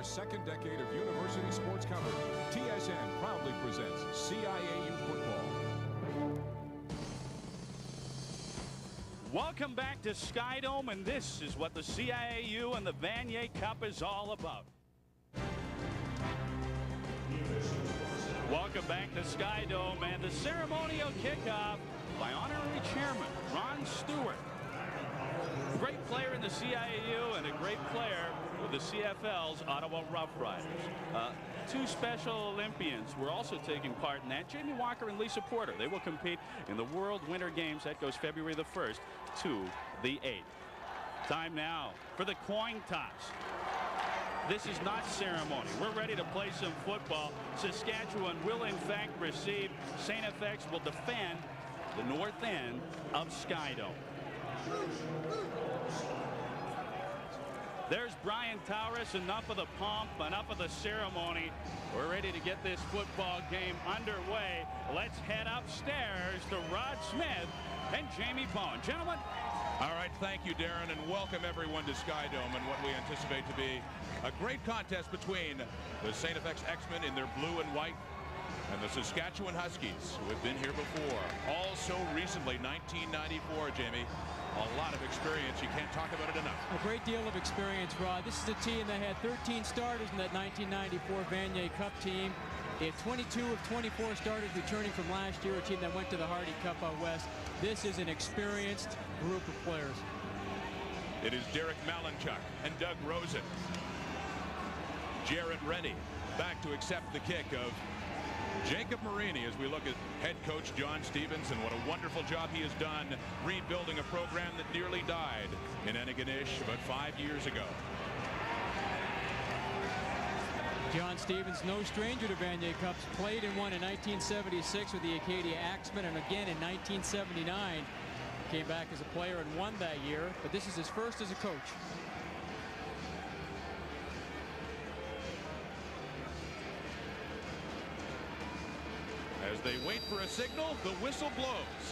second decade of university sports coverage, TSN proudly presents CIAU football. Welcome back to Skydome, and this is what the CIAU and the Vanier Cup is all about. Welcome back to Skydome, and the ceremonial kickoff by honorary chairman Ron Stewart. Great player in the CIAU and a great player with the CFL's Ottawa Rough Riders. Two Special Olympians were also taking part in that, Jamie Walker and Lisa Porter. They will compete in the World Winter Games. That goes February the 1st to the 8th. Time now for the coin toss. This is not ceremony. We're ready to play some football. Saskatchewan will in fact receive. St. FX will defend the north end of Skydome. There's Brian Tauris. Enough of the pomp, enough of the ceremony. We're ready to get this football game underway. Let's head upstairs to Rod Smith and Jamie Bowen. Gentlemen. All right, thank you, Darren, and welcome everyone to Skydome and what we anticipate to be a great contest between the St. FX X-Men in their blue and white and the Saskatchewan Huskies, who have been here before. All so recently, 1994, Jamie. A lot of experience. You can't talk about it enough. A great deal of experience, Rod. This is a team that had 13 starters in that 1994 Vanier Cup team. They had 22 of 24 starters returning from last year, a team that went to the Hardy Cup out west. This is an experienced group of players. It is Derek Malinchuk and Doug Rosen. Jared Rennie back to accept the kick of Jacob Marini as we look at head coach John Stevens and what a wonderful job he has done rebuilding a program that nearly died in Antigonish about 5 years ago. John Stevens, no stranger to Vanier Cups, played in one in 1976 with the Acadia Axemen and again in 1979. Came back as a player and won that year, but this is his first as a coach. As they wait for a signal, the whistle blows.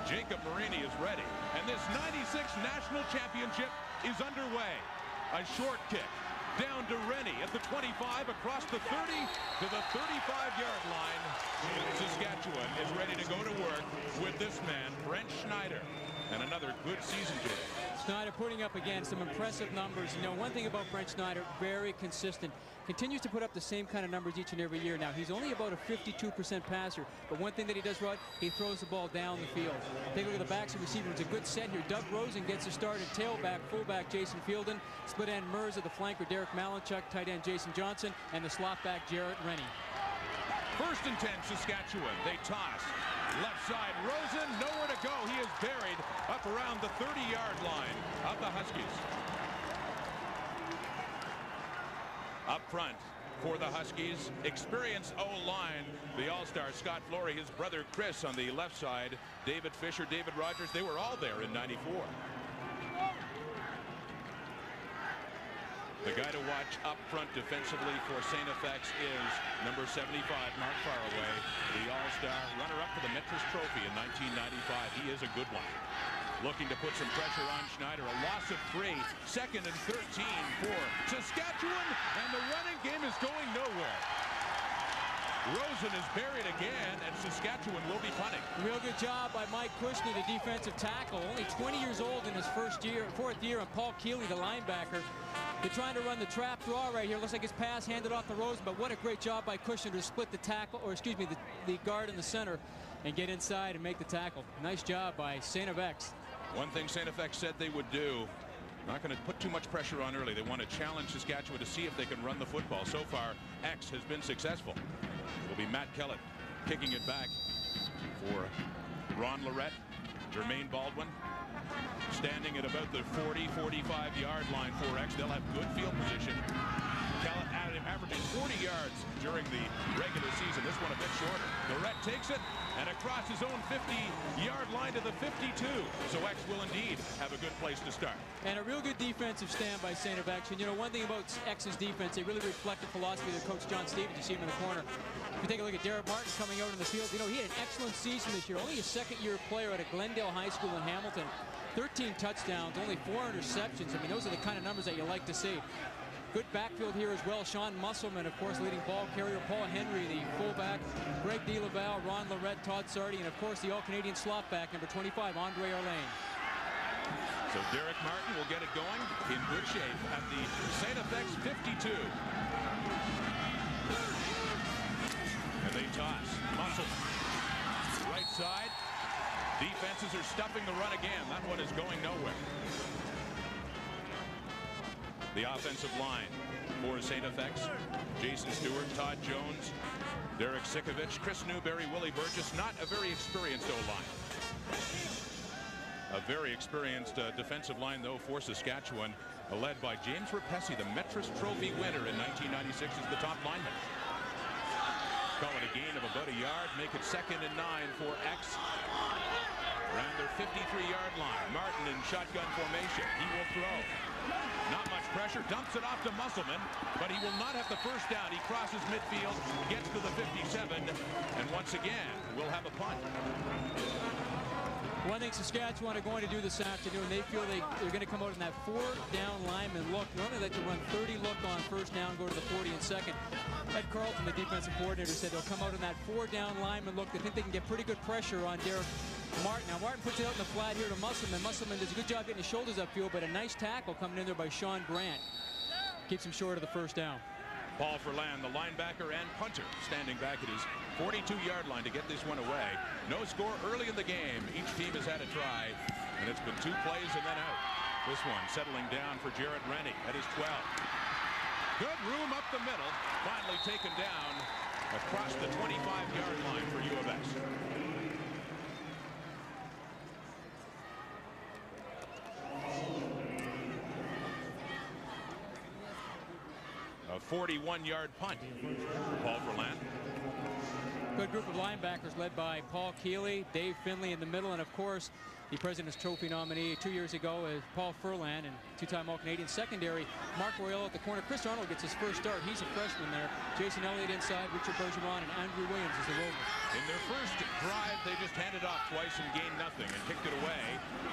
Jacob Marini is ready, and this 96 national championship is underway. A short kick down to Rennie at the 25, across the 30 to the 35-yard line. Saskatchewan is ready to go to work with this man, Brent Schneider, and another good season to him. Schneider putting up again some impressive numbers. You know, one thing about Brent Schneider, very consistent. Continues to put up the same kind of numbers each and every year. Now, he's only about a 52% passer, but one thing that he does, Rod, he throws the ball down the field. Take a look at the backs and receivers. It's a good set here. Doug Rosen gets a start at tailback, fullback Jason Fielden, split end Mers at the flanker Derek Malinchuk, tight end Jason Johnson, and the slot back Jarrett Rennie. 1st and 10, Saskatchewan. They toss. Left side, Rosen, nowhere to go. He is buried up around the 30-yard line of the Huskies. Up front for the Huskies, experienced O-line, the all-star Scott Flory, his brother Chris on the left side, David Fisher, David Rogers, they were all there in '94. The guy to watch up front defensively for St. FX is number 75, Mark Faraway, the all-star runner-up for the Metris Trophy in 1995. He is a good one. Looking to put some pressure on Schneider. A loss of 3. 2nd and 13 for Saskatchewan, and the running game is going nowhere. Rosen is buried again, and Saskatchewan will be punting. Real good job by Mike Kushner, the defensive tackle. Only 20 years old in his 4th year, and Paul Keeley, the linebacker. They're trying to run the trap draw right here. Looks like his pass handed off to Rosen, but what a great job by Kushner to split the tackle, or excuse me, the guard in the center and get inside and make the tackle. Nice job by St. FX. One thing St. FX said they would do, not going to put too much pressure on early. They want to challenge Saskatchewan to see if they can run the football. So far, X has been successful. It'll be Matt Kellett kicking it back for Ron Lorette, Jermaine Baldwin, standing at about the 40-45-yard line for X. They'll have good field position. Kellett averaging 40 yards during the regular season. This one a bit shorter. Lorette takes it and across his own 50-yard line to the 52. So X will indeed have a good place to start. And a real good defensive stand by St. FX. And you know, one thing about X's defense, they really reflect the philosophy of Coach John Stevens. You see him in the corner. If you take a look at Derek Martin coming out in the field, you know, he had an excellent season this year. Only a second-year player at a Glendale High School in Hamilton. 13 touchdowns, only 4 interceptions. I mean, those are the kind of numbers that you like to see. Good backfield here as well. Sean Musselman, of course, leading ball carrier. Paul Henry, the fullback. Greg DeLaval, Ron Lorette, Todd Sardi, and of course the All-Canadian slot back, number 25, Andre Arlane. So Derek Martin will get it going in good shape at the St. FX 52. And they toss. Musselman. Right side. Defenses are stuffing the run again. That one is going nowhere. The offensive line for St. FX. Jason Stewart, Todd Jones, Derek Sikovich, Chris Newberry, Willie Burgess. Not a very experienced O-line. A very experienced defensive line, though, for Saskatchewan, led by James Rapesi, the Metris Trophy winner in 1996 as the top lineman. Call it a gain of about a yard, make it 2nd and 9 for X. Around their 53-yard line. Martin in shotgun formation. He will throw. Not much pressure. Dumps it off to Musselman, but he will not have the first down. He crosses midfield, gets to the 57, and once again, will have a punt. One thing Saskatchewan are going to do this afternoon, they feel they're going to come out in that 4-down lineman look. Normally they like to run 30 look on first down, go to the 40 in second. Ed Carlton, the defensive coordinator, said they'll come out in that 4-down lineman look. They think they can get pretty good pressure on Derek Martin. Now Martin puts it out in the flat here to Musselman. Musselman does a good job getting his shoulders upfield, but a nice tackle coming in there by Sean Grant. Keeps him short of the first down. Paul Furlan, the linebacker and punter, standing back at his 42-yard line to get this one away. No score early in the game. Each team has had a try, and it's been 2 plays and then out. This one settling down for Jarrett Rennie at his 12. Good room up the middle. Finally taken down across the 25-yard line for U of S. A 41-yard punt. Paul Furlan. Good group of linebackers led by Paul Keeley, Dave Finley in the middle, and of course the President's Trophy nominee 2 years ago is Paul Furlan, and 2-time All-Canadian secondary. Mark Royal at the corner. Chris Arnold gets his first start. He's a freshman there. Jason Elliott inside, Richard Bergeron, and Andrew Williams is the rover. In their first drive, they just handed off twice and gained nothing and kicked it away.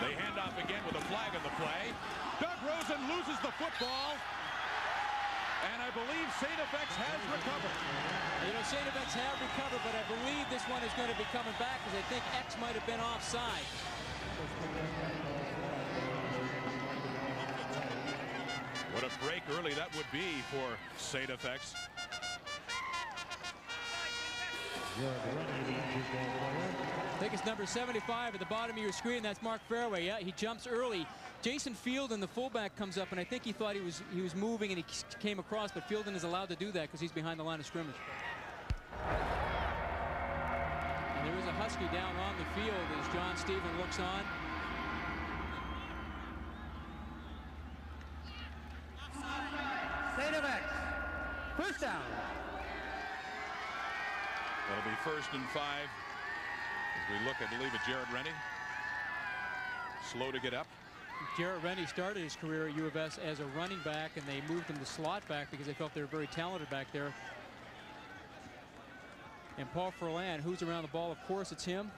They hand off again with a flag on the play. Doug Rosen loses the football. And I believe St. FX has recovered. You know, St. FX have recovered, but I believe this one is going to be coming back because I think X might have been offside. What a break early that would be for St. FX. I think it's number 75 at the bottom of your screen. That's Mark Fairway. Yeah, he jumps early. Jason Fielden, the fullback, comes up, and I think he thought he was moving and he came across, but Fielden is allowed to do that because he's behind the line of scrimmage. And there is a Husky down on the field as John Stephen looks on. St. FX, first down. That'll be 1st and 5. As we look, I believe, at Jarrett Rennie. Slow to get up. Jarrett Rennie started his career at U of S as a running back, and they moved him to slot back because they felt they were very talented back there. And Paul Furlan, who's around the ball, of course, it's him.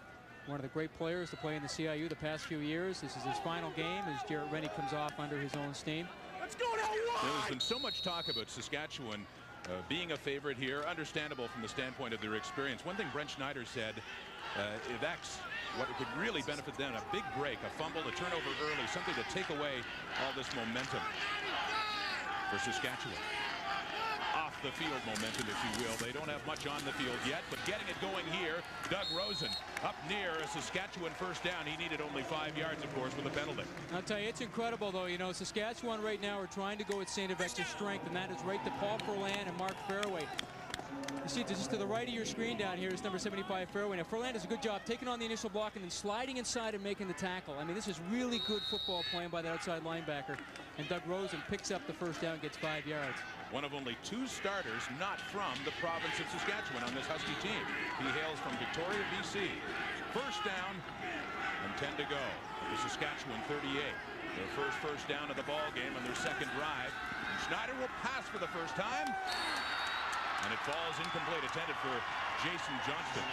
One of the great players to play in the CIAU the past few years. This is his final game as Jarrett Rennie comes off under his own steam. Let's go now. There's been so much talk about Saskatchewan being a favorite here, understandable from the standpoint of their experience. One thing Brent Schneider said, if X, what could really benefit them, a big break, a fumble, a turnover early, something to take away all this momentum for Saskatchewan. Off the field momentum, if you will. They don't have much on the field yet, but getting it going here, Doug Rosen up near a Saskatchewan first down. He needed only 5 yards, of course, with a penalty. I'll tell you, it's incredible, though. You know, Saskatchewan right now are trying to go at St. FX's strength, and that is right to Paul Furlan and Mark Fairway. You see, just to the right of your screen down here is number 75, Fairway. Now, Furlan does a good job taking on the initial block and then sliding inside and making the tackle. I mean, this is really good football playing by the outside linebacker. And Doug Rosen picks up the first down, gets 5 yards. One of only 2 starters not from the province of Saskatchewan on this Husky team. He hails from Victoria, BC. First down and 10 to go. The Saskatchewan 38. Their first down of the ball game on their second drive. And Schneider will pass for the first time. And it falls incomplete, intended for Jason Johnston.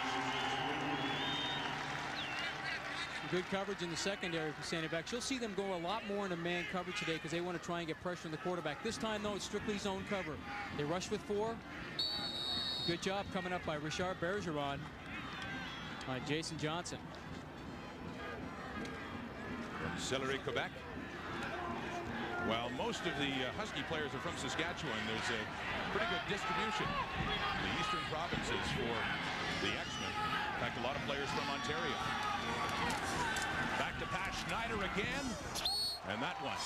Good coverage in the secondary for St. X. You'll see them go a lot more into man coverage today because they want to try and get pressure on the quarterback. This time, though, it's strictly zone cover. They rush with 4. Good job coming up by Richard Bergeron on Jason Johnson. From Sillery, Quebec. While most of the Husky players are from Saskatchewan, there's a pretty good distribution in the eastern provinces for the X-Men. In fact, a lot of players from Ontario. Back to pass, Schneider again, and that one.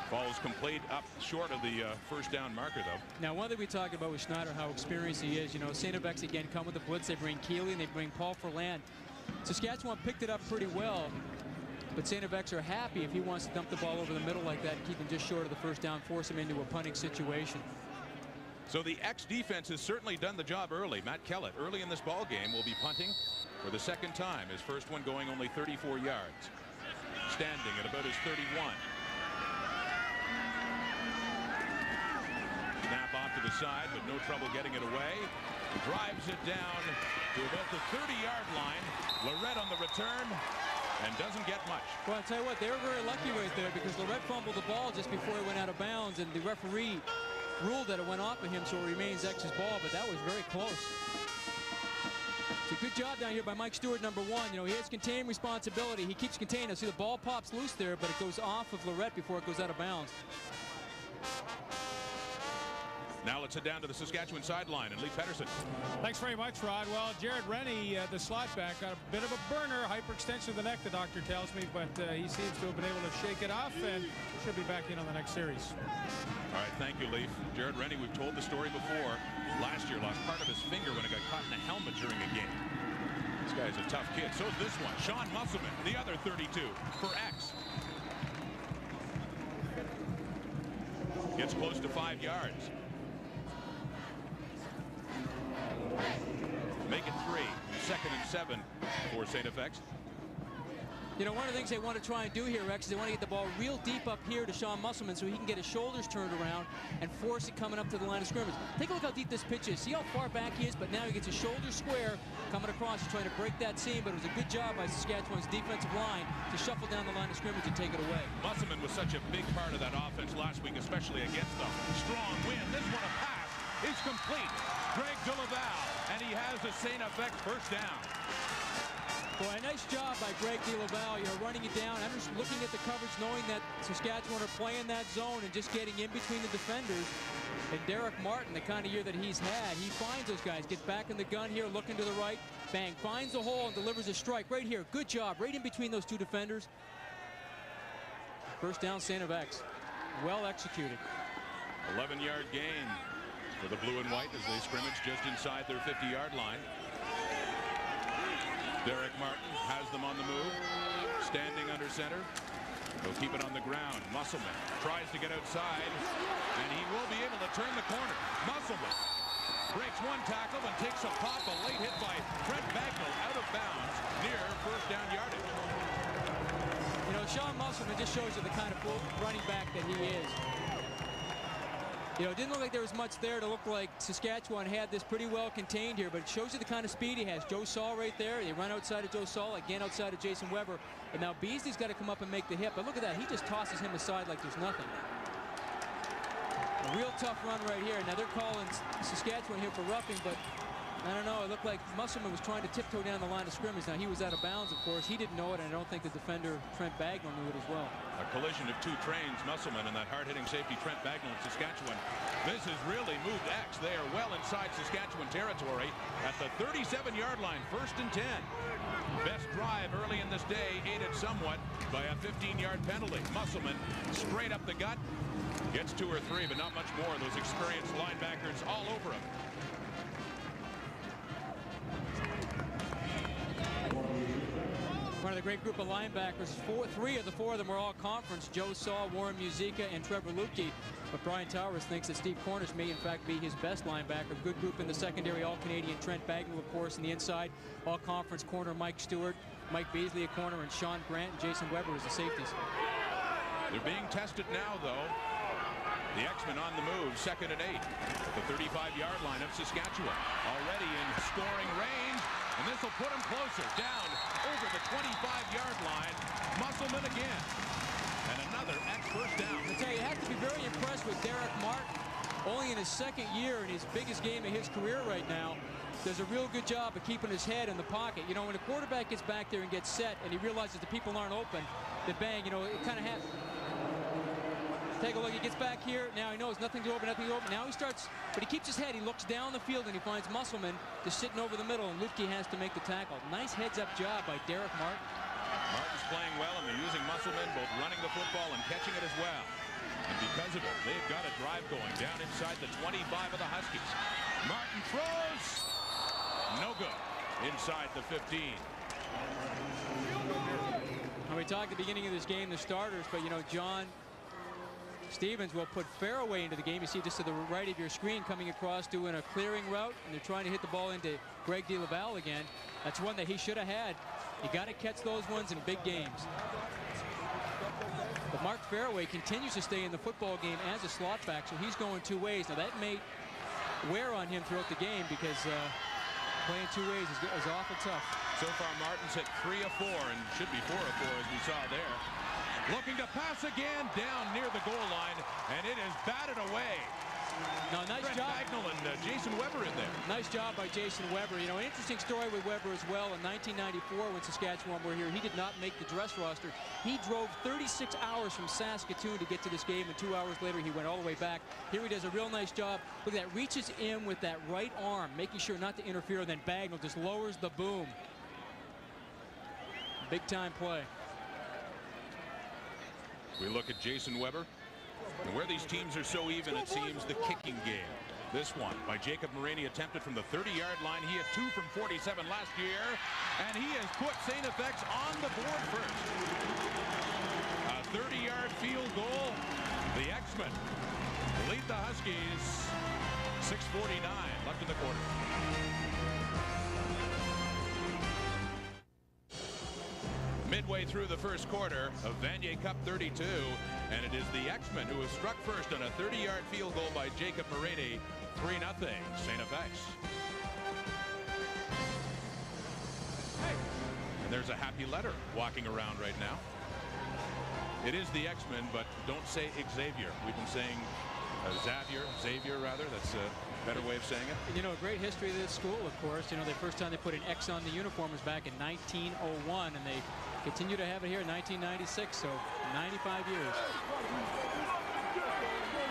Falls complete, up short of the first down marker, though. Now, one thing we talked about with Schneider, how experienced he is. You know, St. X again come with the blitz. They bring Keeley and they bring Paul Ferland. Saskatchewan picked it up pretty well, but St. X are happy if he wants to dump the ball over the middle like that and keep him just short of the first down, force him into a punting situation. So the X defense has certainly done the job early. Matt Kellett, early in this ball game, will be punting for the second time. His first one going only 34 yards. Standing at about his 31. Snap off to the side, but no trouble getting it away. Drives it down to about the 30-yard line. Lorette on the return and doesn't get much. Well, I'll tell you what, they were very lucky right there because Lorette fumbled the ball just before he went out of bounds, and the referee ruled that it went off of him, so it remains X's ball, but that was very close. It's a good job down here by Mike Stewart, number 1. You know, he has contained responsibility. He keeps contained. I see the ball pops loose there, but it goes off of Lorette before it goes out of bounds. Now let's head down to the Saskatchewan sideline and Lee Pedersen. Thanks very much, Rod. Well, Jared Rennie, the slot back, got a bit of a burner, hyperextension of the neck, the doctor tells me, but he seems to have been able to shake it off and should be back in on the next series. All right, thank you, Leaf. Jared Rennie, we've told the story before. Last year, lost part of his finger when it got caught in a helmet during a game. This guy's a tough kid. So is this one. Sean Musselman, the other 32 for X. Gets close to 5 yards. Make it 3. 2nd and 7 for St. FX. You know, one of the things they want to try and do here, Rex, is they want to get the ball real deep up here to Sean Musselman so he can get his shoulders turned around and force it coming up to the line of scrimmage. Take a look how deep this pitch is. See how far back he is, but now he gets his shoulders square coming across. He's trying to break that seam, but it was a good job by Saskatchewan's defensive line to shuffle down the line of scrimmage and take it away. Musselman was such a big part of that offense last week, especially against them. Strong win. This one a pass is complete. Greg DeLaval, and he has a St. FX first down. Boy, a nice job by Greg DeLaval, you know, running it down, looking at the coverage, knowing that Saskatchewan are playing that zone and just getting in between the defenders. And Derek Martin, the kind of year that he's had, he finds those guys, gets back in the gun here, looking to the right, bang, finds the hole and delivers a strike right here. Good job, right in between those two defenders. First down, St. X. Well executed. 11-yard gain for the blue and white as they scrimmage just inside their 50-yard line. Derek Martin has them on the move, standing under center. They'll keep it on the ground. Musselman tries to get outside, and he will be able to turn the corner. Musselman breaks one tackle and takes a pop. A late hit by Trent Bagnall out of bounds near first down yardage. You know, Sean Musselman just shows you the kind of running back that he is. You know, it didn't look like there was much there to look like Saskatchewan had this pretty well contained here, but it shows you the kind of speed he has. Joe Saul right there. They run outside of Joe Saul, again outside of Jason Weber. And now Beasley's got to come up and make the hit. But look at that. He just tosses him aside like there's nothing. A real tough run right here. Now they're calling Saskatchewan here for roughing, but I don't know. It looked like Musselman was trying to tiptoe down the line of scrimmage. Now he was out of bounds, of course. He didn't know it, and I don't think the defender, Trent Bagnall, knew it as well. A collision of two trains, Musselman and that hard-hitting safety, Trent Bagnall in Saskatchewan. This has really moved X. They are well inside Saskatchewan territory at the 37-yard line, 1st and 10. Best drive early in this day, aided somewhat by a 15-yard penalty. Musselman straight up the gut. Gets 2 or 3, but not much more. Those experienced linebackers all over him. One of the great group of linebackers. 3 of the 4 of them were all conference. Joe Saul, Warren Muzica, and Trevor Lukey. But Brian Towers thinks that Steve Cornish may, in fact, be his best linebacker. Good group in the secondary. All-Canadian Trent Bagnall, of course, in the inside. All-conference corner Mike Stewart, Mike Beasley, a corner, and Sean Grant and Jason Weber as the safeties. They're being tested now, though. The X-Men on the move, 2nd and 8 at the 35-yard line of Saskatchewan. Already in scoring range, and this will put him closer, down over the 25-yard line. Musselman again. And another X first down. I tell you, you have to be very impressed with Derek Martin. Only in his 2nd year in his biggest game of his career right now. Does a real good job of keeping his head in the pocket. You know, when a quarterback gets back there and gets set and he realizes the people aren't open, then bang, you know, it kind of happens. Take a look, he gets back here. Now he knows nothing's open, nothing's open. Now he starts, but he keeps his head. He looks down the field and he finds Musselman just sitting over the middle, and Lutke has to make the tackle. Nice heads-up job by Derek Martin. Martin's playing well, and they're using Musselman, both running the football and catching it as well. And because of it, they've got a drive going down inside the 25 of the Huskies. Martin throws. No good. Inside the 15. Now, we talked at the beginning of this game, the starters, but, you know, John Stevens will put Fairway into the game. You see just to the right of your screen coming across doing a clearing route, and they're trying to hit the ball into Greg DeLaval again. That's one that he should have had. You got to catch those ones in big games. But Mark Fairway continues to stay in the football game as a slot back, so he's going 2 ways. Now that may wear on him throughout the game because playing 2 ways is awful tough. So far, Martin's hit 3 of 4 and should be 4 of 4 as we saw there. Looking to pass again down near the goal line, and it is batted away. No, nice Brett job. Bagnall and Jason Weber in there. Nice job by Jason Weber. You know, an interesting story with Weber as well. In 1994, when Saskatchewan were here, he did not make the dress roster. He drove 36 hours from Saskatoon to get to this game, and 2 hours later, he went all the way back. Here he does a real nice job. Look at that, reaches in with that right arm, making sure not to interfere, and then Bagnall just lowers the boom. Big time play. We look at Jason Weber. And where these teams are so even, it seems the kicking game. This one by Jacob Moraney attempted from the 30-yard line. He had 2 from 47 last year, and he has put St. FX on the board first. A 30-yard field goal. The X-Men lead the Huskies. 6:49 left in the quarter. Midway through the first quarter of Vanier Cup 32, and it is the X-Men who was struck first on a 30-yard field goal by Jacob Moraney. 3-0 St. FX. And there's a happy letter walking around right now. It is the X-Men, but don't say Xavier. We've been saying Xavier rather. That's a better way of saying it. You know, a great history of this school, of course. You know, the first time they put an X on the uniform was back in 1901, and they continue to have it here in 1996, so 95 years.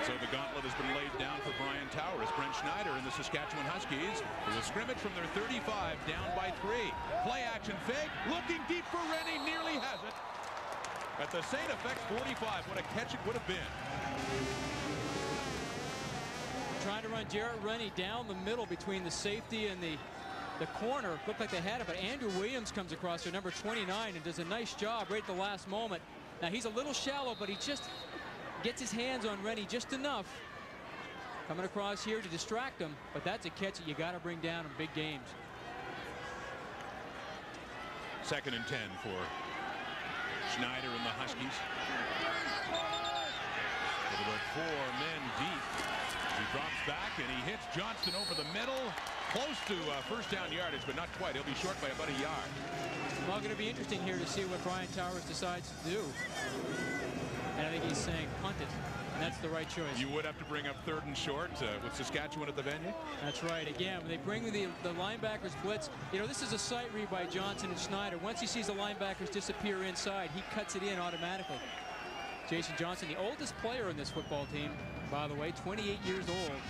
So the gauntlet has been laid down for Brian Towers. Brent Schneider and the Saskatchewan Huskies. It was a scrimmage from their 35, down by 3. Play action fake, looking deep for Rennie, nearly has it. At the St. FX 45, what a catch it would have been. Trying to run Jarrett Rennie down the middle between the safety and the corner. Looked like they had it, but Andrew Williams comes across there, number 29, and does a nice job right at the last moment. Now he's a little shallow, but he just gets his hands on Rennie just enough. Coming across here to distract him, but that's a catch that you got to bring down in big games. 2nd and 10 for Schneider and the Huskies. With about 4 men deep. He drops back and he hits Johnston over the middle. Close to first down yardage, but not quite. He'll be short by about a yard. Well, going to be interesting here to see what Brian Towers decides to do. And I think he's saying punt it, and that's the right choice. You would have to bring up 3rd and short with Saskatchewan at the venue. That's right. Again, when they bring the linebackers blitz, you know, this is a sight read by Johnson and Schneider. Once he sees the linebackers disappear inside, he cuts it in automatically. Jason Johnson, the oldest player in this football team, by the way, 28 years old.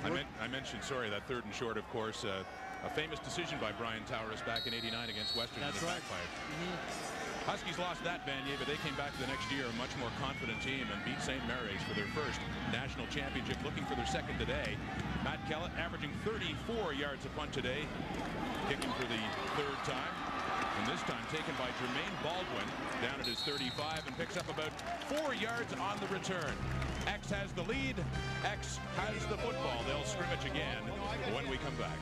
I mentioned, sorry, that 3rd and short, of course, a famous decision by Brian Towers back in '89 against Western. That's right. Huskies lost that Vanier, but they came back the next year a much more confident team and beat St. Mary's for their first national championship, looking for their 2nd today. Matt Kellett averaging 34 yards a punt today, kicking for the 3rd time. And this time taken by Jermaine Baldwin down at his 35 and picks up about 4 yards on the return. X has the lead. X has the football. They'll scrimmage again when we come back.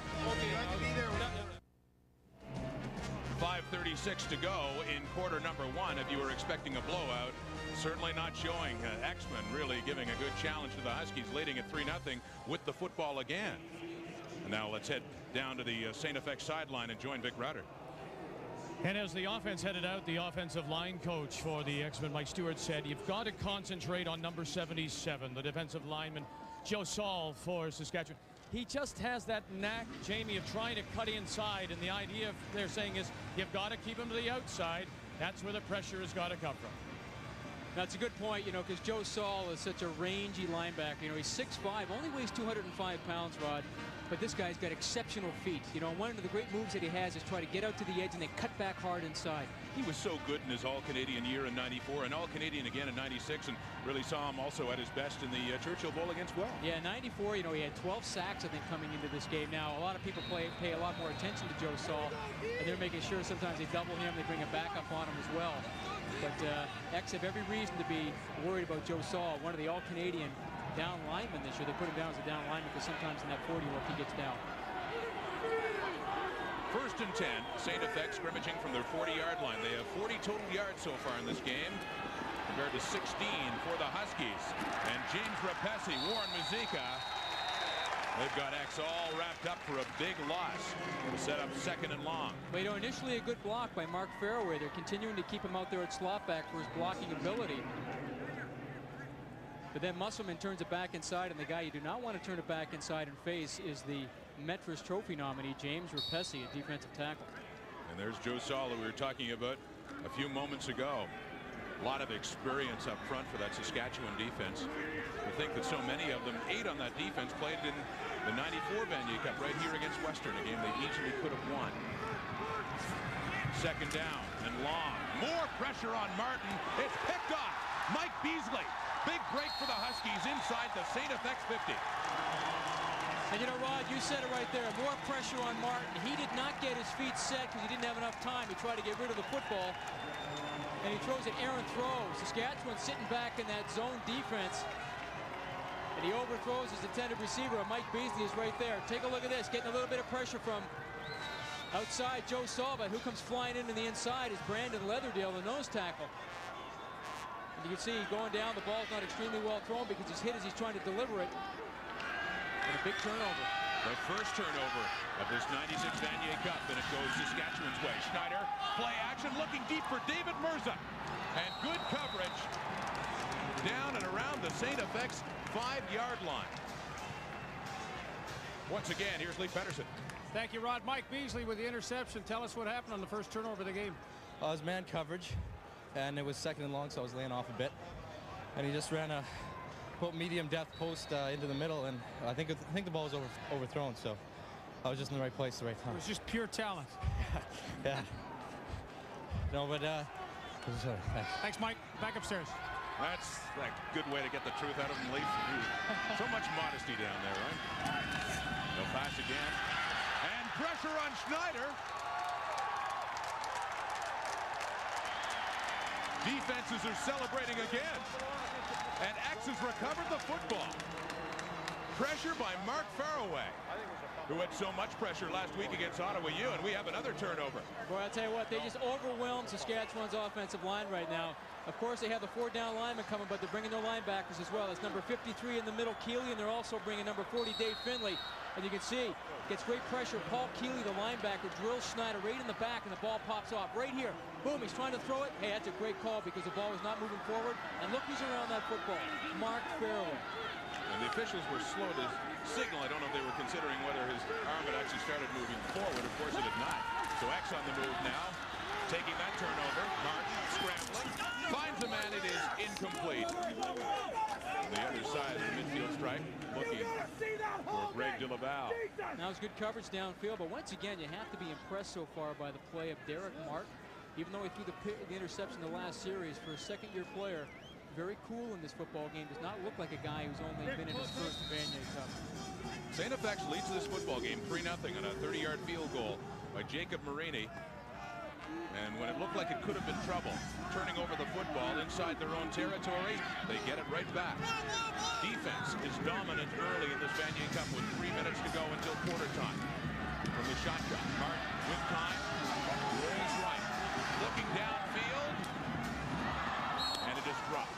5:36 to go in quarter number 1. If you were expecting a blowout, Certainly not showing. X-Men really giving a good challenge to the Huskies, leading at 3-0 with the football again. And now let's head down to the St. FX sideline and join Vic Rutter. And as the offense headed out, the offensive line coach for the X-Men, Mike Stewart, said you've got to concentrate on number 77, the defensive lineman, Joe Saul for Saskatchewan. He just has that knack, Jamie, of trying to cut inside, and the idea they're saying is you've got to keep him to the outside. That's where the pressure has got to come from. That's a good point, you know, because Joe Saul is such a rangy linebacker. You know, he's 6'5", only weighs 205 pounds, Rod. But this guy's got exceptional feet. You know, one of the great moves that he has is try to get out to the edge and then cut back hard inside. He was so good in his All-Canadian year in '94 and All-Canadian again in '96, and really saw him also at his best in the Churchill Bowl against Well. Yeah, '94, you know, he had 12 sacks, I think, coming into this game. Now, a lot of people pay a lot more attention to Joe Saul, and they're making sure sometimes they double him, they bring a backup on him as well. But X have every reason to be worried about Joe Saul, one of the All-Canadian down linemen this year. They put him down as a down lineman because sometimes in that 40 work he gets down. 1st and 10, St. FX scrimmaging from their 40-yard line. They have 40 total yards so far in this game, compared to 16 for the Huskies. And James Rapesi, Warren Muzika, they've got X all wrapped up for a big loss to set up 2nd and long. Well, you know, initially a good block by Mark Fairway. They're continuing to keep him out there at slot back for his blocking ability. But then Musselman turns it back inside, and the guy you do not want to turn it back inside and face is the Metris Trophy nominee, James Rapesi, a defensive tackle. And there's Joe Saul, who we were talking about a few moments ago. A lot of experience up front for that Saskatchewan defense. I think that so many of them, 8 on that defense, played in the '94 Vanier Cup right here against Western, a game they easily could have won. 2nd down and long. More pressure on Martin. It's picked off. Mike Beasley. Big break for the Huskies inside the St. FX 50. And you know, Rod, you said it right there. More pressure on Martin. He did not get his feet set because he didn't have enough time. He tried to get rid of the football. And he throws an errant throw. Saskatchewan sitting back in that zone defense. And he overthrows his intended receiver. Mike Beasley is right there. Take a look at this. Getting a little bit of pressure from outside Joe Saul. But who comes flying into the inside is Brandon Leatherdale, the nose tackle. And you can see going down, the ball's not extremely well thrown because he's hit as he's trying to deliver it. And a big turnover. The first turnover of this '96 Vanier Cup, and it goes Saskatchewan's way. Schneider, play action, looking deep for David Mirza. And good coverage down and around the St. FX 5-yard line. Once again, here's Lee Pedersen. Thank you, Rod. Mike Beasley with the interception. Tell us what happened on the first turnover of the game. It was man coverage, and it was 2nd and long, so I was laying off a bit. And he just ran a medium depth post into the middle, and I think the ball was overthrown, so I was just in the right place at the right time. It was just pure talent. Yeah. No, but Thanks, Mike. Back upstairs. That's a good way to get the truth out of him, Leaf. So much modesty down there, right? They'll pass again. And pressure on Schneider. Defenses are celebrating again. And X has recovered the football. Pressure by Mark Fairway, who had so much pressure last week against Ottawa U, and we have another turnover. Boy, I'll tell you what, they just overwhelmed Saskatchewan's offensive line right now. Of course, they have the 4 down linemen coming, but they're bringing their linebackers as well. It's number 53 in the middle, Keeley, and they're also bringing number 40, Dave Finley. And you can see, gets great pressure. Paul Keeley, the linebacker, drills Schneider right in the back, and the ball pops off right here. Boom, he's trying to throw it. Hey, that's a great call because the ball was not moving forward. And look who's around that football, Mark Fairway. And the officials were slow to signal. I don't know if they were considering whether his arm had actually started moving forward. Of course, it had not. So X on the move now, taking that turnover. Martin scrambling, finds a man. It is incomplete. On the other side of the midfield stripe, looking for Greg DeLaval. Now it's good coverage downfield, but once again, you have to be impressed so far by the play of Derek Martin. Even though he threw the interception in the last series, for a second-year player, very cool in this football game. Does not look like a guy who's only been in his first Vanier Cup. St. FX leads this football game 3-0 on a 30-yard field goal by Jacob Marini. And when it looked like it could have been trouble, turning over the football inside their own territory, they get it right back. Defense is dominant early in this Vanier Cup with 3 minutes to go until quarter time. From the shotgun, Martin with time, rolls right, looking downfield, and it is dropped.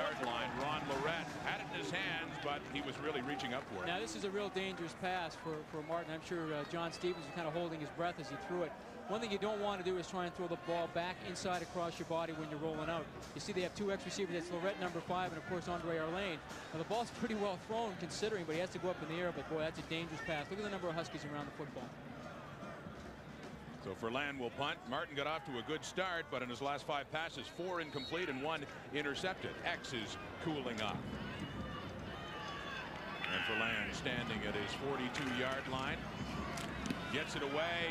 yard line. Ron Lorette had it in his hands, but he was really reaching up for it. Now this is a real dangerous pass for Martin. I'm sure John Stevens was kind of holding his breath as he threw it. One thing you don't want to do is try and throw the ball back inside across your body when you're rolling out. You see they have 2 ex-receivers. That's Lorette, number 5, and of course Andre Arlane. Now the ball's pretty well thrown considering, but he has to go up in the air. But boy, that's a dangerous pass. Look at the number of Huskies around the football. So Furlan will punt. Martin got off to a good start, but in his last 5 passes, 4 incomplete and 1 intercepted. X is cooling off. And Furlan standing at his 42-yard line. Gets it away.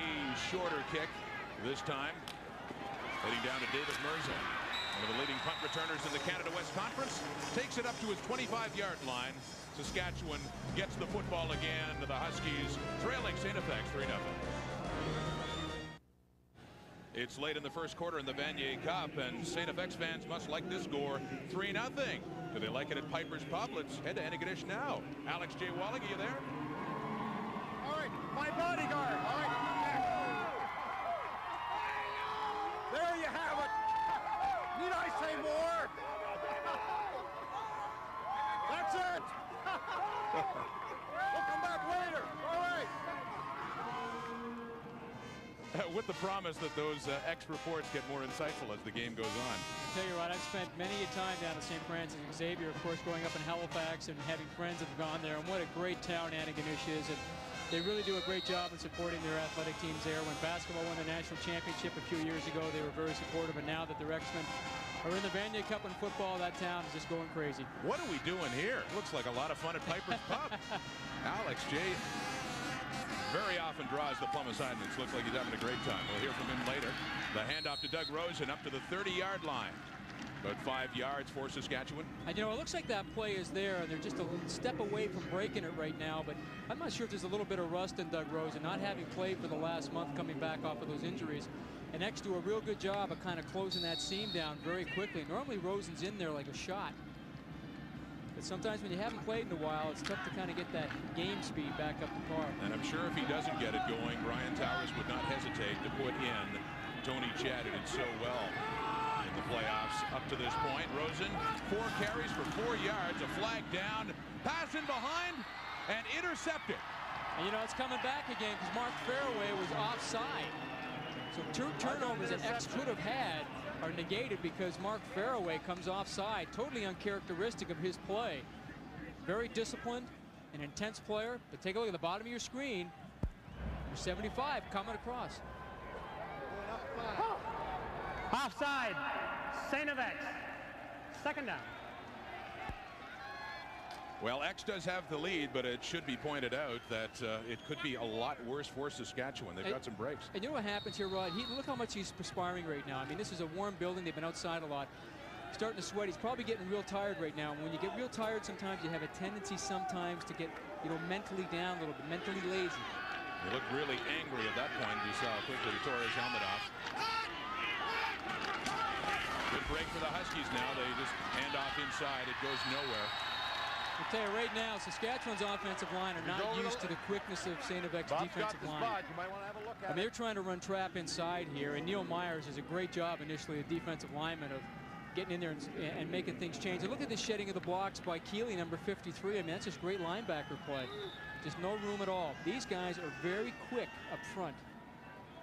Shorter kick this time. Heading down to David Mirza, one of the leading punt returners in the Canada West Conference. Takes it up to his 25-yard line. Saskatchewan gets the football again. The Huskies trailing St. FX 3-0. It's late in the first quarter in the Vanier Cup, and St. FX fans must like this score 3-0. Do they like it at Piper's Pub? Let's head to Antigonish now. Alex J. Walling, are you there? All right, my bodyguard. All right. There you have it. Need I say more? That's it. We'll come back later. All right. With the promise that those X reports get more insightful as the game goes on. I tell you what, I've spent many a time down at St. Francis Xavier, of course, growing up in Halifax and having friends that have gone there. And what a great town Antigonish is. And they really do a great job in supporting their athletic teams there. When basketball won the national championship a few years ago, they were very supportive. And now that the X-Men are in the Vanier Cup in football, that town is just going crazy. What are we doing here? Looks like a lot of fun at Piper's Pub. Alex J. very often draws the plum assignments. Looks like he's having a great time. We'll hear from him later. The handoff to Doug Rosen up to the 30-yard line. About 5 yards for Saskatchewan. And you know, it looks like that play is there, and they're just a step away from breaking it right now. But I'm not sure if there's a little bit of rust in Doug Rosen, not having played for the last month, coming back off of those injuries. And X do a real good job of kind of closing that seam down very quickly. Normally Rosen's in there like a shot. But sometimes when you haven't played in a while, it's tough to kind of get that game speed back up to par. And I'm sure if he doesn't get it going, Brian Towers would not hesitate to put in Tony Chad, who did so well in the playoffs up to this point. Rosen, 4 carries for 4 yards, a flag down, pass in behind, and intercepted. And you know, it's coming back again because Mark Fairway was offside. So 2 turnovers that X could have had are negated because Mark Fairway comes offside. Totally uncharacteristic of his play. Very disciplined, an intense player. But take a look at the bottom of your screen. Number 75 coming across. Offside. St. FX. Second down. Well, X does have the lead, but it should be pointed out that it could be a lot worse for Saskatchewan. They've got some breaks. And you know what happens here, Rod? Look how much he's perspiring right now. I mean, this is a warm building. They've been outside a lot. Starting to sweat. He's probably getting real tired right now. And when you get real tired, sometimes you have a tendency sometimes to get, you know, mentally down a little bit, mentally lazy. He looked really angry at that point. You saw how quickly he tore his helmet off. Good break for the Huskies now. They just hand off inside. It goes nowhere. I'll tell you right now, Saskatchewan's offensive line are not used to the quickness of St. FX defensive line. You might want to have a look at I mean, they're trying to run trap inside here, and Neil Myers does a great job initially, the defensive lineman, of getting in there and making things change. And look at the shedding of the blocks by Keeley, number 53. I mean, that's just great linebacker play. Just no room at all. These guys are very quick up front.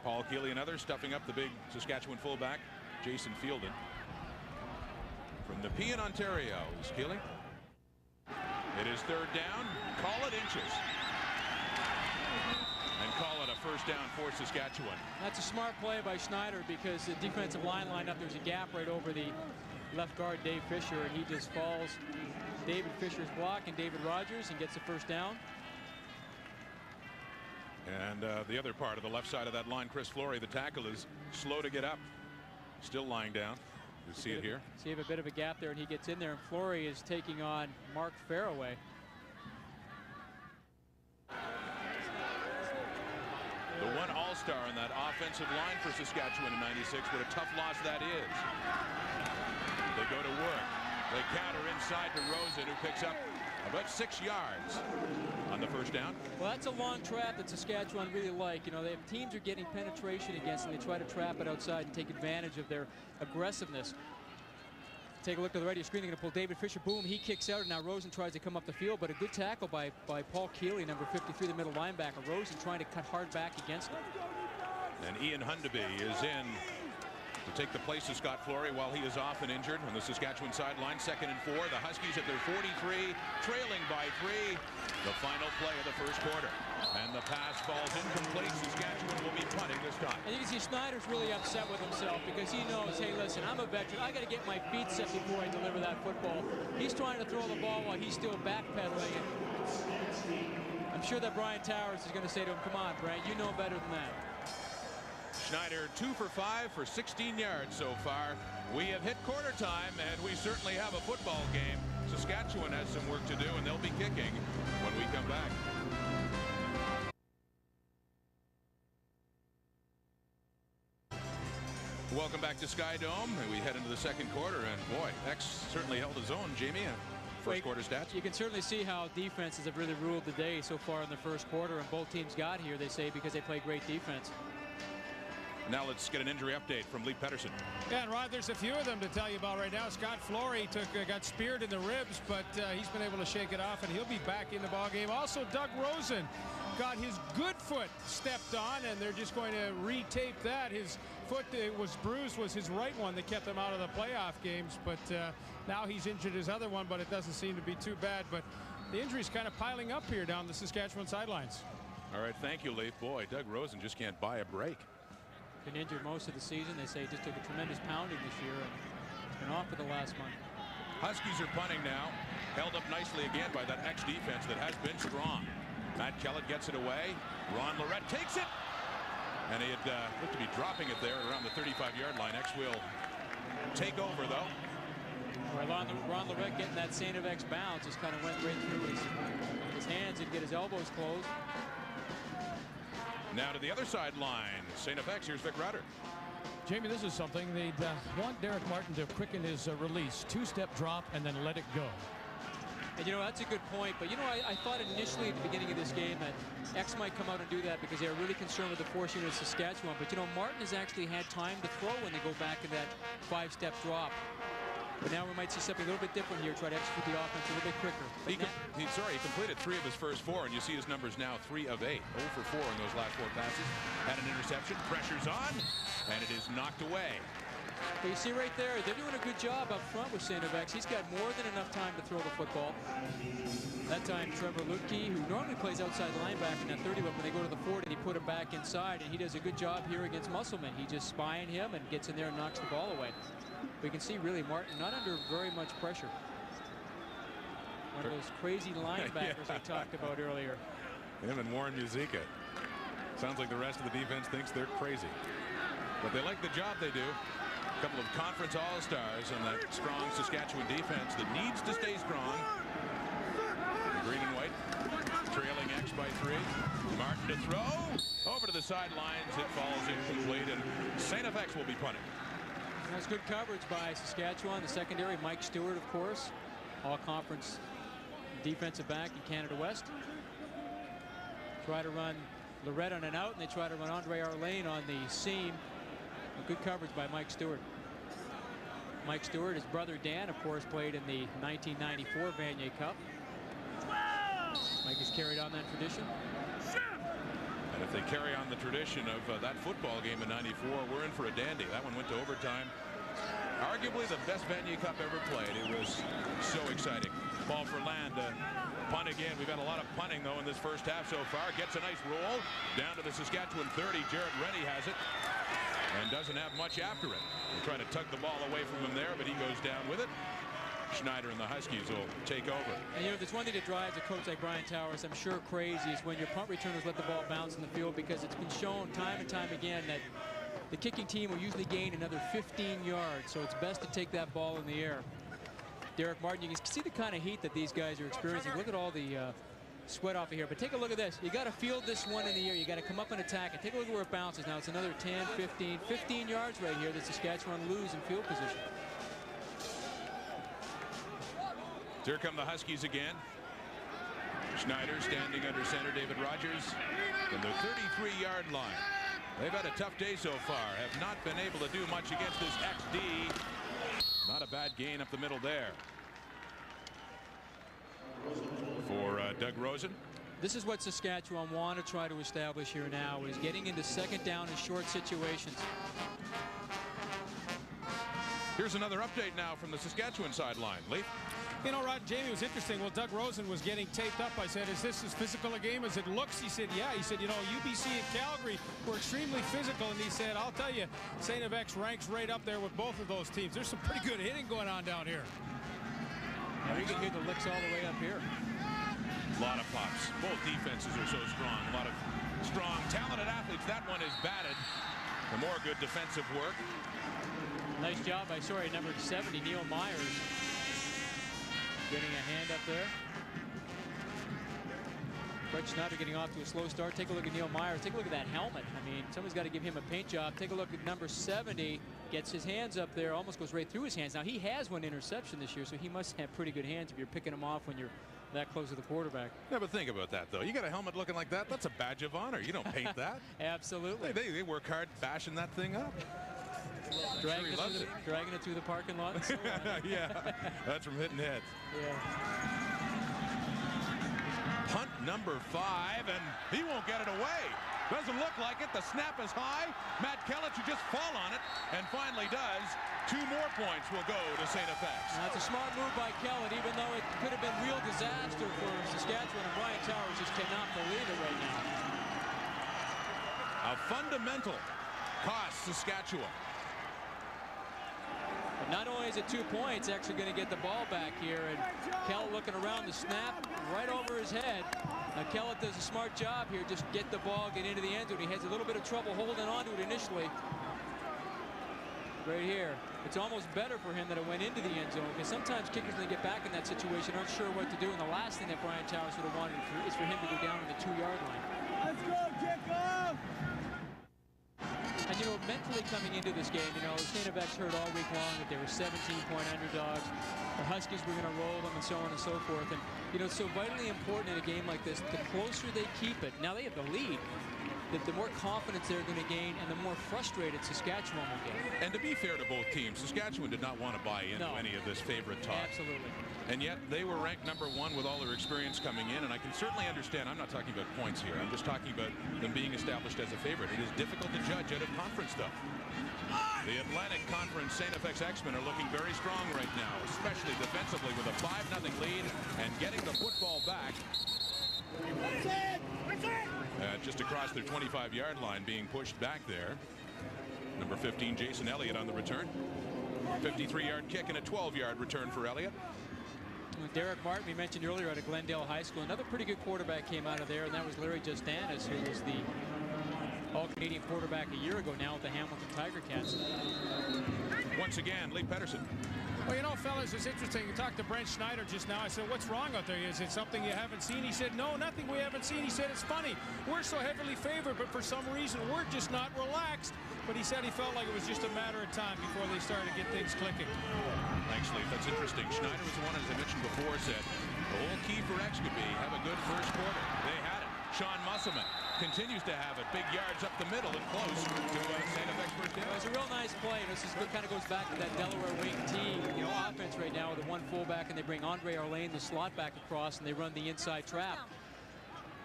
Paul Keeley and others stuffing up the big Saskatchewan fullback, Jason Fielden. From the P in Ontario is Keeley. It is 3rd down. Call it inches. And call it a first down for Saskatchewan. That's a smart play by Schneider because the defensive line lined up. There's a gap right over the left guard, Dave Fisher, and he just falls David Fisher's block and David Rogers and gets the first down. And the other part of the left side of that line, Chris Flory, the tackle, is slow to get up. Still lying down. You see it here. See, you have a bit of a gap there, and he gets in there, and Flory is taking on Mark Fairway. The one all-star on that offensive line for Saskatchewan in '96. What a tough loss that is. They go to work. They counter inside to Rosen, who picks up about 6 yards on the first down. Well, that's a long trap that Saskatchewan really like. You know, teams are getting penetration against them. They try to trap it outside and take advantage of their aggressiveness. Take a look to the right of your screen. They're going to pull David Fisher. Boom, he kicks out, and now Rosen tries to come up the field, but a good tackle by Paul Keeley, number 53, the middle linebacker. Rosen trying to cut hard back against him. And Ian Hundaby is in to take the place of Scott Flory while he is off and injured on the Saskatchewan sideline. 2nd and 4. The Huskies at their 43, trailing by 3. The final play of the first quarter. And the pass falls incomplete. Saskatchewan will be punting this time. And you can see Schneider's really upset with himself because he knows, hey, listen, I'm a veteran. I got to get my feet set before I deliver that football. He's trying to throw the ball while he's still backpedaling. I'm sure that Brian Towers is going to say to him, come on, Brian, you know better than that. Schneider 2 for 5 for 16 yards so far. We have hit quarter time, and we certainly have a football game. Saskatchewan has some work to do, and they'll be kicking when we come back. Welcome back to Sky Dome. We head into the second quarter, and boy, X certainly held his own. Jamie, first quarter stats. You can certainly see how defenses have really ruled the day so far in the first quarter, and both teams got here, they say, because they play great defense. Now let's get an injury update from Lee Pedersen. Yeah, and Rod, there's a few of them to tell you about right now. Scott Flory got speared in the ribs, but he's been able to shake it off, and he'll be back in the ballgame. Also, Doug Rosen got his good foot stepped on, and they're just going to retape that. His foot was bruised, was his right one that kept him out of the playoff games, but now he's injured his other one, but it doesn't seem to be too bad. But the injury's kind of piling up here down the Saskatchewan sidelines. All right, thank you, Lee. Boy, Doug Rosen just can't buy a break. Been injured most of the season. They say he just took a tremendous pounding this year, and he's been off for the last month. Huskies are punting now. Held up nicely again by that X defense that has been strong. Matt Kellett gets it away. Ron Lorette takes it. And he had looked to be dropping it there around the 35-yard line. X will take over, though. Well, Ron Lorette getting that St. of X bounce just kind of went right through his hands and get his elbows closed. Now to the other sideline. St. FX, here's Vic Rutter. Jamie, this is something they'd want Derek Martin to quicken his release. Two-step drop and then let it go. And, you know, that's a good point. But, you know, I thought initially at the beginning of this game that X might come out and do that because they are really concerned with the force unit of Saskatchewan. But, you know, Martin has actually had time to throw when they go back in that 5-step drop. But now we might see something a little bit different here, try to execute the offense a little bit quicker. He completed 3 of his first 4, and you see his numbers now 3 of 8. 0 for 4 in those last 4 passes. Had an interception, pressure's on, and it is knocked away. But you see right there, they're doing a good job up front with St. X. He's got more than enough time to throw the football. That time, Trevor Lutke, who normally plays outside linebacker in that 30, but when they go to the 40, he put him back inside, and he does a good job here against Musselman. He just spying him and gets in there and knocks the ball away. We can see really Martin not under very much pressure. One of those crazy linebackers I talked about earlier. Him and Warren Muzica. Sounds like the rest of the defense thinks they're crazy. But they like the job they do. A couple of conference all-stars on that strong Saskatchewan defense that needs to stay strong. Green and white. Trailing X by 3. Martin to throw. Over to the sidelines. It falls incomplete, and St. FX will be punting. That's good coverage by Saskatchewan. The secondary, Mike Stewart, of course, all-conference defensive back in Canada West. Try to run Lorette on an out, and they try to run Andre Arlane on the seam. A good coverage by Mike Stewart. Mike Stewart, his brother Dan, of course, played in the 1994 Vanier Cup. Mike has carried on that tradition. And if they carry on the tradition of that football game in '94, we're in for a dandy. That one went to overtime. Arguably the best Vanier Cup ever played. It was so exciting. Paul Ferland punt again. We've had a lot of punting, though, in this first half so far. Gets a nice roll down to the Saskatchewan 30. Jared Rennie has it and doesn't have much after it. They're trying to tug the ball away from him there, but he goes down with it. Schneider and the Huskies will take over. And you know, there's one thing that drives a coach like Brian Towers, I'm sure, crazy, is when your punt returners let the ball bounce in the field, because it's been shown time and time again that the kicking team will usually gain another 15 yards, so it's best to take that ball in the air. Derek Martin, you can see the kind of heat that these guys are experiencing. Look at all the sweat off of here. But take a look at this. You got to field this one in the air. You got to come up and attack it. Take a look at where it bounces. Now it's another 10, 15 yards right here that Saskatchewan lose in field position. Here come the Huskies again. Schneider standing under center, David Rogers, from the 33-yard line. They've had a tough day so far. Have not been able to do much against this XD. Not a bad gain up the middle there for Doug Rosen. This is what Saskatchewan want to try to establish here now, is getting into second down in short situations. Here's another update now from the Saskatchewan sideline. Leaf. You know, Rod, Jamie, was interesting. Well, Doug Rosen was getting taped up. I said, is this as physical a game as it looks? He said, yeah. He said, you know, UBC and Calgary were extremely physical. And he said, I'll tell you, St. FX ranks right up there with both of those teams. There's some pretty good hitting going on down here. Now you can hear the licks all the way up here. A lot of pops. Both defenses are so strong. A lot of strong, talented athletes. That one is batted. For more good defensive work. Nice job by, number 70, Neil Myers. Getting a hand up there. Brett Schneider getting off to a slow start. Take a look at Neil Myers. Take a look at that helmet. I mean, someone's got to give him a paint job. Take a look at number 70. Gets his hands up there. Almost goes right through his hands. Now, he has one interception this year, so he must have pretty good hands if you're picking him off when you're that close to the quarterback. Yeah, but think about that, though. You got a helmet looking like that. That's a badge of honor. You don't paint that. Absolutely. They work hard bashing that thing up. Dragging it through the parking lot. And so on. Yeah, that's from hitting heads. Yeah. Punt number 5, and he won't get it away. Doesn't look like it. The snap is high. Matt Kellett should just fall on it, and finally does. 2 more points will go to St. FX. That's a smart move by Kellett, even though it could have been real disaster for Saskatchewan, and Brian Towers just cannot believe it right now. A fundamental cost Saskatchewan. But not only is it 2 points, actually going to get the ball back here, and Kellett looking around, the snap right over his head. Now Kellett does a smart job here, just get the ball, get into the end zone. He has a little bit of trouble holding on to it initially. Right here. It's almost better for him that it went into the end zone, because sometimes kickers, when they get back in that situation, aren't sure what to do, and the last thing that Brian Towers would have wanted is for him to go down to the 2-yard line. Let's go, kick off! And, you know, mentally coming into this game, you know, St. FX heard all week long that they were 17-point underdogs. The Huskies were going to roll them and so on and so forth. And, you know, it's so vitally important in a game like this, the closer they keep it. Now they have the lead. The more confidence they're going to gain, and the more frustrated Saskatchewan will get. And to be fair to both teams, Saskatchewan did not want to buy into any of this favorite talk. Absolutely. And yet they were ranked number 1 with all their experience coming in, and I can certainly understand. I'm not talking about points here. I'm just talking about them being established as a favorite. It is difficult to judge out of conference stuff. The Atlantic Conference St. FX X-Men are looking very strong right now, especially defensively with a 5-0 lead and getting the football back. Just across their 25-yard line, being pushed back there. Number 15, Jason Elliott on the return. 53-yard kick and a 12-yard return for Elliott. Derek Martin, we mentioned earlier, out of Glendale High School. Another pretty good quarterback came out of there, and that was Larry Justanis, who was the All-Canadian quarterback a year ago now with the Hamilton Tiger Cats. Once again, Lee Pedersen. Well, you know, fellas, it's interesting. You talked to Brent Schneider just now. I said, what's wrong out there? Is it something you haven't seen? He said, no, nothing we haven't seen. He said, it's funny. We're so heavily favored, but for some reason, we're just not relaxed. But he said he felt like it was just a matter of time before they started to get things clicking. Thanks, Lee. That's interesting. Schneider was the one, as I mentioned before, said the whole key for X could be have a good first quarter. They had it. Sean Musselman continues to have it. Big yards up the middle and close to St. FX first down. It was a real nice play. This is what kind of goes back to that Delaware wing team, you know, offense right now with the 1 fullback, and they bring Andre Arlane, the slot back across, and they run the inside trap.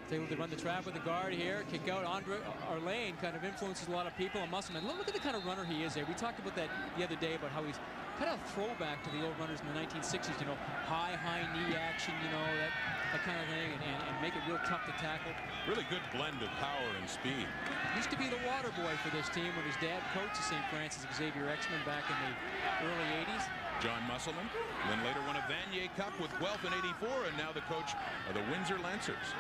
They run the trap with the guard here, kick out. Andre Arlane kind of influences a lot of people, and Musselman. Look at the kind of runner he is there. We talked about that the other day, about how he's kind of a throwback to the old runners in the 1960s, you know, high knee action, you know, that kind of thing, and make it real tough to tackle. Really good blend of power and speed. Used to be the water boy for this team when his dad coached the St. Francis Xavier X-Men back in the early 80s. John Musselman, then later won a Vanier Cup with Guelph in '84, and now the coach of the Windsor Lancers.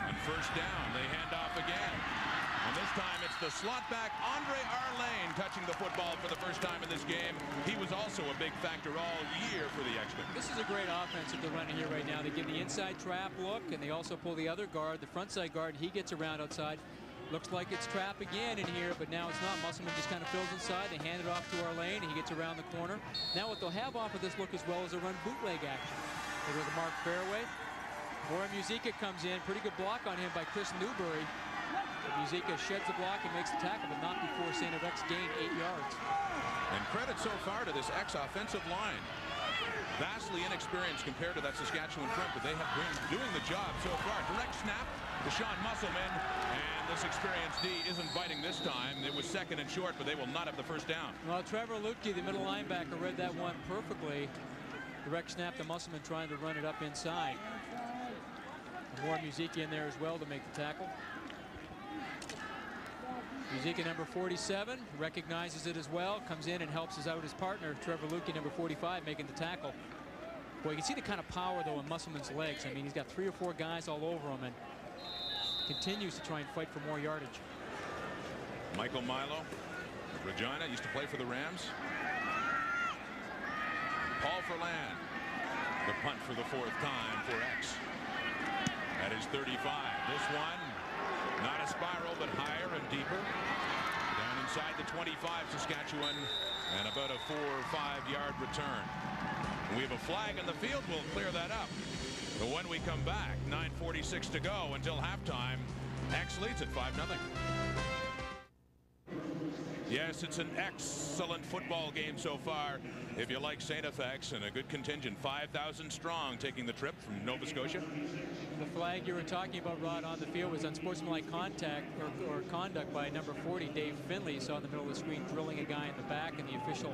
On first down, they hand off again. And this time it's the slot back, Andre Arlane, touching the football for the first time in this game. He was also a big factor all year for the X-Men. This is a great offense that they're running here right now. They give the inside trap look, and they also pull the other guard, the front side guard, and he gets around outside. Looks like it's trap again in here, but now it's not. Musselman just kind of fills inside. They hand it off to Arlane, and he gets around the corner. Now what they'll have off of this look as well is a run bootleg action. They go to Mark Fairway. Boris Muzica comes in. Pretty good block on him by Chris Newberry. Muzica sheds the block and makes the tackle, but not before St. X gained 8 yards. And credit so far to this X offensive line. Vastly inexperienced compared to that Saskatchewan front, but they have been doing the job so far. Direct snap to Sean Musselman, and this experienced D isn't biting this time. It was second and short, but they will not have the first down. Well, Trevor Lutke, the middle linebacker, read that one perfectly. Direct snap to Musselman, trying to run it up inside. More Muzica in there as well to make the tackle. Muzica, number 47, recognizes it as well, comes in and helps us out his partner, Trevor Lutke, number 45, making the tackle. Boy, you can see the kind of power, though, in Musselman's legs. I mean, he's got 3 or 4 guys all over him and continues to try and fight for more yardage. Michael Milo, Regina, used to play for the Rams. Paul Furlan, the punt for the 4th time for X. That is 35. This one, not a spiral, but higher and deeper. Down inside the 25, Saskatchewan, and about a 4 or 5 yard return. We have a flag in the field. We'll clear that up. But when we come back, 9:46 to go until halftime. X leads at 5-0. Yes, it's an excellent football game so far. If you like St. FX, and a good contingent, 5,000 strong, taking the trip from Nova Scotia. The flag you were talking about, Rod, on the field was unsportsmanlike contact or conduct by number 40, Dave Finley. You saw in the middle of the screen drilling a guy in the back, and the official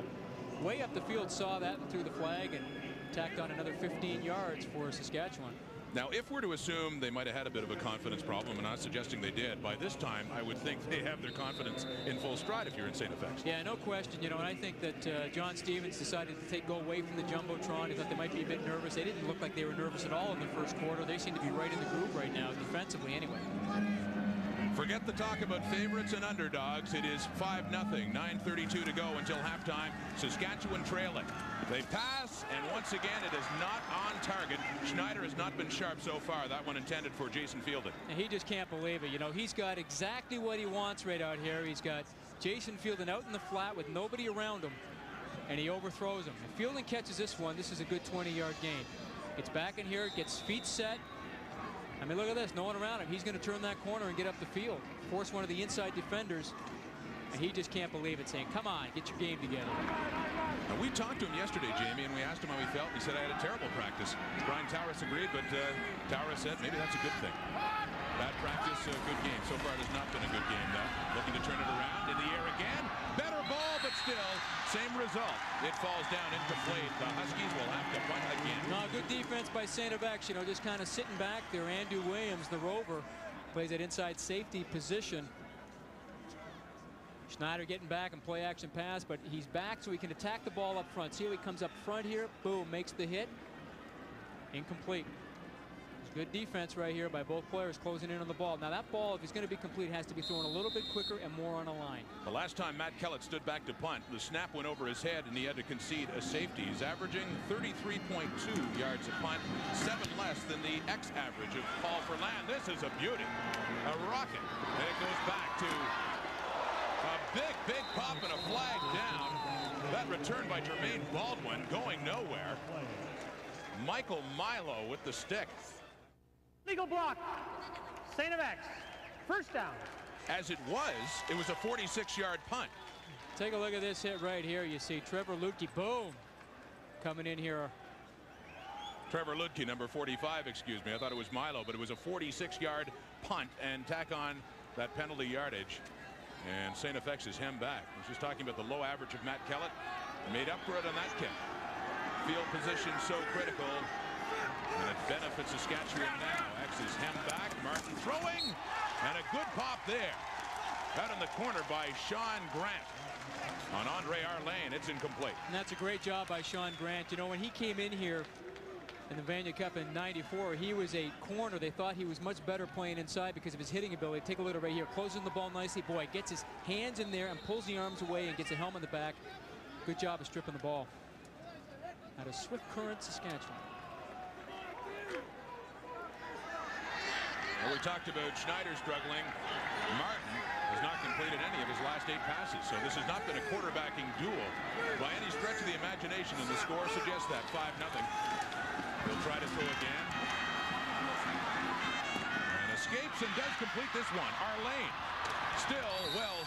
way up the field saw that and threw the flag and tacked on another 15 yards for Saskatchewan. Now, if we're to assume they might have had a bit of a confidence problem, and not suggesting they did, by this time I would think they have their confidence in full stride if you're in St. FX. Yeah, no question. You know, and I think that John Stevens decided to go away from the Jumbotron. He thought they might be a bit nervous. They didn't look like they were nervous at all in the first quarter. They seem to be right in the groove right now, defensively anyway. Forget the talk about favorites and underdogs. It is 5-0, 9:32 to go until halftime. Saskatchewan trailing. They pass, and once again, it is not on target. Schneider has not been sharp so far. That one intended for Jason Fielding. And he just can't believe it. You know, he's got exactly what he wants right out here. He's got Jason Fielding out in the flat with nobody around him, and he overthrows him. If Fielding catches this one, this is a good 20-yard gain. Gets back in here, gets feet set. I mean, look at this, no one around him. He's going to turn that corner and get up the field, force one of the inside defenders, and he just can't believe it, saying, come on, get your game together. Now, we talked to him yesterday, Jamie, and we asked him how he felt. He said, I had a terrible practice. Brian Towers agreed, but Towers said maybe that's a good thing. Bad practice, good game. So far, it has not been a good game, though. Looking to turn it around in the air again. Better ball, but still, same result. It falls down incomplete. The Huskies will have to punt again. No, good defense by St. X, you know, just kind of sitting back there. Andrew Williams, the rover, plays that inside safety position. Schneider getting back and play action pass, but he's back so he can attack the ball up front. See how he comes up front here, boom, makes the hit. Incomplete. Good defense right here by both players closing in on the ball. Now that ball, if it's going to be complete, has to be thrown a little bit quicker and more on a line. The last time Matt Kellett stood back to punt, the snap went over his head and he had to concede a safety. He's averaging 33.2 yards a punt, 7 less than the X average of Paul Furlan. This is a beauty, a rocket, and it goes back to a big pop and a flag down. That return by Jermaine Baldwin going nowhere. Michael Milo with the stick. Legal block. St. X. First down. As it was a 46-yard punt. Take a look at this hit right here. You see Trevor Lutke, boom, coming in here. Trevor Lutke, number 45, excuse me. I thought it was Milo, but it was a 46-yard punt and tack on that penalty yardage. And St. FX is hemmed back. I was just talking about the low average of Matt Kellett. Made up for it on that kick. Field position so critical. And it benefits Saskatchewan now. X is hemmed back. Martin throwing. And a good pop there. Out in the corner by Sean Grant. On Andre Arlane, it's incomplete. And that's a great job by Sean Grant. You know, when he came in here in the Vanier Cup in '94, he was a corner. They thought he was much better playing inside because of his hitting ability. Take a look at right here. Closing the ball nicely. Boy, gets his hands in there and pulls the arms away and gets a helmet in the back. Good job of stripping the ball. Out of Swift Current, Saskatchewan. Well, we talked about Schneider struggling. Martin has not completed any of his last 8 passes, so this has not been a quarterbacking duel by any stretch of the imagination, and the score suggests that 5-0. He'll try to throw again. And escapes and does complete this one. Arlane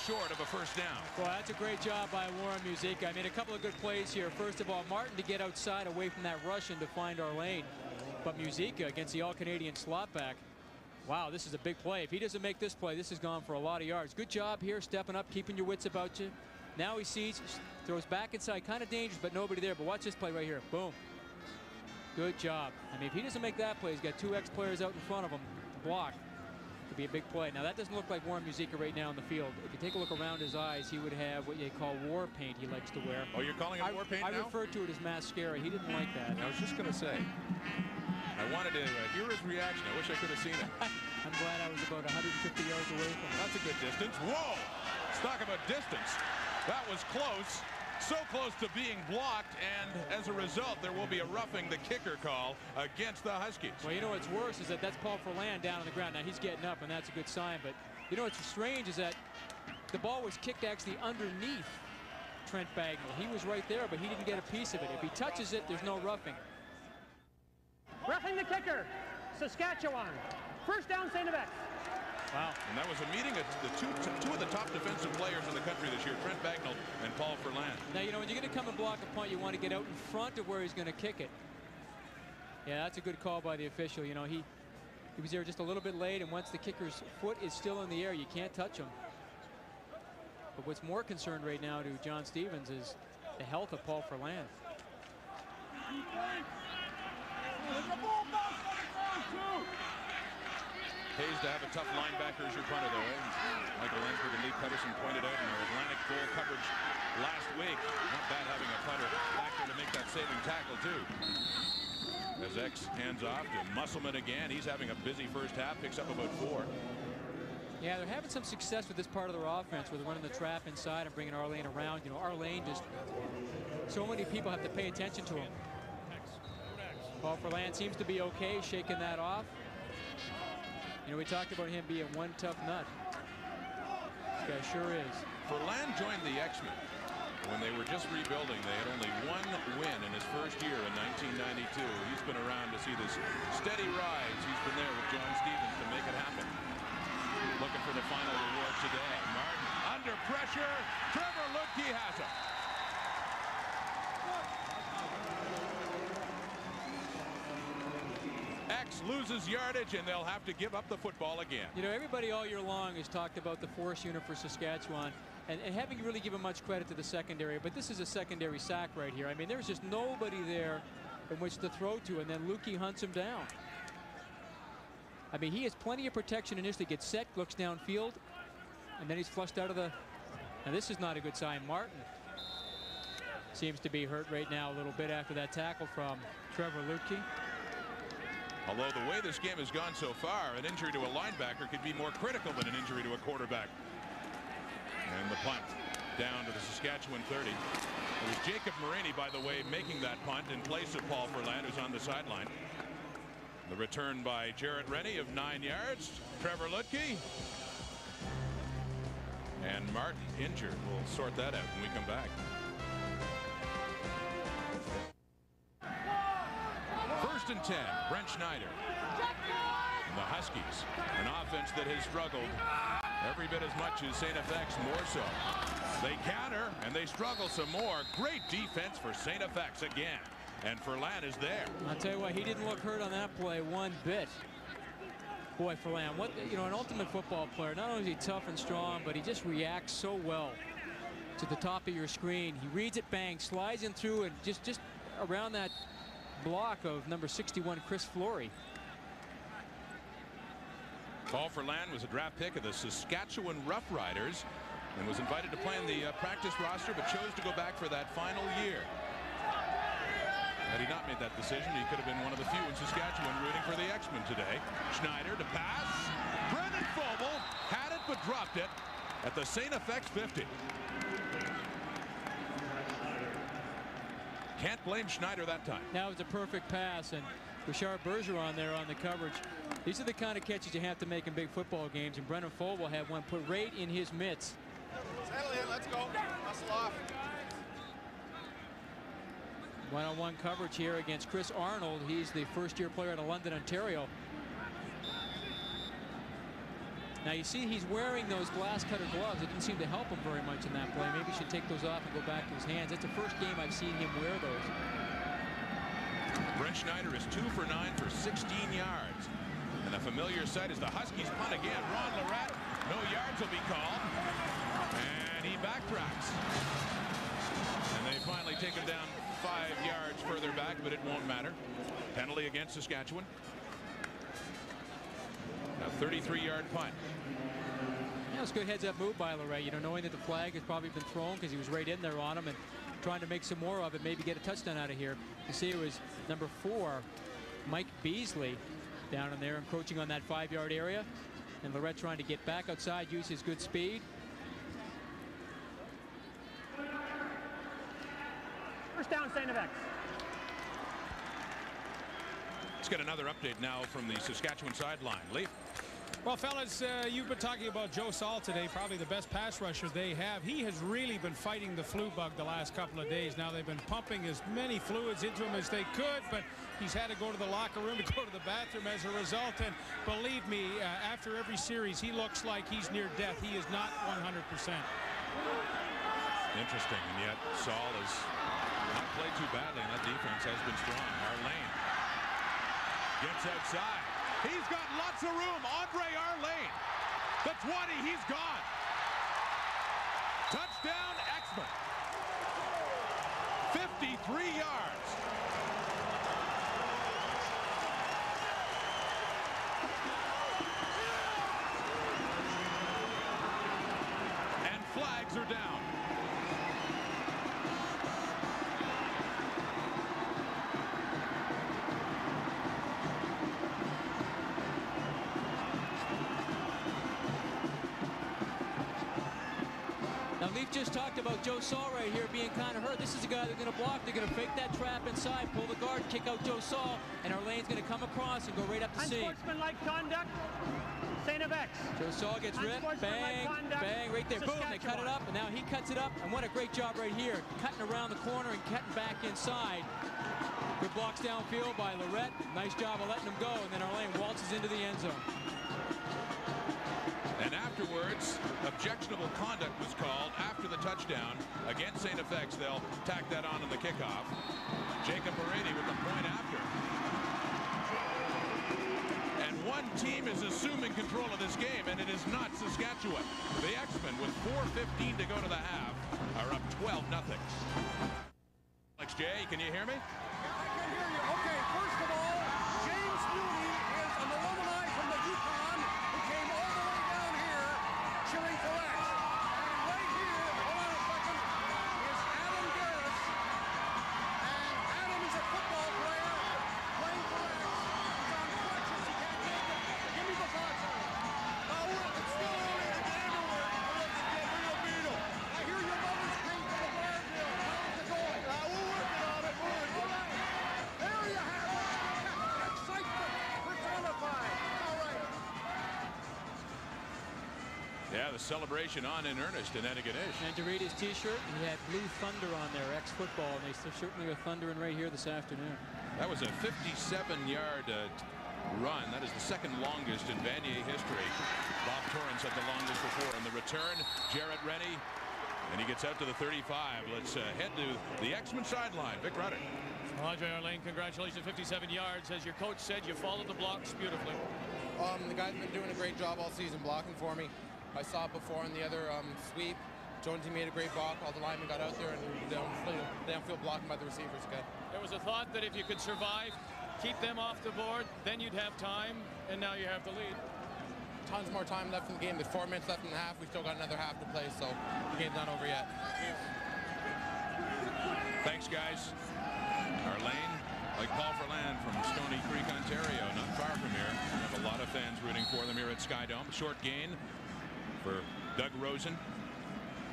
short of a first down. Well, that's a great job by Warren Musica. I mean, a couple of good plays here. First of all, Martin to get outside away from that Russian to find our lane. But Musica against the all-Canadian slot back. Wow, this is a big play. If he doesn't make this play, this is gone for a lot of yards. Good job here, stepping up, keeping your wits about you. Now he sees, throws back inside, kind of dangerous, but nobody there. But watch this play right here. Boom. Good job. I mean, if he doesn't make that play, he's got 2 ex-players out in front of him to block. Could be a big play. Now, that doesn't look like Warren Musica right now in the field. If you take a look around his eyes, he would have what they call war paint he likes to wear. Oh, you're calling it war paint now? I referred to it as mascara. He didn't like that. I was just going to say. I wanted to hear his reaction. I wish I could have seen it. I'm glad I was about 150 yards away from him. That's a good distance. Whoa! Let's talk about distance. That was close. So close to being blocked, and as a result, there will be a roughing the kicker call against the Huskies. Well, you know what's worse is that's Paul Ferland down on the ground. Now, he's getting up, and that's a good sign. But you know what's strange is that the ball was kicked actually underneath Trent Bagnall. He was right there, but he didn't get a piece of it. If he touches it, there's no roughing. Roughing the kicker, Saskatchewan. First down, St. X. Wow. And that was a meeting of the two of the top defensive players in the country this year, Trent Bagnall and Paul Ferland. Now, you know, when you're going to come and block a punt, you want to get out in front of where he's going to kick it. Yeah, that's a good call by the official. You know, he was there just a little bit late, and once the kicker's foot is still in the air, you can't touch him. But what's more concerned right now to John Stevens is the health of Paul Ferland. Pays to have a tough linebacker as your punter, though. Michael Lansford and Lee Pedersen pointed out in our Atlantic goal coverage last week. Not bad having a punter back there to make that saving tackle, too. As X hands off to Musselman again. He's having a busy first half, picks up about 4. Yeah, they're having some success with this part of their offense where they're running the trap inside and bringing Arlane around. You know, Arlane just, so many people have to pay attention to him. Paul Ferland seems to be okay, shaking that off. You know, we talked about him being one tough nut. This guy sure is. Ferland joined the X-Men when they were just rebuilding. They had only 1 win in his first year in 1992. He's been around to see this steady rise. He's been there with John Stevens to make it happen. Looking for the final reward today. Martin under pressure. Trevor Lutke has him. X loses yardage, and they'll have to give up the football again. You know, everybody all year long has talked about the force unit for Saskatchewan and haven't really given much credit to the secondary, but this is a secondary sack right here. I mean, there's just nobody there in which to throw to, and then Lukey hunts him down. I mean, he has plenty of protection initially, gets set, looks downfield, and then he's flushed out of the... Now, this is not a good sign. Martin seems to be hurt right now a little bit after that tackle from Trevor Lutke. Although the way this game has gone so far, an injury to a linebacker could be more critical than an injury to a quarterback. And the punt down to the Saskatchewan 30. It was Jacob Morini, by the way, making that punt in place of Paul Ferland, who's on the sideline. The return by Jarrett Rennie of 9 yards. Trevor Lutke. And Martin injured. We'll sort that out when we come back. First and 10, Brent Schneider. And the Huskies, an offense that has struggled every bit as much as St. FX, more so. They counter, and they struggle some more. Great defense for St. FX again. And Ferland is there. I'll tell you what, he didn't look hurt on that play one bit. Boy, Ferland, what, you know, an ultimate football player. Not only is he tough and strong, but he just reacts so well to the top of your screen. He reads it, bang, slides in through, and just around that block of number 61, Chris Flory. Paul Ferland was a draft pick of the Saskatchewan Roughriders and was invited to play in the practice roster, but chose to go back for that final year. Had he not made that decision, he could have been one of the few in Saskatchewan rooting for the X-Men today. Schneider to pass. Brendan Foble had it but dropped it at the St. FX 50. Can't blame Schneider that time. That was a perfect pass, and Richard Bergeron there on the coverage. These are the kind of catches you have to make in big football games, and Brendan Foble had one put right in his mitts. Settle in, let's go. Hustle off. One-on-one coverage here against Chris Arnold. He's the first-year player out of London, Ontario. Now you see he's wearing those glass cutter gloves. It didn't seem to help him very much in that play. Maybe he should take those off and go back to his hands. That's the first game I've seen him wear those. Brent Schneider is 2 for 9 for 16 yards. And a familiar sight is the Huskies punt again. Ron Lorette, no yards will be called. And he backtracks. And they finally take him down 5 yards further back, but it won't matter. Penalty against Saskatchewan. A 33-yard punt. Yeah, it's a good heads-up move by Lorette. You know, knowing that the flag has probably been thrown because he was right in there on him and trying to make some more of it, maybe get a touchdown out of here. You see it was number 4, Mike Beasley, down in there encroaching on that 5-yard area, and Lorette trying to get back outside, use his good speed. First down, St. X. Let's get another update now from the Saskatchewan sideline. Leaf. Well, fellas, you've been talking about Joe Saul today, probably the best pass rusher they have. He has really been fighting the flu bug the last couple of days. Now, they've been pumping as many fluids into him as they could, but he's had to go to the locker room to go to the bathroom as a result. And believe me, after every series, he looks like he's near death. He is not 100%. Interesting, and yet Saul has not played too badly, and that defense has been strong. Arlane gets outside. He's got lots of room. Andre Arlane. The 20, he's gone. Touchdown, Exmouth. 53 yards. And flags are down. Leaf just talked about Joe Saul right here being kind of hurt. This is a guy they're going to block. They're going to fake that trap inside, pull the guard, kick out Joe Saul, and Arlane's going to come across and go right up the seam. Unsportsmanlike conduct, St. X. Joe Saul gets ripped, bang, bang, right there. Boom, they cut it up, and now he cuts it up, and what a great job right here, cutting around the corner and cutting back inside. Good blocks downfield by Lorette. Nice job of letting him go, and then Arlane waltzes into the end zone. And afterwards, objectionable conduct was called after the touchdown against St. FX. They'll tack that on in the kickoff. Jacob Morady with the point after. And one team is assuming control of this game, and it is not Saskatchewan. The X-Men, with 4:15 to go to the half, are up 12-0. Alex J., can you hear me? Yeah, I can hear you. Okay, first of all, James Mooney is an alumni from the Yukon who came all the way down here cheering for X. And right here, hold on a second, is Adam Garris. And Adam is a football player playing for X. He's on crutches, he can't make it. Give me the thoughts on it. It's still early in the game, and we're Del Rio Beetle. I hear your mother's paying for the bar bill. How's it going? We're working on it. All right. There you have it. Excitement personified. All right. Yeah, the celebration on in earnest in Etiquette-ish. And to read his T-shirt, he had Blue Thunder on there, ex-football, and they certainly are thundering right here this afternoon. That was a 57-yard run. That is the second longest in Vanier history. Bob Torrance had the longest before. And the return, Jarrett Rennie, and he gets out to the 35. Let's head to the X-Men sideline. Vic Rudder. Andre Arlane, congratulations, 57 yards. As your coach said, you followed the blocks beautifully. The guy's been doing a great job all season blocking for me. I saw it before in the other sweep. Jonesy made a great block. All the linemen got out there and downfield blocking by the receivers good. There was a thought that if you could survive, keep them off the board, then you'd have time, and now you have the lead. Tons more time left in the game. There's 4 minutes left in the half. We still got another half to play, so the game's not over yet. Thanks, guys. Arlane, like Paul Verland from Stony Creek, Ontario, not far from here. We have a lot of fans rooting for them here at Skydome. Short gain for Doug Rosen.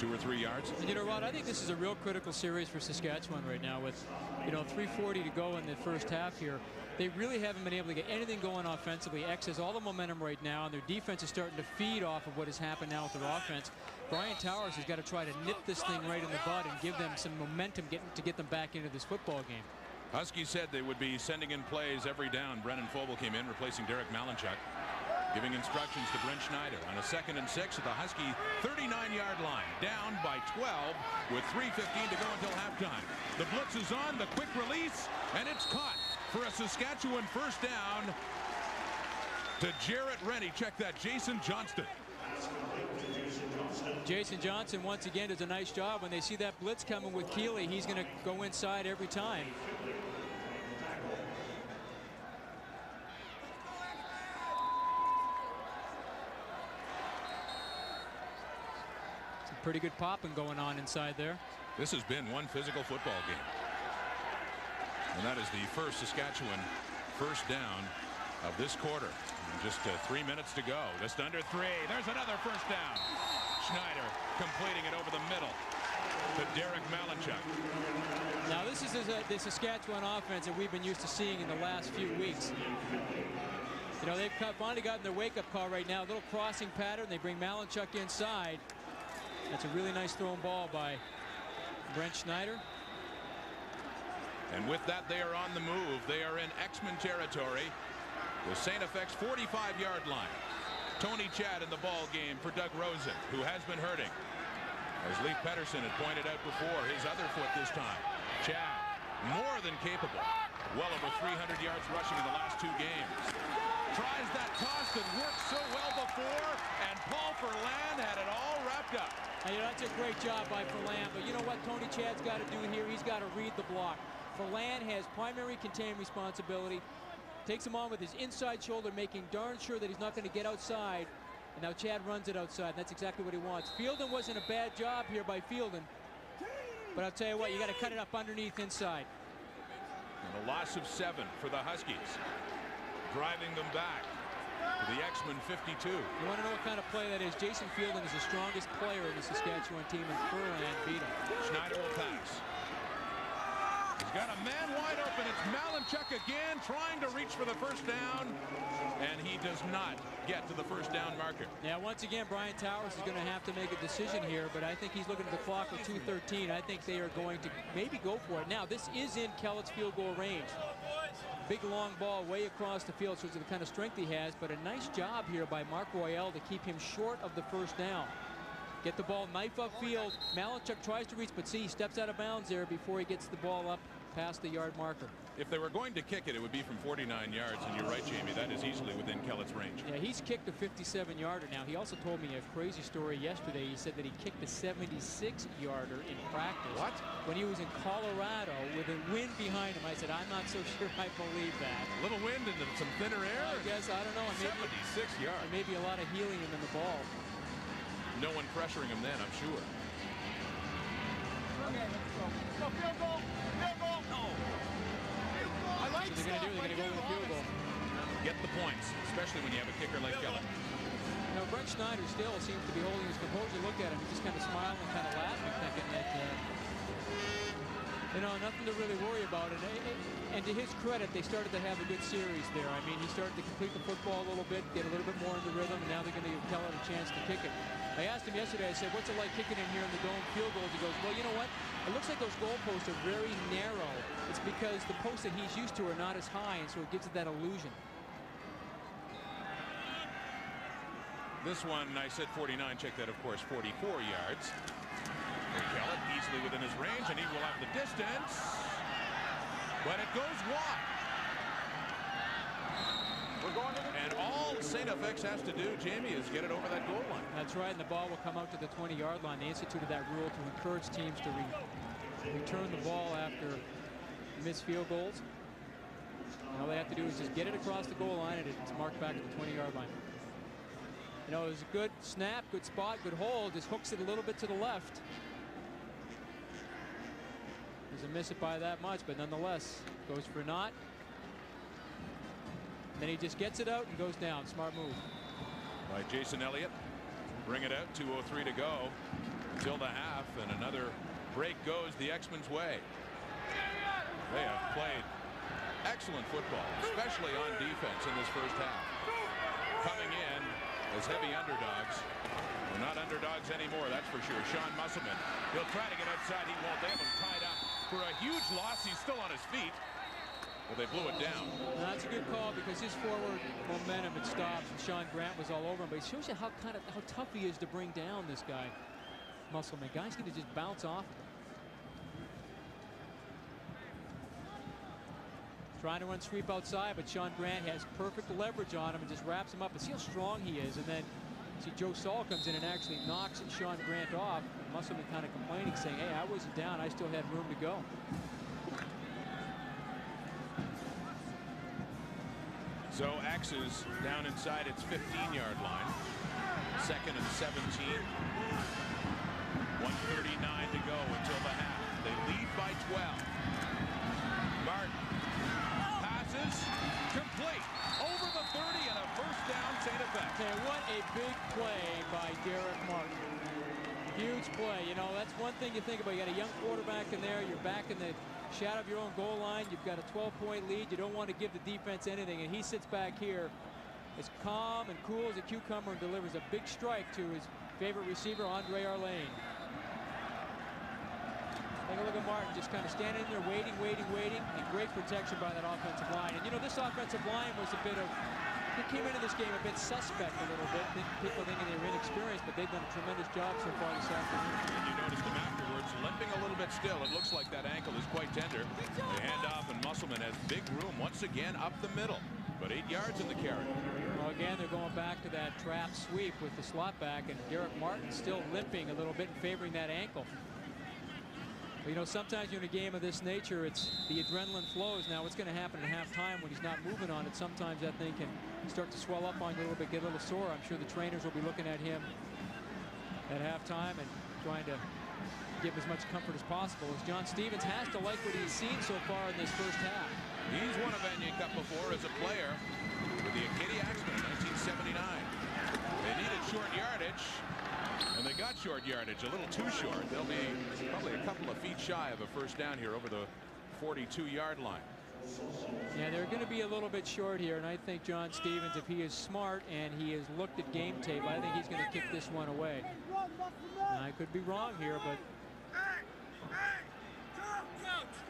2 or 3 yards. And you know, Rod, I think this is a real critical series for Saskatchewan right now with, 3:40 to go in the first half here. They really haven't been able to get anything going offensively. X has all the momentum right now, and their defense is starting to feed off of what has happened now with their offense. Brian Towers has got to try to nip this thing right in the bud and give them some momentum to get them back into this football game. Huskies said they would be sending in plays every down. Brennan Foble came in, replacing Derek Malinchuk. giving instructions to Brent Schneider on a 2nd and 6 at the Husky 39-yard line, down by 12 with 3:15 to go until halftime. The blitz is on, the quick release, and it's caught for a Saskatchewan first down to Jarrett Rennie. Check that, Jason Johnston. Jason Johnson once again does a nice job. When they see that blitz coming with Keeley, he's going to go inside every time. Some pretty good popping going on inside there. This has been one physical football game. And that is the first Saskatchewan first down of this quarter. And just 3 minutes to go. Just under 3. There's another first down. Schneider completing it over the middle to Derek Malinchuk. Now this is the Saskatchewan offense that we've been used to seeing in the last few weeks. You know, they've finally gotten their wake-up call right now. A little crossing pattern. They bring Malinchuk inside. That's a really nice thrown ball by Brent Schneider. And with that, they are on the move. They are in X-Men territory. The St. FX 45-yard line. Tony Chad in the ball game for Doug Rosen, who has been hurting. As Leif Pettersson had pointed out before, his other foot this time. Chad, more than capable. Well over 300 yards rushing in the last 2 games. Tries that toss that worked so well before, and Paul Ferland had it all wrapped up. You know, that's a great job by Ferland, but you know what Tony Chad's got to do here? He's got to read the block. Ferland has primary containment responsibility. Takes him on with his inside shoulder, making darn sure that he's not going to get outside. And now Chad runs it outside, and that's exactly what he wants. Fielden wasn't a bad job here by Fielden. But I'll tell you what, you got to cut it up underneath inside. And a loss of 7 for the Huskies. Driving them back to the X-Men 52. You want to know what kind of play that is? Jason Fielden is the strongest player in the Saskatchewan team, and Ferland beat him. Schneider will pass. He's got a man wide open. It's Malinchuk again, trying to reach for the first down, and he does not get to the first down marker. Yeah, once again, Brian Towers is going to have to make a decision here, but I think he's looking at the clock with 2:13. I think they are going to maybe go for it. Now, this is in Kellett's field goal range. Big long ball way across the field, shows the kind of strength he has, but a nice job here by Mark Royale to keep him short of the first down. Get the ball knife upfield. Malinchuk tries to reach, but see, he steps out of bounds there before he gets the ball up past the yard marker. If they were going to kick it, it would be from 49 yards, and you're right, Jamie, that is easily within Kellett's range. Yeah, he's kicked a 57-yarder now. He also told me a crazy story yesterday. He said that he kicked a 76-yarder in practice. What? When he was in Colorado with a wind behind him. I said, I'm not so sure I believe that. A little wind and some thinner air? I guess, I don't know. 76 yards. And maybe a lot of helium in the ball. No one pressuring him then, I'm sure. Okay, let's go. Let's go, field goal. Field goal. No. I like What they're going to do, they're going to go with a field goal. Get the points, especially when you have a kicker like Kellett. You know, Brent Schneider still seems to be holding his composure. Look at him. He's just kind of smiling, kind of laughing, thinking that, you know, nothing to really worry about. And to his credit, they started to have a good series there. I mean, he started to complete the football a little bit, get a little bit more in the rhythm, and now they're going to give Kellett a chance to kick it. I asked him yesterday, I said, what's it like kicking in here in the dome field goals? He goes, well, you know what? It looks like those goalposts are very narrow. It's because the posts that he's used to are not as high, and so it gives it that illusion. This one, I said 49, check that, of course, 44 yards. Kellett easily within his range, and he will have the distance. But it goes wide. And all St. FX has to do, Jamie, is get it over that goal line. That's right, and the ball will come out to the 20-yard line. They instituted that rule to encourage teams to return the ball after missed field goals. And all they have to do is just get it across the goal line, and it's marked back at the 20-yard line. You know, it was a good snap, good spot, good hold. Just hooks it a little bit to the left. Doesn't miss it by that much, but nonetheless, goes for a knot. Then he just gets it out and goes down. Smart move. By Jason Elliott. Bring it out. 2:03 to go until the half, and another break goes the X-Men's way. They have played excellent football, especially on defense in this first half. Coming in as heavy underdogs. We're not underdogs anymore, that's for sure. Sean Musselman. He'll try to get outside. He won't. They have him tied up for a huge loss. He's still on his feet. Well, they blew it down. Now, that's a good call because his forward momentum, it stops, and Sean Grant was all over him. But it shows you how tough he is to bring down this guy, Musselman. Guys going to just bounce off him. Trying to run sweep outside, but Sean Grant has perfect leverage on him and just wraps him up. And see how strong he is. And then see Joe Saul comes in and actually knocks Sean Grant off. Musselman kind of complaining, saying, hey, I wasn't down. I still had room to go. So X is down inside its 15-yard line. 2nd and 17. 1:39 to go until the half. They lead by 12. Martin passes complete over the 30 and a first down, St. Effect. Okay, what a big play by Derek Martin. Huge play. You know, that's one thing you think about. You got a young quarterback in there. You're back in the shadow of your own goal line. You've got a 12-point lead. You don't want to give the defense anything. And he sits back here as calm and cool as a cucumber and delivers a big strike to his favorite receiver, Andre Arlane. Take a look at Martin just kind of standing in there waiting, and great protection by that offensive line. And you know, this offensive line was a bit of, they came into this game a bit suspect a little bit. People thinking they were inexperienced, but they've done a tremendous job so far this afternoon. And you noticed him afterwards limping a little bit still. It looks like that ankle is quite tender. They hand off, and Musselman has big room once again up the middle. But 8 yards in the carry. Well, again, they're going back to that trap sweep with the slot back, and Derek Martin still limping a little bit and favoring that ankle. But, you know, sometimes in a game of this nature, it's the adrenaline flows. Now, what's going to happen at halftime when he's not moving on it? Sometimes that thing can start to swell up on you a little bit, get a little sore. I'm sure the trainers will be looking at him at halftime and trying to give as much comfort as possible. As John Stevens has to like what he's seen so far in this first half. He's won a Vanier Cup before as a player with the Acadie Axemen in 1979. They needed short yardage, and they got short yardage, a little too short. They'll be probably a couple of feet shy of a first down here over the 42-yard line. Yeah, they're going to be a little bit short here, and I think John Stevens, if he is smart and he has looked at game tape, I think he's going to kick this one away. Now, I could be wrong here, but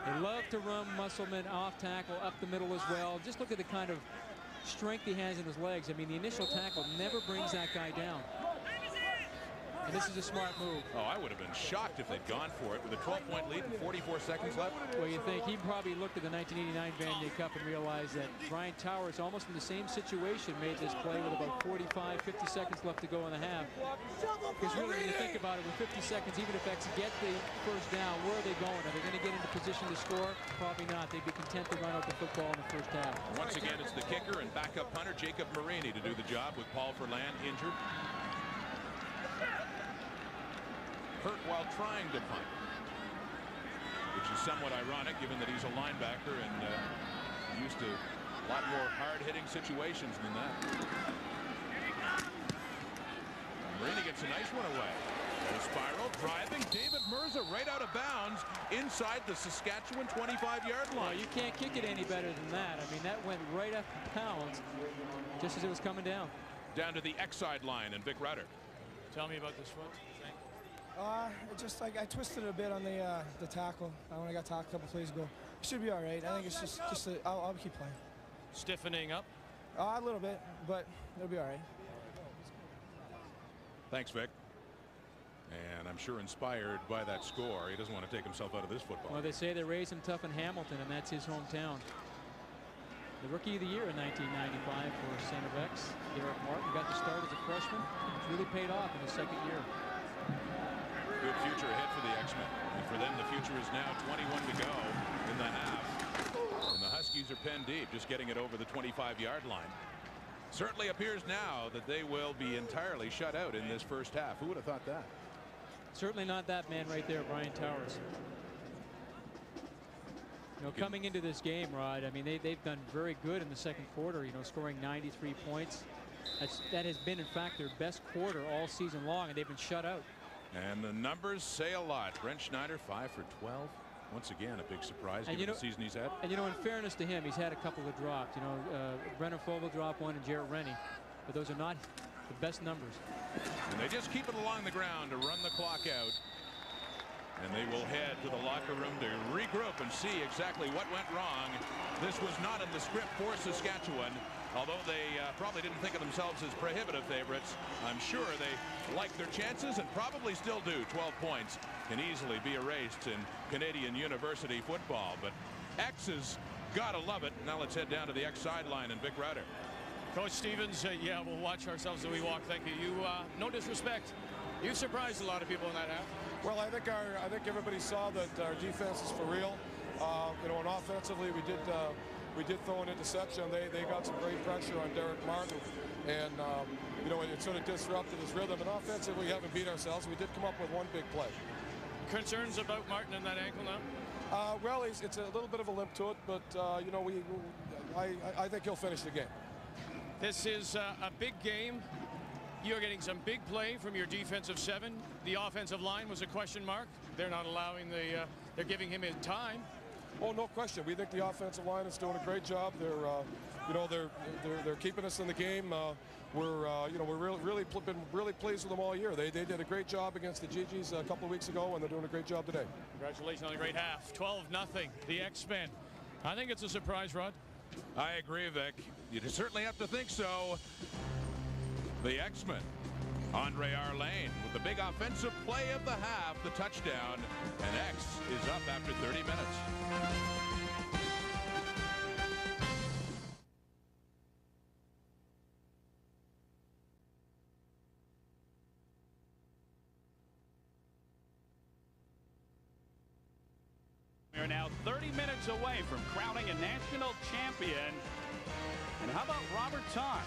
they love to run Musselman off tackle up the middle as well. Just look at the kind of strength he has in his legs. I mean, the initial tackle never brings that guy down. And this is a smart move. Oh, I would have been shocked if they'd gone for it with a 12-point lead and 44 seconds left. Well, you think he probably looked at the 1989 Vanier Cup and realized that Brian Towers, almost in the same situation, made this play with about 45, 50 seconds left to go in the half. Because really, when you think about it, with 50 seconds, even if X get the first down, where are they going? Are they going to get into position to score? Probably not. They'd be content to run out the football in the first half. Once again, it's the kicker and backup punter, Jacob Marini, to do the job with Paul Furlan injured. Hurt while trying to punt, which is somewhat ironic given that he's a linebacker and used to a lot more hard-hitting situations than that. Marini gets a nice one away. A spiral, driving, David Mirza right out of bounds inside the Saskatchewan 25-yard line. Well, you can't kick it any better than that. I mean, that went right up the pounds just as it was coming down. Down to the X-side line, and Vic Rutter. Tell me about this foot. It just like I twisted a bit on the tackle when I got tackled a couple plays ago. It should be all right. I think it's just I'll keep playing. Stiffening up? A little bit, but it'll be all right. Thanks, Vic. And I'm sure inspired by that score, he doesn't want to take himself out of this football. Well, they say they raised him tough in Hamilton, and that's his hometown. The Rookie of the Year in 1995 for St. X, Derek Martin, got the start as a freshman. It's really paid off in his second year. Good future ahead for the X-Men. And for them, the future is now 21 to go in the half. And the Huskies are pinned deep, just getting it over the 25-yard line. Certainly appears now that they will be entirely shut out in this first half. Who would have thought that? Certainly not that man right there, Brian Towers. You know, coming into this game, Rod, I mean, they've done very good in the second quarter, you know, scoring 93 points. That has been, in fact, their best quarter all season long, and they've been shut out. And the numbers say a lot. Brent Schneider, 5 for 12. Once again, a big surprise given the season he's had. And, you know, in fairness to him, he's had a couple of drops. You know, Brennan Fogel dropped one and Jarrett Rennie. But those are not the best numbers. And they just keep it along the ground to run the clock out. And they will head to the locker room to regroup and see exactly what went wrong. This was not in the script for Saskatchewan. Although they probably didn't think of themselves as prohibitive favorites, I'm sure they liked their chances and probably still do. 12 points can easily be erased in Canadian university football. But X has got to love it. Now let's head down to the X sideline and Vic Router. Coach Stevens, yeah, we'll watch ourselves as we walk. Thank you. You, no disrespect, you surprised a lot of people in that half. Well, I think everybody saw that our defense is for real. You know, and offensively, we did throw an interception. They got some great pressure on Derek Martin, and you know, it sort of disrupted his rhythm. And offensively, we haven't beat ourselves. We did come up with one big play. Concerns about Martin and that ankle now? Well, it's a little bit of a limp to it, but you know, I think he'll finish the game. This is a big game. You're getting some big play from your defensive seven. The offensive line was a question mark. They're not allowing they're giving him his time. Oh, no question. We think the offensive line is doing a great job. You know, they're keeping us in the game. You know, we're been really pleased with them all year. They did a great job against the GGs a couple of weeks ago, and they're doing a great job today. Congratulations on a great half. 12-0. The X-Men. I think it's a surprise, Rod. I agree, Vic. You certainly have to think so. The X-Men, Andre Arlane with the big offensive play of the half, the touchdown, and X is up after 30 minutes. We are now 30 minutes away from crowning a national champion. And how about Robert Tarr?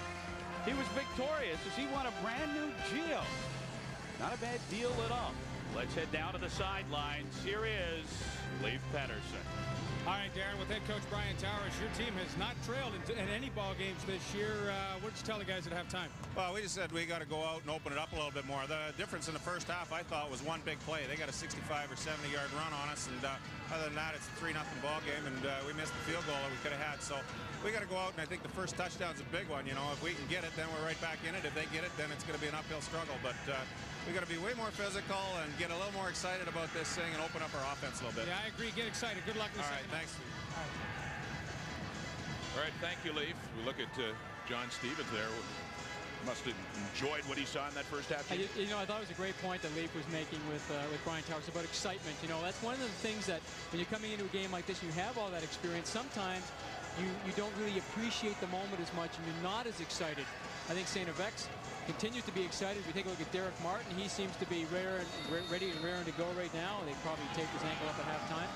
He was victorious as he won a brand new Geo. Not a bad deal at all. Let's head down to the sidelines. Here is Leif Pettersson. All right, Darren, with head coach Brian Towers, your team has not trailed in any ball games this year. What did you tell the guys at halftime? Well, we just said we got to go out and open it up a little bit more. The difference in the first half, I thought, was one big play. They got a 65 or 70-yard run on us, and other than that, it's a 3-0 ball game, and we missed the field goal that we could have had. So we got to go out, and I think the first touchdown's a big one. You know, if we can get it, then we're right back in it. If they get it, then it's going to be an uphill struggle. But we got to be way more physical and get a little more excited about this thing and open up our offense a little bit. Yeah, I agree. Get excited. Good luck in the second. All right, thanks. All right, thank you, Leif. We look at John Stevens there. Must have enjoyed what he saw in that first half. You know, I thought it was a great point that Leif was making with Brian Towers about excitement. You know, that's one of the things that when you're coming into a game like this, you have all that experience. Sometimes you don't really appreciate the moment as much, and you're not as excited. I think St. X continues to be excited. If we take a look at Derek Martin, he seems to be ready and raring to go right now. They probably take his ankle up at halftime.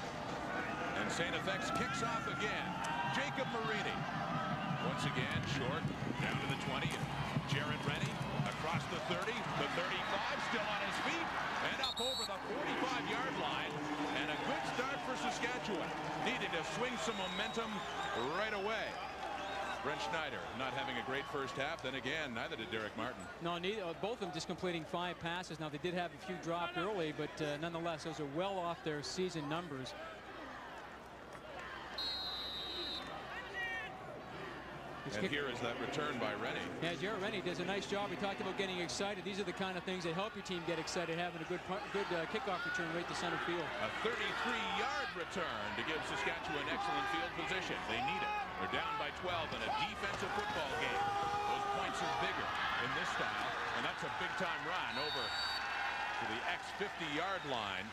And St. X kicks off again. Jacob Marini. Once again, short, down to the 20. Jared Rennie across the 30, the 35, still on his feet, and up over the 45-yard line. And a good start for Saskatchewan. Needed to swing some momentum right away. Brent Schneider not having a great first half. Then again, neither did Derek Martin. No, both of them just completing 5 passes. Now, they did have a few dropped early, but nonetheless, those are well off their season numbers. And here is that return by Rennie. Yeah, Jared Rennie does a nice job. We talked about getting excited. These are the kind of things that help your team get excited, having a good kickoff return right to center field. A 33-yard return to give Saskatchewan excellent field position. They need it. They're down by 12 in a defensive football game. Those points are bigger in this style, and that's a big-time run over to the X-50-yard line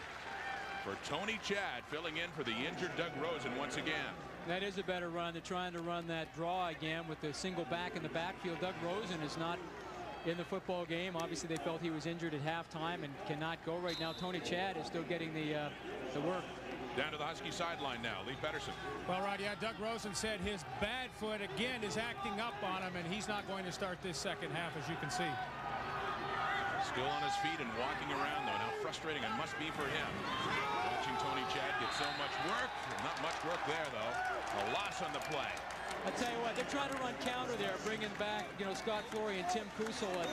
for Tony Chad, filling in for the injured Doug Rosen once again. That is a better run. They're trying to run that draw again with the single back in the backfield. Doug Rosen is not in the football game. Obviously, they felt he was injured at halftime and cannot go right now. Tony Chad is still getting the work. Down to the Husky sideline now. Leif Pettersson. Well, Rod, yeah, Doug Rosen said his bad foot again is acting up on him, and he's not going to start this second half, as you can see. Still on his feet and walking around, though. How frustrating it must be for him. Watching Tony Chad get so much work. Not much work there, though. A loss on the play. I tell you what, they're trying to run counter there, bringing back, you know, Scott Flory and Tim Kusel. And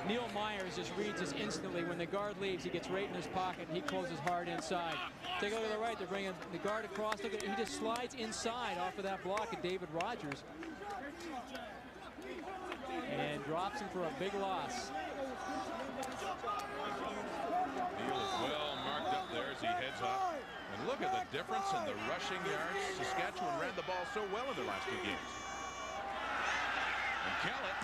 Neil Myers just reads this instantly. When the guard leaves, he gets right in his pocket, and he closes hard inside. Take a look to the right. They're bringing the guard across. Look at, he just slides inside off of that block of David Rogers. And drops him for a big loss. Neil is well marked up there as he look at the difference in the rushing yards. Saskatchewan ran the ball so well in their last 2 games. And Kellett,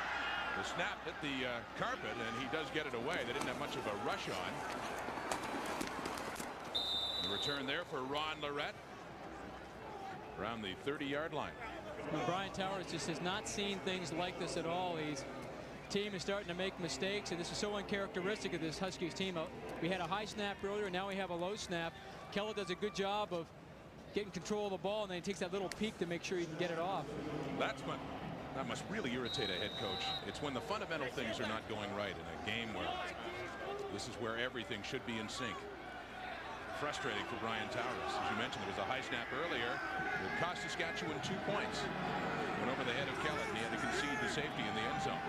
the snap hit the carpet, and he does get it away. They didn't have much of a rush on. The return there for Ron Lorette around the 30-yard line. Well, Brian Towers just has not seen things like this at all. His team is starting to make mistakes, and this is so uncharacteristic of this Huskies team. We had a high snap earlier, now we have a low snap. Kellett does a good job of getting control of the ball, and then he takes that little peek to make sure he can get it off. That must really irritate a head coach. It's when the fundamental things are not going right in a game where this is where everything should be in sync. Frustrating for Brian Towers. As you mentioned, there was a high snap earlier that cost Saskatchewan 2 points. Went over the head of Kellett, and he had to concede the safety in the end zone.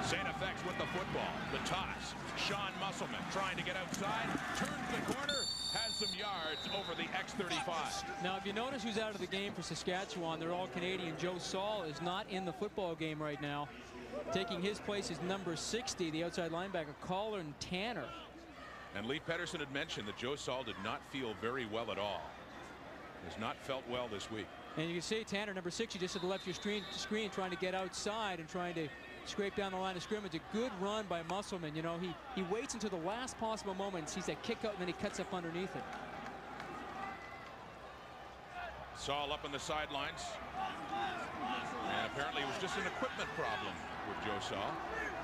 St. FX with the football. The toss. Sean Musselman trying to get outside. Turns the corner. Has some yards over the X35. Now, if you notice who's out of the game for Saskatchewan, they're all Canadian. Joe Saul is not in the football game right now. Taking his place is number 60, the outside linebacker, Colin Tanner. And Lee Pedersen had mentioned that Joe Saul did not feel very well at all. Has not felt well this week. And you can see Tanner, number 60, just to the left of your screen, trying to get outside and trying to scrape down the line of scrimmage. A good run by Musselman. You know, he waits until the last possible moment, sees that kick out, and then he cuts up underneath it. Saul up on the sidelines. And apparently it was just an equipment problem with Joe Saul.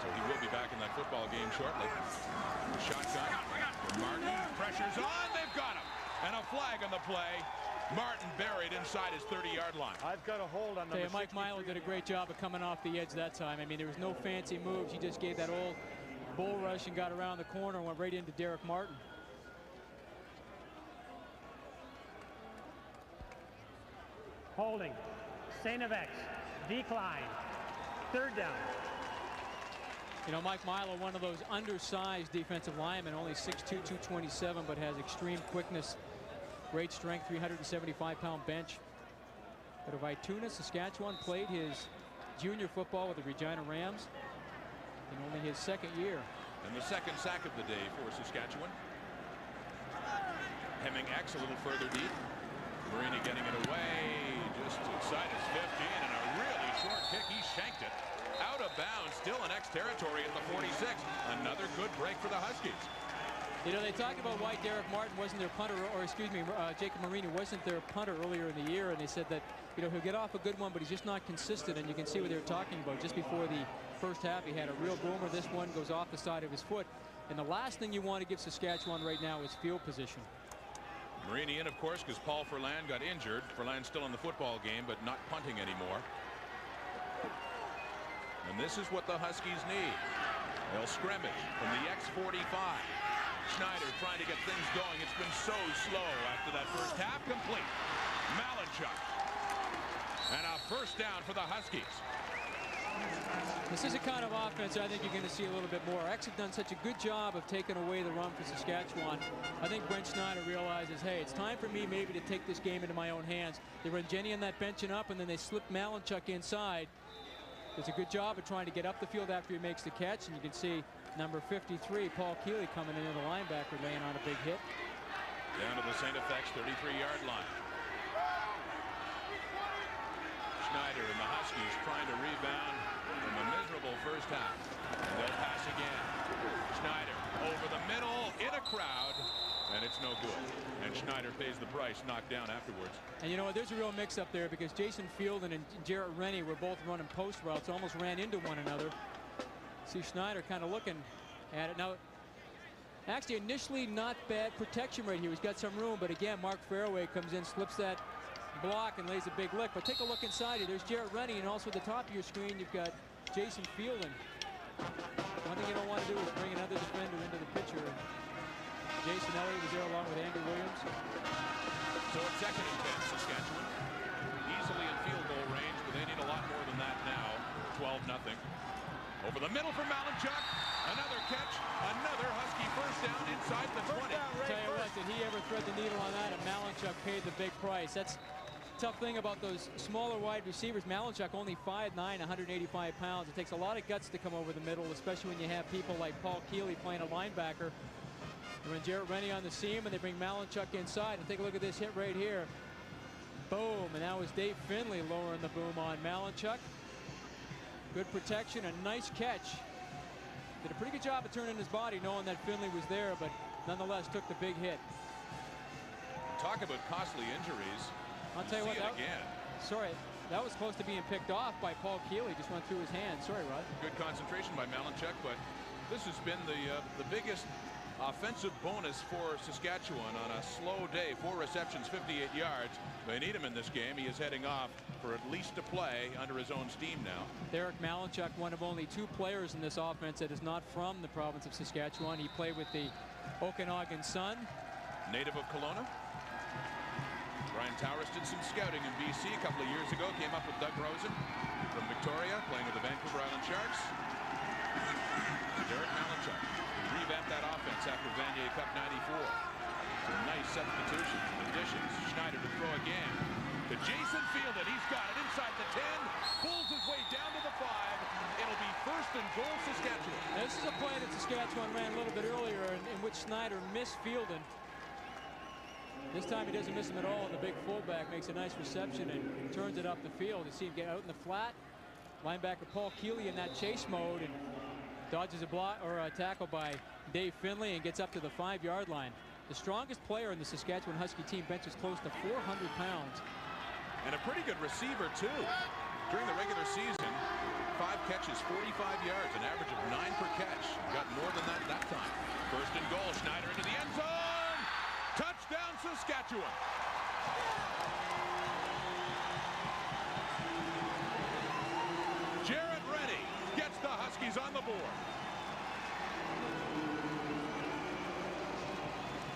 So he will be back in that football game shortly. Shotgun. Martin pressures on. They've got him. And a flag on the play. Martin buried inside his 30-yard line. I've got a hold on number Mike Milo did a great job of coming off the edge that time. I mean, there was no fancy moves. He just gave that old bull rush and got around the corner and went right into Derek Martin. Holding. St. FX. Decline. 3rd down. You know, Mike Milo, one of those undersized defensive linemen, only 6'2", 227, but has extreme quickness, great strength, 375-pound bench. But of Ituna, Saskatchewan, played his junior football with the Regina Rams in only his 2nd year. And the 2nd sack of the day for Saskatchewan. Hemming X a little further deep. Marini getting it away just inside his 15, and a really short kick. He shanked it. Out of bounds, still in X territory at the 46. Another good break for the Huskies. You know, they talked about why Derek Martin wasn't their punter, or excuse me, Jacob Marini wasn't their punter earlier in the year, and they said that, you know, he'll get off a good one, but he's just not consistent, and you can see what they were talking about. Just before the first half, he had a real boomer. This one goes off the side of his foot, and the last thing you want to give Saskatchewan right now is field position. Marini in, of course, because Paul Furlan got injured. Furlan's still in the football game, but not punting anymore. And this is what the Huskies need. They'll scrimmage from the X45. Schneider trying to get things going. It's been so slow after that first half. Complete. Malinchuk. And a first down for the Huskies. This is a kind of offense I think you're going to see a little bit more. X have done such a good job of taking away the run for Saskatchewan. I think Brent Schneider realizes, hey, it's time for me maybe to take this game into my own hands. They run Jenny on that benching up, and then they slip Malinchuk inside. Does a good job of trying to get up the field after he makes the catch, and you can see number 53, Paul Keeley, coming in the linebacker, laying on a big hit. Down to the St. FX 33-yard line. Schneider and the Huskies trying to rebound from a miserable first half. And they'll pass again. Schneider over the middle in a crowd, and it's no good. And Schneider pays the price, knocked down afterwards. And you know what, there's a real mix-up there because Jason Fielden and Jarrett Rennie were both running post routes, almost ran into one another. See Schneider kind of looking at it. Now, actually initially not bad protection right here. He's got some room, but again, Mark Fairway comes in, slips that block and lays a big lick. But take a look inside here. There's Jarrett Rennie, and also at the top of your screen, you've got Jason Fielden. One thing you don't want to do is bring another defender into the picture. Jason Elliott was there along with Andrew Williams. So it's 2nd and 10, Saskatchewan. Easily in field goal range, but they need a lot more than that now. 12-0. Over the middle for Malinchuk. Another catch. Another Husky first down inside the 20. Tell you what, did he ever thread the needle on that? And Malinchuk paid the big price. That's the tough thing about those smaller wide receivers. Malinchuk only 5'9", 185 pounds. It takes a lot of guts to come over the middle, especially when you have people like Paul Keeley playing a linebacker. They run Jarrett Rennie on the seam, and they bring Malinchuk inside. And take a look at this hit right here. Boom, and that was Dave Finley lowering the boom on Malinchuk. Good protection, a nice catch. Did a pretty good job of turning his body, knowing that Finley was there, but nonetheless took the big hit. Talk about costly injuries. I'll tell you what, again. Sorry, that was close to being picked off by Paul Keeley. Just went through his hand. Sorry, Rod. Good concentration by Malinchuk, but this has been the biggest offensive bonus for Saskatchewan on a slow day. 4 receptions, 58 yards. They need him in this game. He is heading off for at least a play under his own steam now. Derek Malinchuk, one of only 2 players in this offense that is not from the province of Saskatchewan. He played with the Okanagan Sun. Native of Kelowna. Brian Towers did some scouting in BC a couple of years ago. Came up with Doug Rosen from Victoria, playing with the Vancouver Island Sharks. Derek Malinchuk revamped that offense after Vanier Cup 94. Some nice substitutions, additions. Schneider to throw again to Jason Fielden. He's got it inside the 10, pulls his way down to the 5. It'll be 1st and goal, Saskatchewan. Now, this is a play that Saskatchewan ran a little bit earlier in which Schneider missed Fielden. This time he doesn't miss him at all, and the big fullback makes a nice reception and turns it up the field. You see him get out in the flat. Linebacker Paul Keeley in that chase mode and dodges a block or a tackle by Dave Finley and gets up to the 5-yard line. The strongest player in the Saskatchewan Husky team benches close to 400 pounds. And a pretty good receiver, too. During the regular season, 5 catches, 45 yards, an average of 9 per catch. Got more than that time. 1st and goal, Schneider into the end zone. Touchdown, Saskatchewan. Jarrett Rennie gets the Huskies on the board.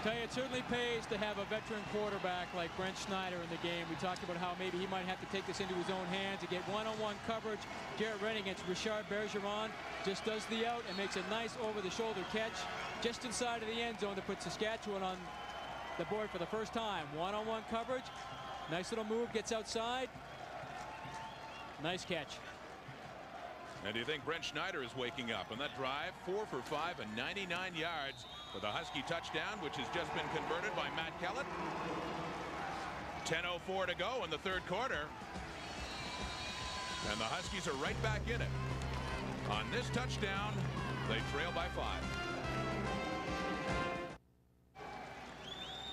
Tell you, it certainly pays to have a veteran quarterback like Brent Schneider in the game. We talked about how maybe he might have to take this into his own hands to get one-on-one coverage. Jarrett Rennie against Richard Bergeron just does the out and makes a nice over-the-shoulder catch just inside of the end zone to put Saskatchewan on the board for the first time. One-on-one coverage. Nice little move, gets outside. Nice catch. And do you think Brent Schneider is waking up on that drive? 4 for 5 and 99 yards for the Husky touchdown, which has just been converted by Matt Kellett. 10:04 to go in the 3rd quarter. And the Huskies are right back in it. On this touchdown, they trail by 5.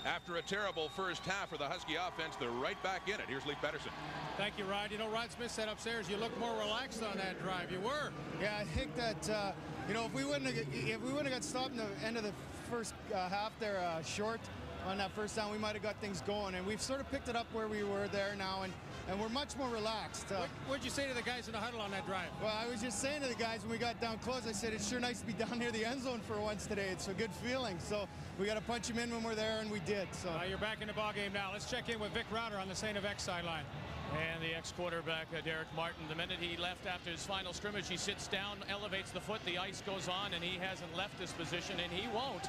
After a terrible first half for the Husky offense, they're right back in it. Here's Lee Pedersen. Thank you, Rod. You know, Rod Smith said upstairs you look more relaxed on that drive. You were. Yeah, I think that you know, if we wouldn't have got stopped in the end of the first half there short on that first down, we might have got things going. And we've sort of picked it up where we were there now, and we're much more relaxed. What'd you say to the guys in the huddle on that drive? Well, I was just saying to the guys when we got down close, I said it's sure nice to be down near the end zone for once today. It's a good feeling. So we got to punch them in when we're there, and we did. So you're back in the ballgame now. Let's check in with Vic Rauter on the St. of X sideline. And the ex-quarterback, Derek Martin, the minute he left after his final scrimmage, he sits down, elevates the foot, the ice goes on, and he hasn't left his position, and he won't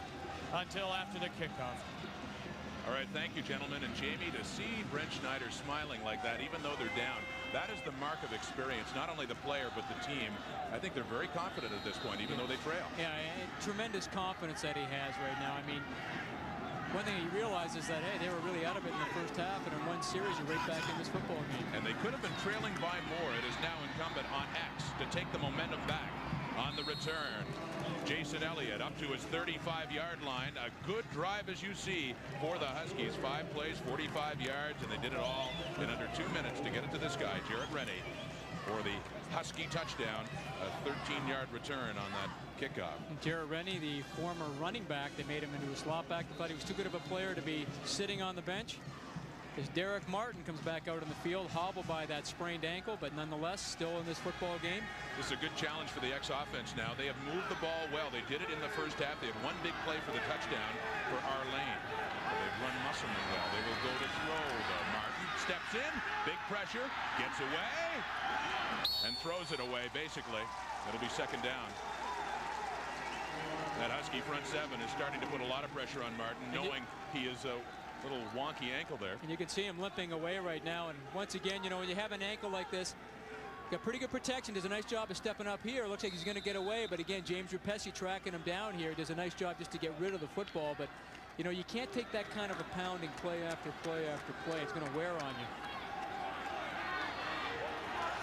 until after the kickoff. All right, thank you, gentlemen. And Jamie, to see Brent Schneider smiling like that, even though they're down, that is the mark of experience, not only the player, but the team. I think they're very confident at this point, even though they trail. Yeah, and tremendous confidence that he has right now. I mean, one thing he realizes that, hey, they were really out of it in the first half, and in one series, you're right back in this football game. And they could have been trailing by more. It is now incumbent on X to take the momentum back on the return. Jason Elliott up to his 35-yard line. A good drive, as you see, for the Huskies. 5 plays, 45 yards, and they did it all in under 2 minutes to get it to this guy, Jarrett Rennie, for the Husky touchdown. A 13-yard return on that kickoff. Jarrett Rennie, the former running back, they made him into a slot back. They thought he was too good of a player to be sitting on the bench. As Derek Martin comes back out on the field, hobbled by that sprained ankle, but nonetheless still in this football game. This is a good challenge for the X offense now. They have moved the ball well. They did it in the first half. They have one big play for the touchdown for Arlane. They've run Musselman well. They will go to throw. Martin steps in, big pressure, gets away, and throws it away, basically. It'll be 2nd down. That Husky front 7 is starting to put a lot of pressure on Martin, knowing he is a little wonky ankle there. And you can see him limping away right now. And once again, you know, when you have an ankle like this, Got pretty good protection. Does a nice job of stepping up here. Looks like he's going to get away, but again, James Rapesi tracking him down here. Does a nice job just to get rid of the football, but you know, you can't take that kind of a pounding play after play after play. It's going to wear on you.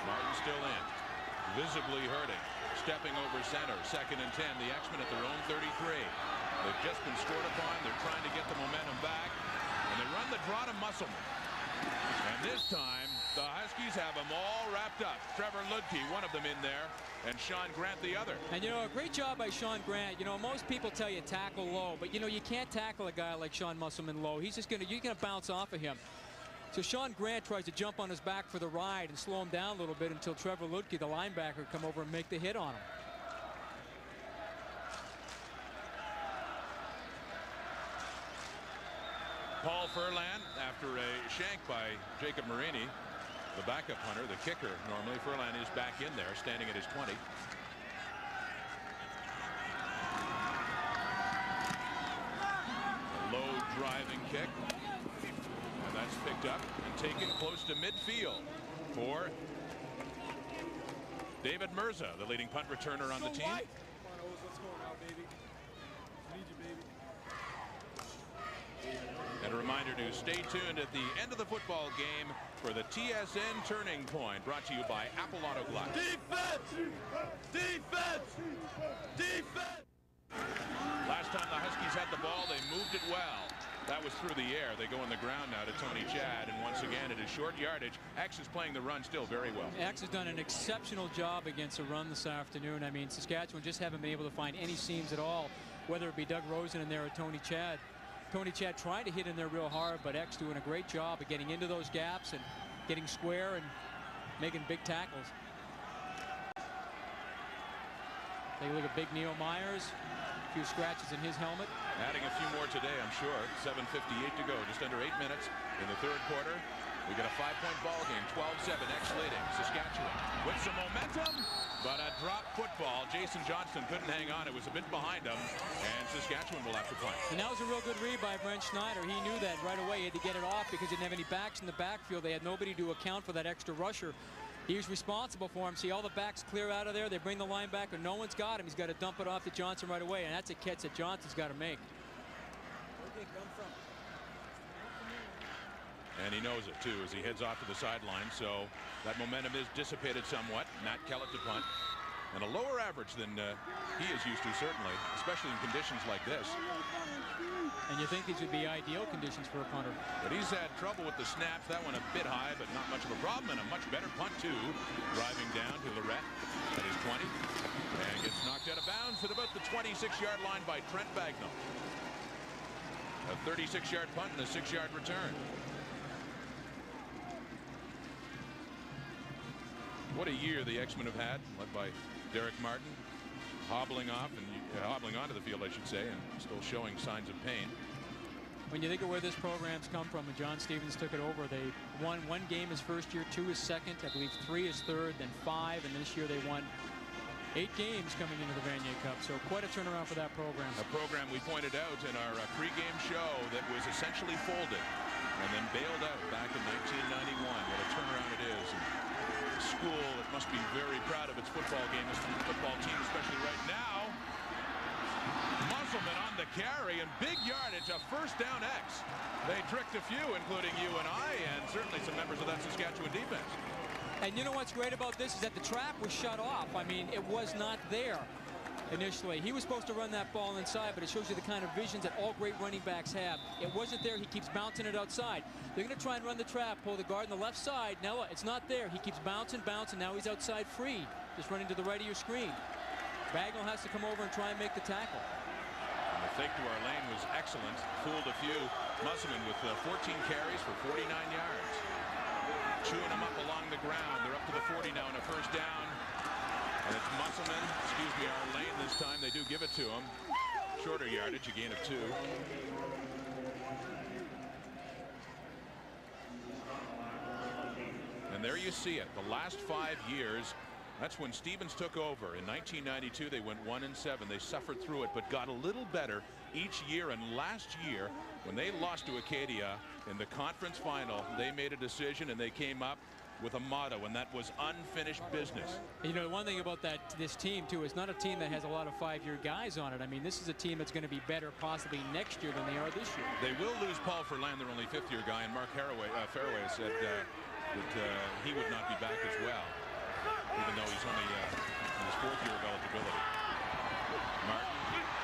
Martin still in, visibly hurting, stepping over center, 2nd and 10. The X-Men at their own 33. They've just been scored upon. They're trying to get the momentum back, and they run the draw to Musselman. And this time, the Huskies have them all wrapped up. Trevor Ludke, one of them in there, and Sean Grant the other. And you know, a great job by Sean Grant. You know, most people tell you tackle low, but you know, you can't tackle a guy like Sean Musselman low. He's just you're gonna bounce off of him. So Sean Grant tries to jump on his back for the ride and slow him down a little bit until Trevor Ludke, the linebacker, come over and make the hit on him. Paul Furlan, after a shank by Jacob Marini, the backup hunter, the kicker normally, Furlan is back in there, standing at his 20. A low driving kick. And that's picked up and taken close to midfield for David Mirza, the leading punt returner on the team. And a reminder to stay tuned at the end of the football game for the TSN Turning Point, brought to you by Apple Auto Glass. Defense! Defense! Defense! Last time the Huskies had the ball, they moved it well. That was through the air. They go on the ground now to Tony Chad, and once again it is short yardage. X is playing the run still very well. X has done an exceptional job against the run this afternoon. I mean, Saskatchewan just haven't been able to find any seams at all, whether it be Doug Rosen in there or Tony Chad. Tony Chad trying to hit in there real hard, but X doing a great job of getting into those gaps and getting square and making big tackles. Take a look at big Neil Myers. A few scratches in his helmet. Adding a few more today, I'm sure. 7:58 to go, just under 8 minutes in the third quarter. We got a 5-point ball game, 12-7, X leading. Saskatchewan with some momentum, but a drop football. Jason Johnston couldn't hang on. It was a bit behind him, and Saskatchewan will have to punt. And that was a real good read by Brent Schneider. He knew that right away. He had to get it off because he didn't have any backs in the backfield. They had nobody to account for that extra rusher. He's responsible for him. See all the backs clear out of there. They bring the linebacker. No one's got him. He's got to dump it off to Johnson right away, and that's a catch that Johnson's got to make. And he knows it, too, as he heads off to the sideline. So that momentum is dissipated somewhat. Matt Kellett to punt. And a lower average than he is used to, certainly, especially in conditions like this. And you think these would be ideal conditions for a punter. But he's had trouble with the snaps. That one a bit high, but not much of a problem. And a much better punt, too. Driving down to Lorette at his 20. And gets knocked out of bounds at about the 26-yard line by Trent Bagnall. A 36-yard punt and a 6-yard return. What a year the X-Men have had, led by Derek Martin, hobbling off and hobbling onto the field, I should say, and still showing signs of pain. When you think of where this program's come from, when John Stevens took it over, they won 1 game his first year, 2 his second, I believe 3 his third, then 5, and this year they won 8 games coming into the Vanier Cup. So quite a turnaround for that program. A program we pointed out in our pregame show that was essentially folded and then bailed out back in 1991. What a turnaround it is. School that must be very proud of its football game, this football team, especially right now. Musselman on the carry and big yardage, a first down X. They tricked a few, including you and I, and certainly some members of that Saskatchewan defense. And you know what's great about this is that the trap was shut off. I mean, it was not there initially. He was supposed to run that ball inside, but it shows you the kind of visions that all great running backs have. It wasn't there. He keeps bouncing it outside. They're going to try and run the trap, pull the guard on the left side. Now it's not there. He keeps bouncing. Now he's outside free, just running to the right of your screen. Bagnall has to come over and try and make the tackle. And the fake to our lane was excellent. Fooled a few. Musselman with 14 carries for 49 yards. Chewing them up along the ground. They're up to the 40 now and a first down. And it's Musselman, our lane this time. They do give it to him. Shorter yardage, a gain of 2. And there you see it. The last 5 years, that's when Stevens took over. In 1992, they went 1-7. They suffered through it, but got a little better each year. And last year, when they lost to Acadia in the conference final, they made a decision and they came up with a motto, and that was unfinished business. You know, one thing about this team too is not a team that has a lot of 5-year guys on it. I mean, this is a team that's going to be better possibly next year than they are this year. They will lose Paul Furlan, their only 5th-year guy, and Mark Fairway said that he would not be back as well, even though he's only in his 4th year of eligibility. Martin,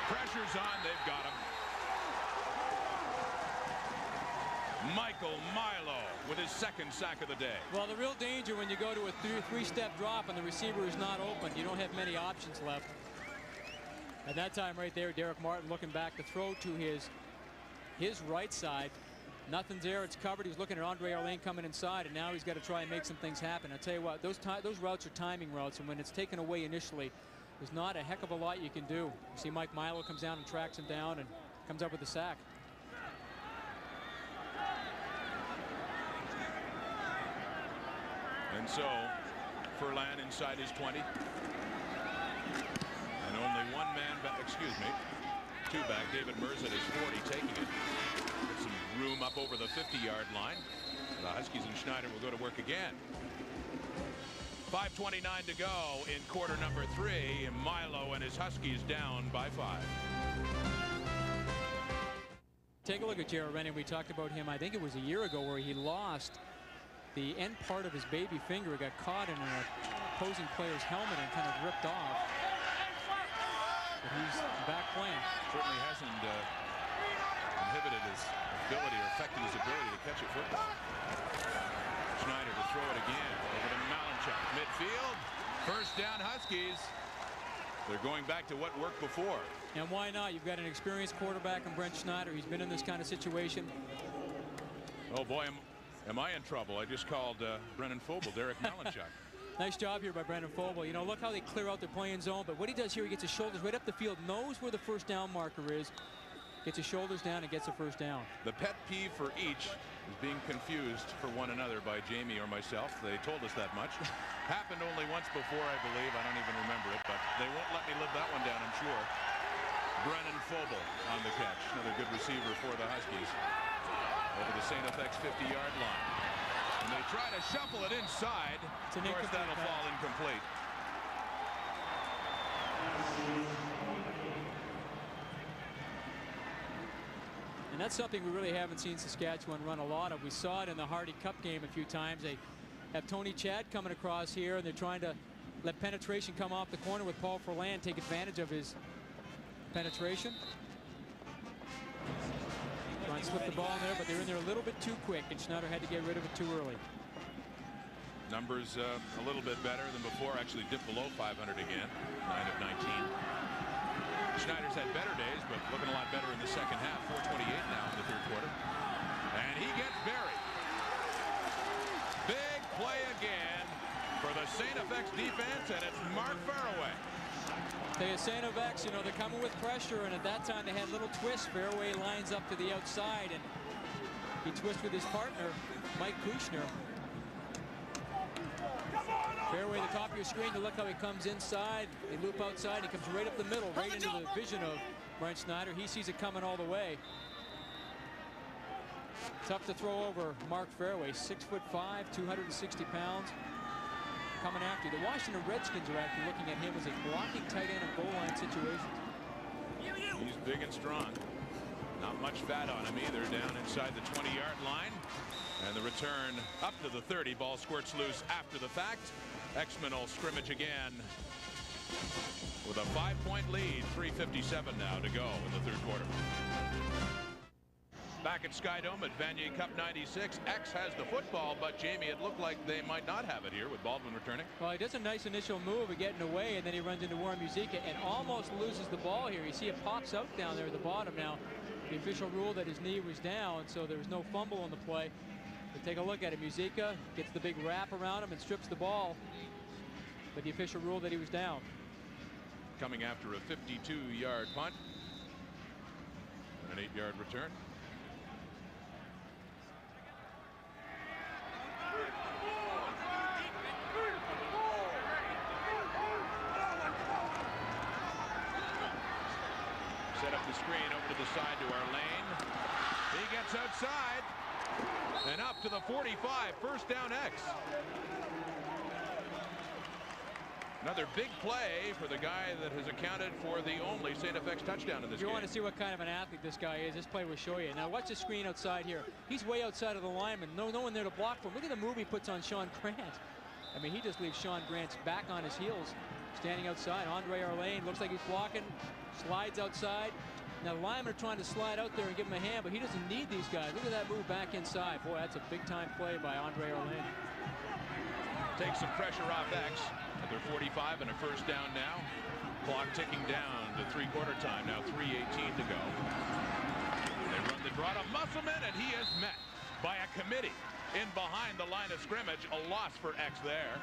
pressure's on, they've got him. Michael Milo with his 2nd sack of the day. Well, the real danger when you go to a 3-step drop and the receiver is not open, you don't have many options left. At that time right there, Derek Martin looking back to throw to his right side. Nothing's there, it's covered. He's looking at Andre Arlene coming inside, and now he's got to try and make some things happen. I'll tell you what, those routes are timing routes, and when it's taken away initially, there's not a heck of a lot you can do. You see Mike Milo comes down and tracks him down and comes up with the sack. And so Furlan inside his 20. And only one man back, two back. David Merz at his 40 taking it. Get some room up over the 50-yard line. The Huskies and Schneider will go to work again. 5:29 to go in quarter number 3. Milo and his Huskies down by 5. Take a look at Jared Rennie. We talked about him, I think it was a year ago, where he lost the end part of his baby finger. Got caught in an opposing player's helmet and kind of ripped off. But he's back playing. Certainly hasn't inhibited his ability or affected his ability to catch a football. Schneider to throw it again over to Malinchuk. Midfield. First down Huskies. They're going back to what worked before. And why not? You've got an experienced quarterback in Brent Schneider. He's been in this kind of situation. Oh boy, am I in trouble. I just called Brennan Fobel, Derek Malinchuk. Nice job here by Brendan Fobel. You know, look how they clear out their playing zone, but what he does here, he gets his shoulders right up the field, knows where the first down marker is, gets his shoulders down and gets a first down. The pet peeve for each is being confused for one another by Jamie or myself. They told us that much. Happened only once before, I believe. I don't even remember it, but they won't let me live that one down, I'm sure. Brennan Fobel on the catch. Another good receiver for the Huskies. Over the St. FX 50-yard line. And they try to shuffle it inside. Of course, that'll fall incomplete. And that's something we really haven't seen Saskatchewan run a lot of. We saw it in the Hardy Cup game a few times. They have Tony Chad coming across here, and they're trying to let penetration come off the corner with Paul Furlan, take advantage of his penetration. Trying to slip the ball in there, but they're in there a little bit too quick, and Schneider had to get rid of it too early. Numbers a little bit better than before. Actually dipped below 500 again. 9 of 19. Schneider's had better days, but looking a lot better in the second half. 4:28 now in the third quarter. And he gets buried. Big play again for the St. FX defense, and it's Mark Fairway. They had St. FX, you know, they're coming with pressure, and at that time they had little twists. Fairway lines up to the outside, and he twists with his partner, Mike Kushner. Fairway, the top of your screen, to look how he comes inside. They loop outside. He comes right up the middle, right into the vision of Brent Schneider. He sees it coming all the way. Tough to throw over Mark Fairway, 6'5", 260 pounds. Coming after you. The Washington Redskins are actually looking at him as a blocking tight end in goal line situations. He's big and strong. Not much fat on him either. Down inside the 20-yard line. And the return up to the 30. Ball squirts loose after the fact. X-Men will scrimmage again with a 5-point lead. 3:57 now to go in the third quarter. Back at Skydome at Vanier Cup 96. X has the football, but Jamie, it looked like they might not have it here with Baldwin returning. Well, he does a nice initial move of getting away, and then he runs into Warren Muzyka and almost loses the ball here. You see it pops out down there at the bottom now. The official ruled that his knee was down, so there was no fumble on the play. But take a look at it. Muzyka gets the big wrap around him and strips the ball. But the official ruled that he was down. Coming after a 52-yard punt and an 8-yard return. Set up the screen over to the side to Arlene. He gets outside. And up to the 45. First down, X. Another big play for the guy that has accounted for the only St. FX touchdown in this game. You want to see what kind of an athlete this guy is. This play will show you. Now watch the screen outside here. He's way outside of the lineman. No one there to block for him. Look at the move he puts on Sean Grant. I mean, he just leaves Sean Grant's back on his heels, standing outside. Andre Arlane looks like he's blocking, slides outside. Now the linemen are trying to slide out there and give him a hand, but he doesn't need these guys. Look at that move back inside. Boy, that's a big-time play by Andre Arlane. Takes some pressure off X. At their 45 and a first down now. Clock ticking down to three-quarter time now. 3:18 to go. They run the draw to Musselman, and he is met by a committee in behind the line of scrimmage. A loss for X there.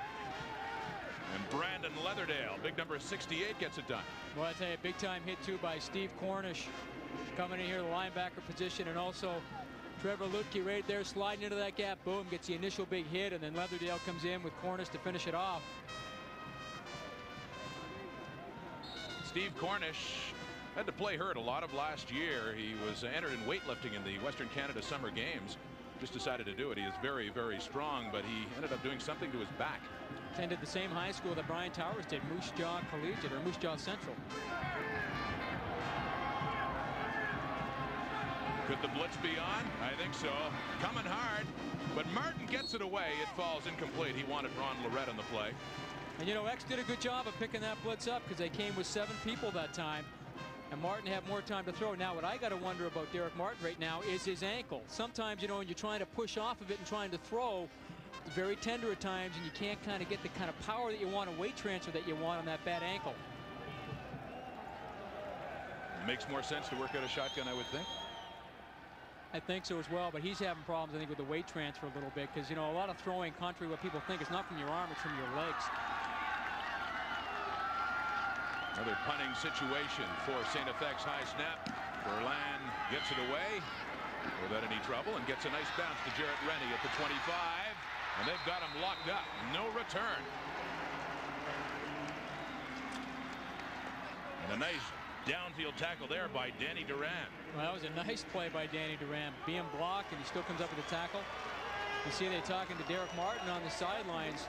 And Brandon Leatherdale, big number 68, gets it done. Well, I tell you, big-time hit, too, by Steve Cornish. Coming in here, the linebacker position, and also Trevor Lutke right there sliding into that gap. Boom, gets the initial big hit, and then Leatherdale comes in with Cornish to finish it off. Steve Cornish had to play hurt a lot of last year. He was entered in weightlifting in the Western Canada Summer Games. Just decided to do it. He is very, very strong, but he ended up doing something to his back. Attended the same high school that Brian Towers did, Moose Jaw Collegiate, or Moose Jaw Central. Could the blitz be on? I think so. Coming hard, but Martin gets it away. It falls incomplete. He wanted Ron Lorette on the play. And you know, X did a good job of picking that blitz up because they came with 7 people that time. And Martin had more time to throw. Now, what I got to wonder about Derek Martin right now is his ankle. Sometimes, you know, when you're trying to push off of it and trying to throw, it's very tender at times, and you can't kind of get the kind of power that you want, a weight transfer that you want on that bad ankle. Makes more sense to work out a shotgun, I would think. I think so as well, but he's having problems, I think, with the weight transfer a little bit because, you know, a lot of throwing, contrary to what people think, is not from your arm, it's from your legs. Another punting situation for St. FX. High snap. Berlan gets it away without any trouble and gets a nice bounce to Jarrett Rennie at the 25. And they've got him locked up. No return. And a nice downfield tackle there by Danny Duran. Well, that was a nice play by Danny Duran. Being blocked, and he still comes up with a tackle. You see they're talking to Derek Martin on the sidelines.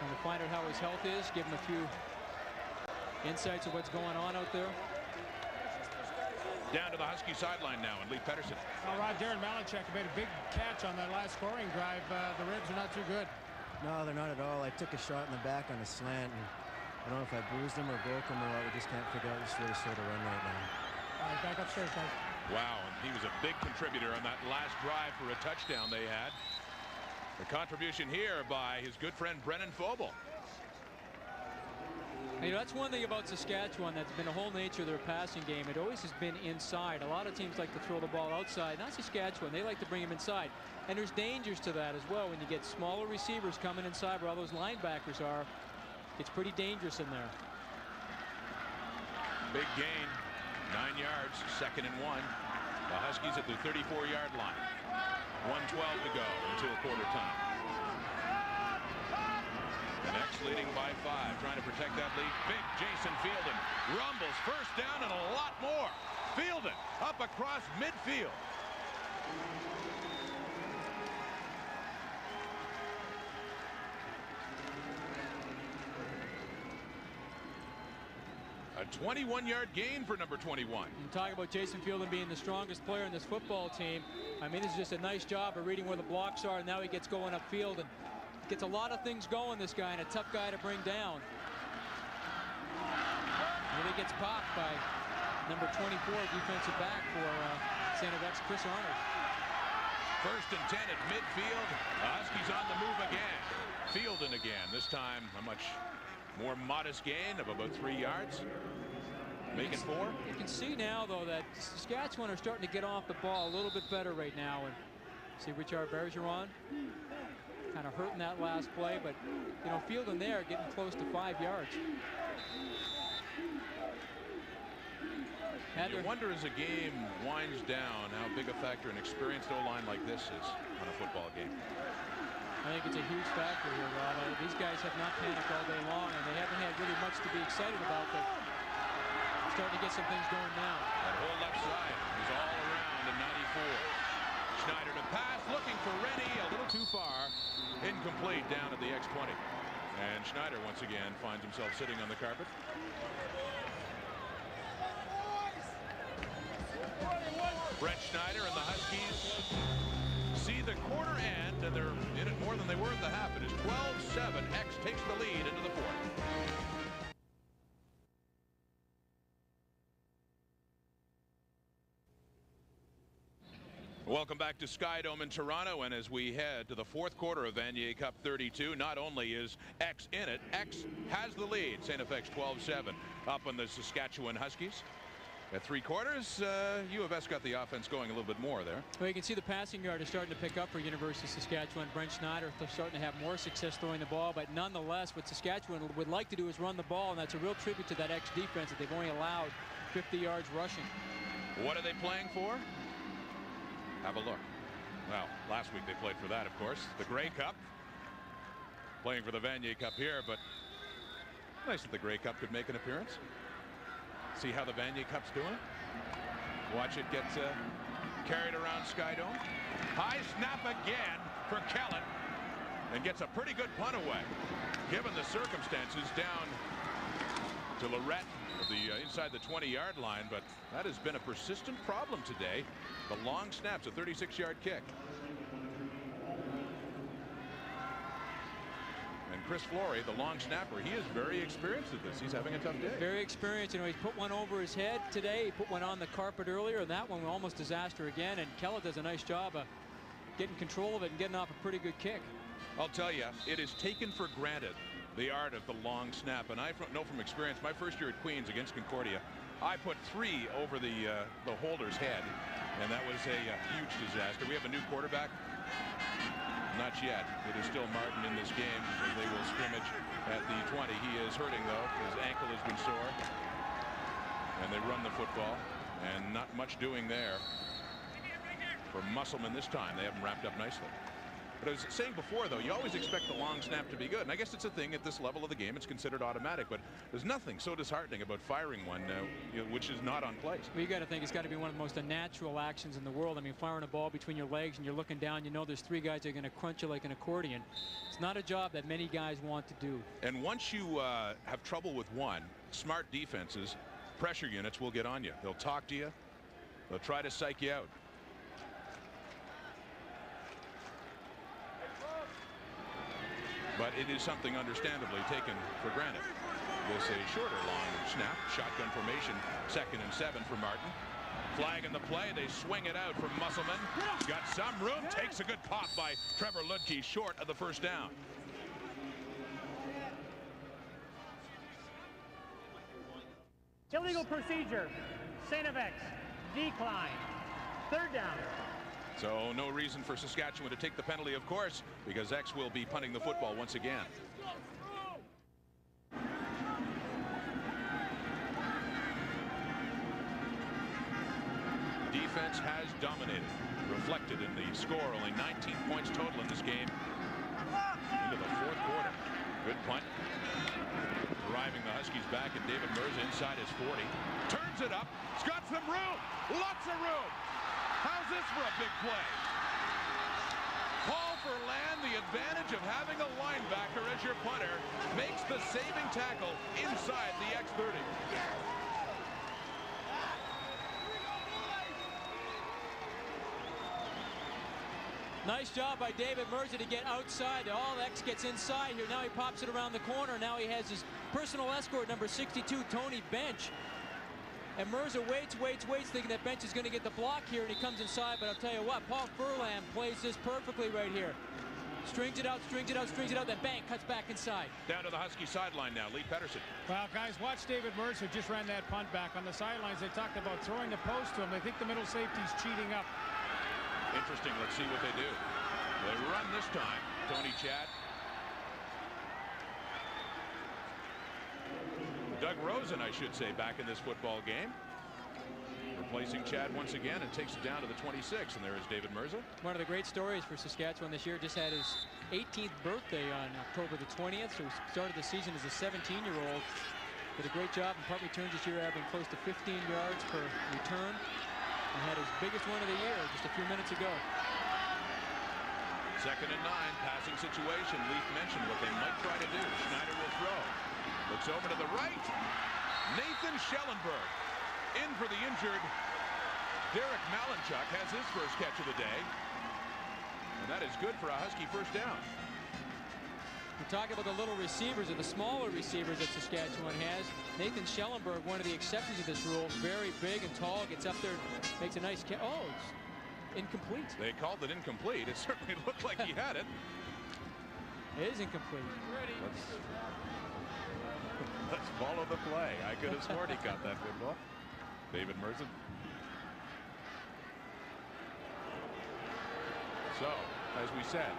And to find out how his health is, give him a few insights of what's going on out there. Down to the Husky sideline now, and Lee Pedersen. All right, Darren Malinchak made a big catch on that last scoring drive. The ribs are not too good. No, they're not at all. I took a shot in the back on a slant, and I don't know if I bruised him or broke him or what. We just can't figure out which way to sort of run right now. All right, back upstairs, guys. Wow, and he was a big contributor on that last drive for a touchdown they had. The contribution here by his good friend Brennan Fobel. You know, that's one thing about Saskatchewan that's been a whole nature of their passing game. It always has been inside. A lot of teams like to throw the ball outside. Not Saskatchewan. They like to bring him inside. And there's dangers to that as well. When you get smaller receivers coming inside where all those linebackers are, it's pretty dangerous in there. Big gain. 9 yards. 2nd and 1. The Huskies at the 34-yard line. 1:12 to go until quarter time. And X leading by 5, trying to protect that lead. Big Jason Fielden rumbles first down and a lot more. Fielden up across midfield. A 21-yard gain for number 21. You talk about Jason Fielden being the strongest player in this football team. I mean, this is just a nice job of reading where the blocks are, and now he gets going upfield and gets a lot of things going, this guy, and a tough guy to bring down. Really gets popped by number 24, defensive back for St. FX, Chris Arnold. 1st and 10 at midfield. The Huskies on the move again. Fielden again. This time a much more modest gain of about 3 yards. Making 4. You can see now, though, that Saskatchewan are starting to get off the ball a little bit better right now. And see Richard Bergeron kind of hurting that last play, but you know, Fielden there getting close to 5 yards. You wonder as a game winds down how big a factor an experienced O-line like this is on a football game. I think it's a huge factor here, Rob. These guys have not panicked all day long, and they haven't had really much to be excited about, but starting to get some things going now. That whole left side is all around in 94. down at the X20. And Schneider once again finds himself sitting on the carpet. Brett Schneider and the Huskies see the quarter end, and they're in it more than they were at the half. It is 12-7. X takes the lead into the fourth. Welcome back to Skydome in Toronto, and as we head to the fourth quarter of Vanier Cup 32, not only is X in it, X has the lead. St. FX 12-7 up on the Saskatchewan Huskies. At three quarters, U of S got the offense going a little bit more there. Well, you can see the passing yard is starting to pick up for University of Saskatchewan. Brent Schneider starting to have more success throwing the ball, but nonetheless, what Saskatchewan would like to do is run the ball, and that's a real tribute to that X defense that they've only allowed 50 yards rushing. What are they playing for? Have a look. Well, last week they played for that, of course. The Grey Cup. Playing for the Vanier Cup here, but nice that the Grey Cup could make an appearance. See how the Vanier Cup's doing? Watch it get carried around Skydome. High snap again for Kellett, and gets a pretty good punt away. Given the circumstances, down to Lorette of the inside the 20-yard line, but that has been a persistent problem today. The long snaps, a 36-yard kick. And Chris Flory, the long snapper, he is very experienced at this. He's having a tough day. Very experienced. You know, he's put one over his head today. He put one on the carpet earlier, and that one was almost disaster again. And Kellett does a nice job of getting control of it and getting off a pretty good kick. I'll tell you, it is taken for granted, the art of the long snap. And I know from experience, my first year at Queens against Concordia, I put 3 over the holder's head, and that was a huge disaster. We have a new quarterback. Not yet. It is still Martin in this game. They will scrimmage at the 20. He is hurting, though. His ankle has been sore. And they run the football, and not much doing there for Musselman this time. They have him wrapped up nicely. But I was saying before, though, you always expect the long snap to be good. And I guess it's a thing at this level of the game. It's considered automatic. But there's nothing so disheartening about firing one which is not on place. Well, you got to think it's got to be one of the most unnatural actions in the world. I mean, firing a ball between your legs and you're looking down, you know there's 3 guys that are going to crunch you like an accordion. It's not a job that many guys want to do. And once you have trouble with one, smart defenses, pressure units will get on you. They'll talk to you. They'll try to psych you out. But it is something understandably taken for granted. This a shorter long snap, shotgun formation, 2nd and 7 for Martin. Flag in the play, they swing it out from Musselman. Got some room, takes a good pop by Trevor Ludke, short of the first down. Illegal procedure. St. FX. Decline. 3rd down. So no reason for Saskatchewan to take the penalty, of course, because X will be punting the football once again. Defense has dominated, reflected in the score. Only 19 points total in this game into the fourth quarter. Good punt. Driving the Huskies back, and David Mirza inside his 40. Turns it up. It's got some room. Lots of room. How's this for a big play? Paul Verland, the advantage of having a linebacker as your punter, makes the saving tackle inside the X30. Nice job by David Mirza to get outside. All X gets inside here. Now he pops it around the corner. Now he has his personal escort, number 62, Tony Bench. And Mirza waits, thinking that Bench is going to get the block here, and he comes inside. But I'll tell you what, Paul Furlan plays this perfectly right here. Strings it out, then bang, cuts back inside. Down to the Husky sideline now, Lee Pedersen. Well, guys, watch David Mirza just ran that punt back. On the sidelines, they talked about throwing the post to him. They think the middle safety's cheating up. Interesting. Let's see what they do. They run this time. Tony Chad. Doug Rosen, I should say, back in this football game. Replacing Chad once again, and takes it down to the 26. And there is David Mirza. One of the great stories for Saskatchewan this year. Just had his 18th birthday on October the 20th. So he started the season as a 17-year-old. Did a great job in punt returns this year, averaging close to 15 yards per return. And had his biggest one of the year just a few minutes ago. 2nd and 9, passing situation. Leaf mentioned what they might try to do. Schneider will throw. Looks over to the right. Nathan Schellenberg in for the injured Derek Malinchuk has his first catch of the day. And that is good for a Husky first down. We're talking about the little receivers or the smaller receivers that Saskatchewan has. Nathan Schellenberg, one of the exceptions of this rule, very big and tall, gets up there, makes a nice catch. Oh, it's incomplete. They called it incomplete. It certainly looked like he had it. It is incomplete. Let's follow the play. I could have sworn he got that football. David Merson. So, as we said,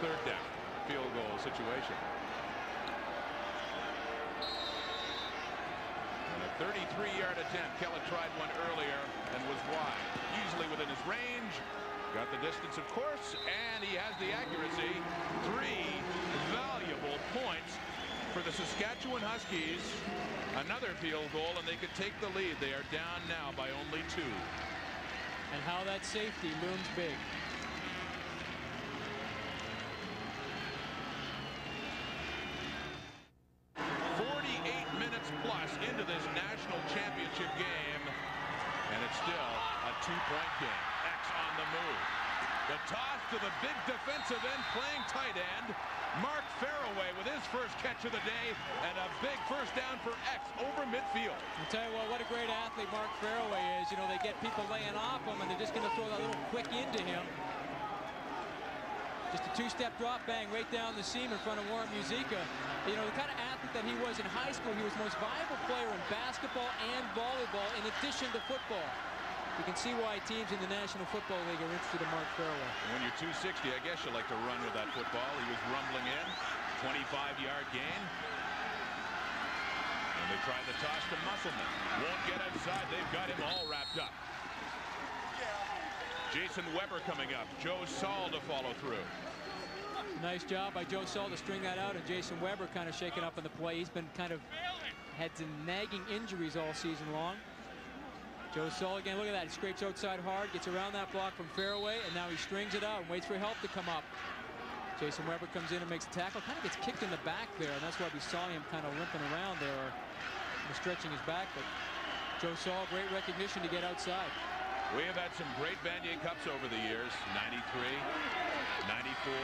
3rd down, field goal situation. And a 33-yard attempt. Kellett tried one earlier and was wide. Easily within his range. Got the distance, of course, and he has the accuracy. 3 valuable points for the Saskatchewan Huskies. Another field goal, and they could take the lead. They are down now by only 2. And how that safety looms big. Plus into this national championship game, and it's still a 2-point game. X on the move. The toss to the big defensive end playing tight end. Mark Faraway with his first catch of the day, and a big first down for X over midfield. I'll tell you what a great athlete Mark Faraway is. You know, they get people laying off him, and they're just going to throw that little quick into him. Just a 2-step drop, bang, right down the seam in front of Warren Musica. You know, the kind of athlete that he was in high school, he was the most valuable player in basketball and volleyball in addition to football. You can see why teams in the National Football League are interested in Mark Faraway. When you're 260, I guess you like to run with that football. He was rumbling in. 25-yard gain. And they try the toss to Musselman. Won't get outside. They've got him all wrapped up. Jason Weber coming up. Joe Saul to follow through. Nice job by Joe Saul to string that out, and Jason Weber kind of shaking up in the play. He's been kind of had some nagging injuries all season long. Joe Saul again, look at that. He scrapes outside hard, gets around that block from Faraway, and now he strings it out and waits for help to come up. Jason Weber comes in and makes a tackle, kind of gets kicked in the back there, and that's why we saw him kind of limping around there, or stretching his back. But Joe Saul, great recognition to get outside. We have had some great Vanier Cups over the years. 93, 94.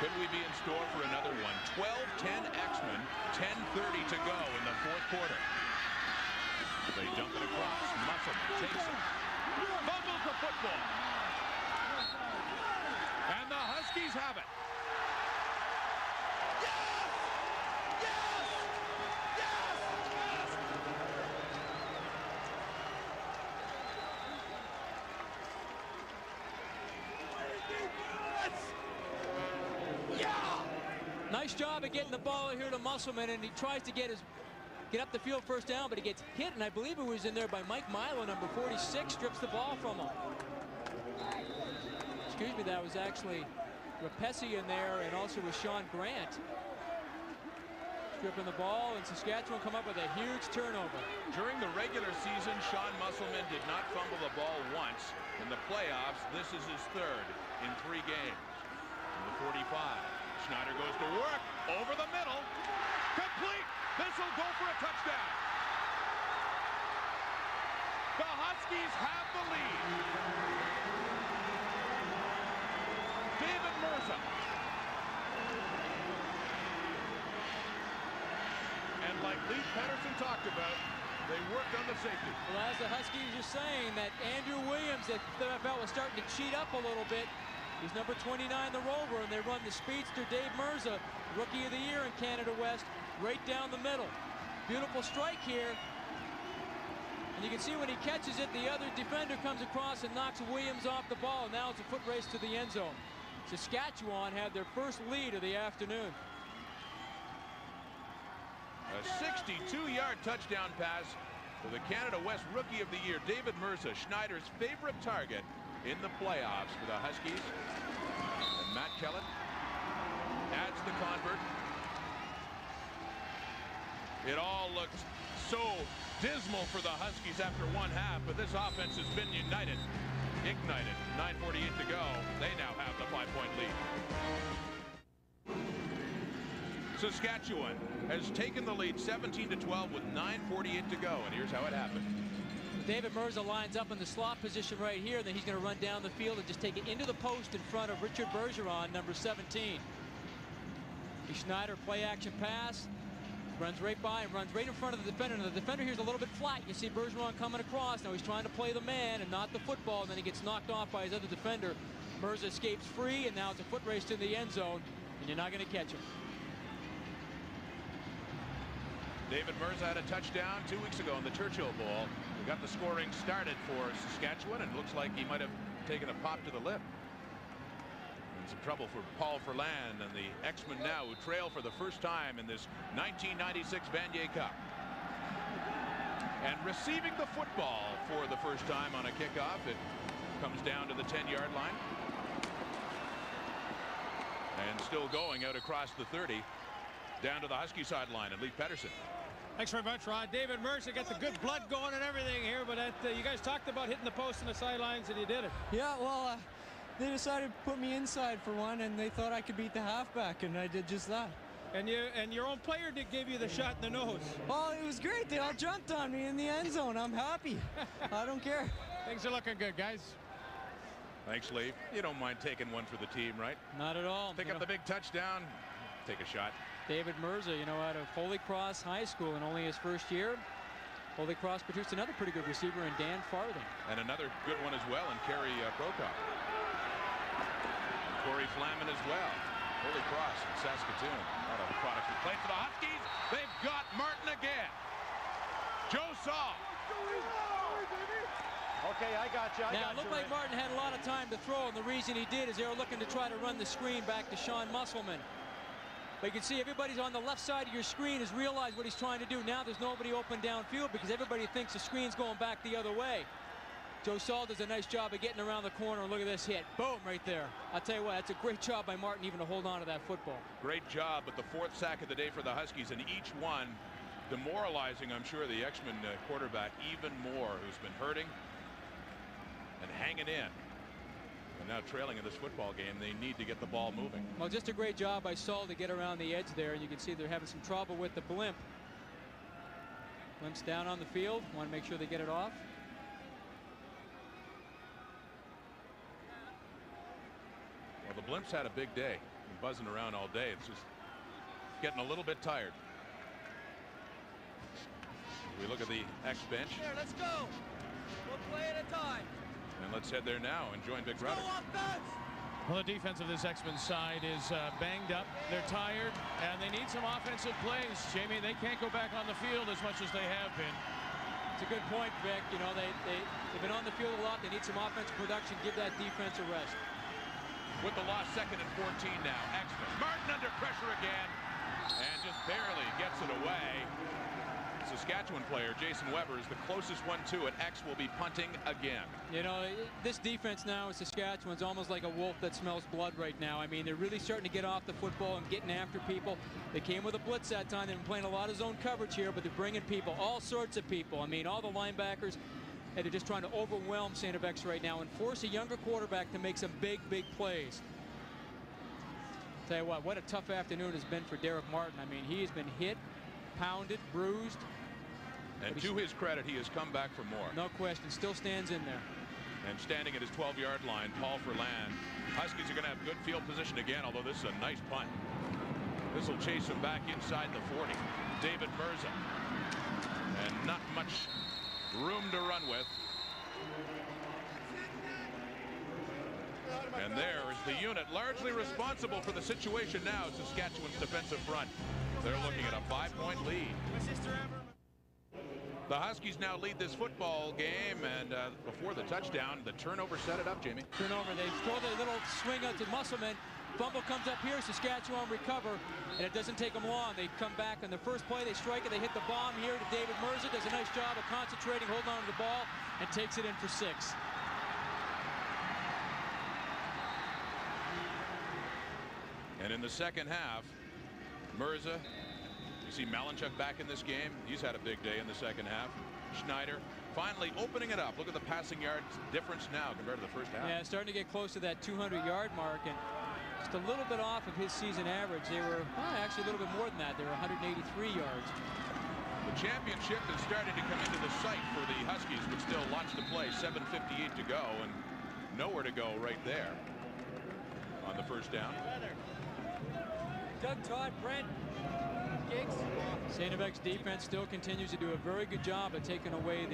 Could we be in store for another one? 12-10 X-Men, 10:30 to go in the 4th quarter. They dump it across. Musselman takes it. Fumbles the football. And the Huskies have it. Nice job of getting the ball here to Musselman, and he tries to get up the field first down, but he gets hit, and I believe it was in there by Mike Milo, number 46, strips the ball from him. Excuse me, that was actually Rapesi in there, and also with Sean Grant. Stripping the ball, and Saskatchewan come up with a huge turnover. During the regular season, Sean Musselman did not fumble the ball once. In the playoffs, this is his 3rd in 3 games. Number 45. Schneider goes to work over the middle. Complete. This will go for a touchdown. The Huskies have the lead. David Mirza. And like Lee Pedersen talked about, they worked on the safety. Well, as the Huskies are saying, that Andrew Williams that felt was starting to cheat up a little bit. He's number 29, the rover, and they run the speedster Dave Mirza, Rookie of the Year in Canada West, right down the middle. Beautiful strike here. And you can see when he catches it, the other defender comes across and knocks Williams off the ball. And now it's a foot race to the end zone. Saskatchewan had their first lead of the afternoon. A 62-yard touchdown pass for the Canada West Rookie of the Year, David Mirza, Schneider's favorite target in the playoffs for the Huskies. And Matt Kellett adds the convert. It all looked so dismal for the Huskies after one half, but this offense has been united. ignited. 9:48 to go. They now have the 5-point lead. Saskatchewan has taken the lead 17-12 with 9:48 to go, and here's how it happened. David Mirza lines up in the slot position right here. Then he's going to run down the field and just take it into the post in front of Richard Bergeron, number 17. Schneider play action pass. Runs right by and runs right in front of the defender. And the defender here's a little bit flat. You see Bergeron coming across. Now he's trying to play the man and not the football. And then he gets knocked off by his other defender. Mirza escapes free, and now it's a foot race to the end zone, and you're not going to catch him. David Mirza had a touchdown 2 weeks ago in the Churchill Bowl. We got the scoring started for Saskatchewan, and looks like he might have taken a pop to the lip. And some trouble for Paul Ferland and the X-Men now, who trail for the first time in this 1996 Vanier Cup. And receiving the football for the first time on a kickoff, it comes down to the 10-yard line. And still going out across the 30, down to the Husky sideline, and Lee Pedersen. Thanks very much, Rod. David Mirza got the good blood going and everything here, but you guys talked about hitting the post and the sidelines, and you did it. Yeah, well, they decided to put me inside for one, and they thought I could beat the halfback, and I did just that. And your own player gave you the shot in the nose. Oh, it was great. They all jumped on me in the end zone. I'm happy. I don't care. Things are looking good, guys. Thanks, Lee. You don't mind taking one for the team, right? Not at all. Pick up the big touchdown. Take a shot. David Mirza, you know, out of Holy Cross High School in only his first year. Holy Cross produced another pretty good receiver in Dan Farthing. And another good one as well in Kerry Prokop. And Corey Flamin as well. Holy Cross in Saskatoon. A lot of products we played for the Huskies. They've got Martin again. Joe Saul. Okay, I got you. Now, it looked like Martin had a lot of time to throw, and the reason he did is they were looking to try to run the screen back to Sean Musselman. But you can see everybody's on the left side of your screen has realized what he's trying to do. Now there's nobody open downfield because everybody thinks the screen's going back the other way. Joe Saul does a nice job of getting around the corner. Look at this hit. Boom, right there. I'll tell you what, that's a great job by Martin even to hold on to that football. Great job, but the fourth sack of the day for the Huskies, and each one demoralizing, I'm sure, the X-Men quarterback even more, who's been hurting and hanging in. And now trailing in this football game, they need to get the ball moving. Well, just a great job by Saul to get around the edge there. And you can see they're having some trouble with the blimp. Blimp's down on the field. Want to make sure they get it off. Well, the Blimp's had a big day. Been buzzing around all day. It's just getting a little bit tired. We look at the X bench. There, let's go. One play at a time. And let's head there now and join Vic Rutter. Well, the defense of this X-Men side is banged up. They're tired, and they need some offensive plays. Jamie, they can't go back on the field as much as they have been. It's a good point, Vic. You know, they've been on the field a lot. They need some offensive production. Give that defense a rest. With the loss, 2nd and 14 now. X-Men. Martin under pressure again, and just barely gets it away. Saskatchewan player Jason Weber is the closest one to it. X will be punting again. You know, this defense now in Saskatchewan's almost like a wolf that smells blood right now. I mean, they're really starting to get off the football and getting after people. They came with a blitz that time. They've been playing a lot of zone coverage here, but they're bringing people, all sorts of people. I mean, all the linebackers, and they're just trying to overwhelm St. FX right now and force a younger quarterback to make some big, big plays. Tell you what a tough afternoon has been for Derek Martin. I mean, he has been hit, pounded, bruised. And to his credit, he has come back for more. No question. Still stands in there. And standing at his 12-yard line, Paul Ferland. Huskies are going to have good field position again, although this is a nice punt. This will chase him back inside the 40. David Mirza. And not much room to run with. And there is the unit largely responsible for the situation now. Saskatchewan's defensive front. They're looking at a 5-point lead. The Huskies now lead this football game, and before the touchdown, the turnover set it up, Jamie. Turnover. They throw the little swing out to Musselman. Fumble comes up here. Saskatchewan recover, and it doesn't take them long. They come back on the first play. They strike it. They hit the bomb here to David Mirza. Does a nice job of concentrating, holding on to the ball, and takes it in for 6. And in the second half, Mirza, you see Malinchuk back in this game. He's had a big day in the second half. Schneider, finally opening it up. Look at the passing yards difference now compared to the first half. Yeah, starting to get close to that 200-yard mark, and just a little bit off of his season average. They were actually a little bit more than that. They were 183 yards. The championship is starting to come into the sight for the Huskies, but still lots to play. 7:58 to go, and nowhere to go right there on the first down. Doug, Todd, Brent, Giggs. St. FX defense still continues to do a very good job of taking away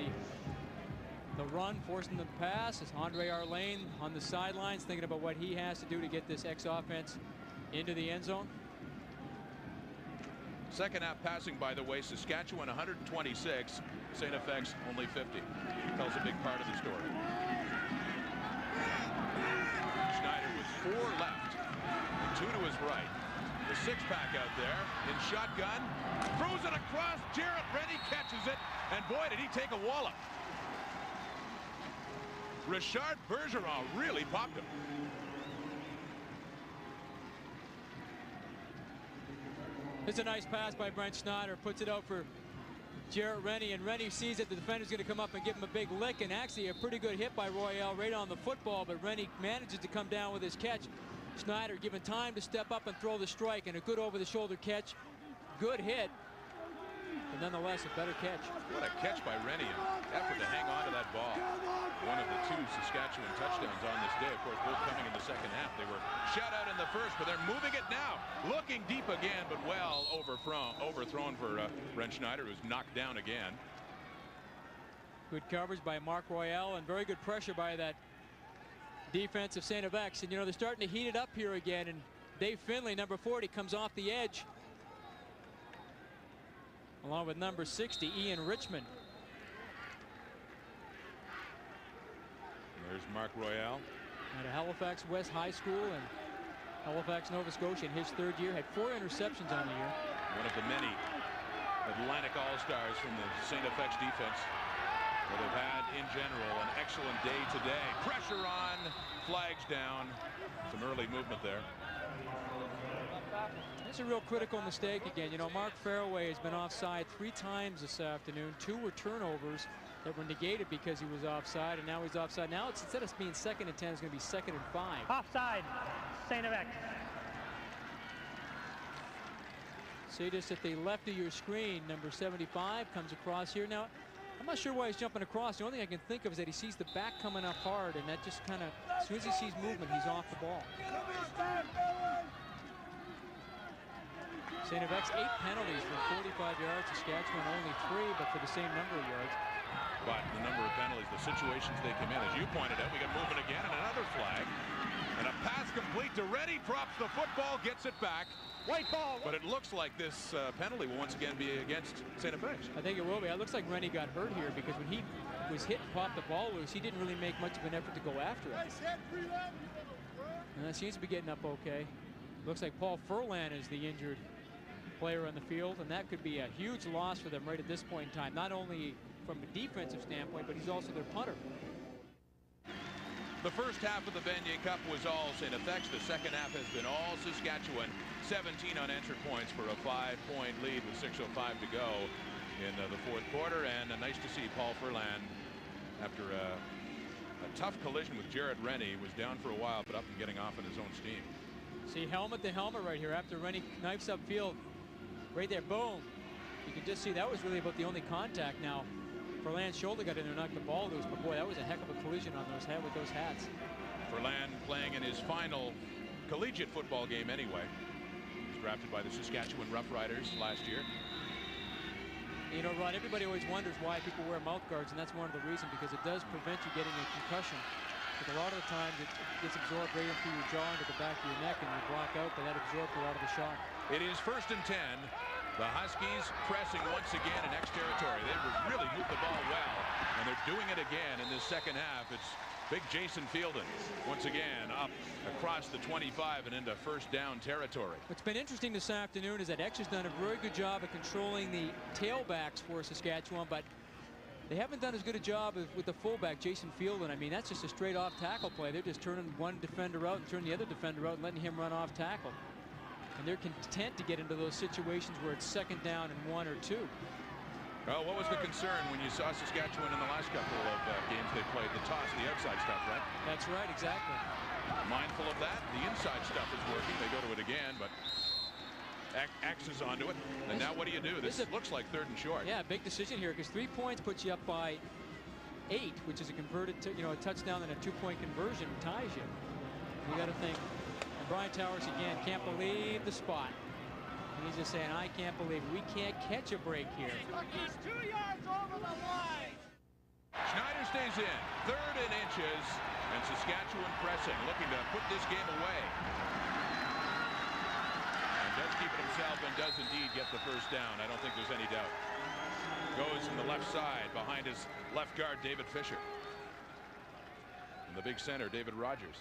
the run, forcing the pass. It's Andre Arlane on the sidelines thinking about what he has to do to get this X offense into the end zone. Second half passing, by the way, Saskatchewan 126, St. FX only 50. Tells a big part of the story. Schneider with 4 left, and 2 to his right. The 6-pack out there in shotgun, throws it across. Jarrett Rennie catches it, and boy, did he take a wallop. Richard Bergeron really popped him. It's a nice pass by Brent Schneider. Puts it out for Jarrett Rennie, and Rennie sees that the defender's going to come up and give him a big lick, and actually a pretty good hit by Royale right on the football, but Rennie manages to come down with his catch. Schneider given time to step up and throw the strike, and a good over-the-shoulder catch. Good hit, but nonetheless a better catch. What a catch by Rennie, and effort to hang on to that ball. One of the 2 Saskatchewan touchdowns on this day, of course, both coming in the second half. They were shut out in the first, but they're moving it now. Looking deep again, but well overthrown for Brent Schneider, who's knocked down again. Good coverage by Mark Royale, and very good pressure by that defense of St. FX. And you know, they're starting to heat it up here again, and Dave Finley, number 40, comes off the edge along with number 60, Ian Richmond. There's Mark Royale. At Halifax West High School in Halifax, Nova Scotia, in his 3rd year, had 4 interceptions on the year. One of the many Atlantic All-Stars from the St. FX defense that have had, in general, an excellent day today. Pressure on, flags down. Some early movement there. That's a real critical mistake again. You know, Mark Fairway has been offside 3 times this afternoon. 2 were turnovers that were negated because he was offside, and now he's offside. Now it's, instead of being 2nd and 10, it's going to be 2nd and 5. Offside, St. FX. See just at the left of your screen, number 75 comes across here. Now, I'm not sure why he's jumping across. The only thing I can think of is that he sees the back coming up hard, and that just kind of, as soon as he sees movement, he's off the ball. St. FX 8 penalties for 45 yards. Saskatchewan only 3, but for the same number of yards. But the number of penalties, the situations they come in, as you pointed out, we got movement again, and another flag. And a pass complete to Reddy, drops the football, gets it back. White ball. But it looks like this penalty will once again be against St. FX. I think it will be. It looks like Rennie got hurt here because when he was hit and popped the ball loose, he didn't really make much of an effort to go after it. And that seems to be getting up okay. Looks like Paul Furlan is the injured player on the field, and that could be a huge loss for them right at this point in time, not only from a defensive standpoint, but he's also their punter. The first half of the Vanier Cup was all St. FX. The second half has been all Saskatchewan. 17 unanswered points for a 5-point lead with 6:05 to go in the 4th quarter. And nice to see Paul Furlan, after a tough collision with Jarrett Rennie, was down for a while, but up and getting off on his own steam. See helmet to helmet right here after Rennie knifes upfield. Right there, boom. You can just see that was really about the only contact. Now, Furlan's shoulder got in there and knocked the ball loose, but boy, that was a heck of a collision on those with those hats. Furlan playing in his final collegiate football game anyway. He was drafted by the Saskatchewan Roughriders last year. You know, Ron, everybody always wonders why people wear mouth guards, and that's one of the reasons, because it does prevent you getting a concussion. But a lot of the times it gets absorbed right into your jaw, into the back of your neck, and you block out, but that absorbs a lot of the shock. It is 1st and 10. The Huskies pressing once again in X territory. They really moved the ball well, and they're doing it again in this second half. It's big Jason Fielden once again up across the 25 and into first down territory. What's been interesting this afternoon is that X has done a very good job of controlling the tailbacks for Saskatchewan, but they haven't done as good a job with the fullback, Jason Fielden. I mean, that's just a straight off tackle play. They're just turning one defender out and turning the other defender out and letting him run off tackle. And they're content to get into those situations where it's 2nd down and 1 or 2. Well, what was the concern when you saw Saskatchewan in the last couple of games they played? The toss, the outside stuff, right? That's right, exactly. Mindful of that. The inside stuff is working. They go to it again, but axes onto it. And now what do you do? This looks like 3rd and short. Yeah, big decision here because 3 points puts you up by 8, which is a converted, a touchdown and a 2-point conversion ties you. You got to think. And Brian Towers again can't believe the spot. And he's just saying, I can't believe it. We can't catch a break here. He's 2 yards over the line. Schneider stays in. 3rd and inches. And Saskatchewan pressing, looking to put this game away. And does keep it himself and does indeed get the first down. I don't think there's any doubt. Goes from the left side behind his left guard, David Fisher. And the big center, David Rogers.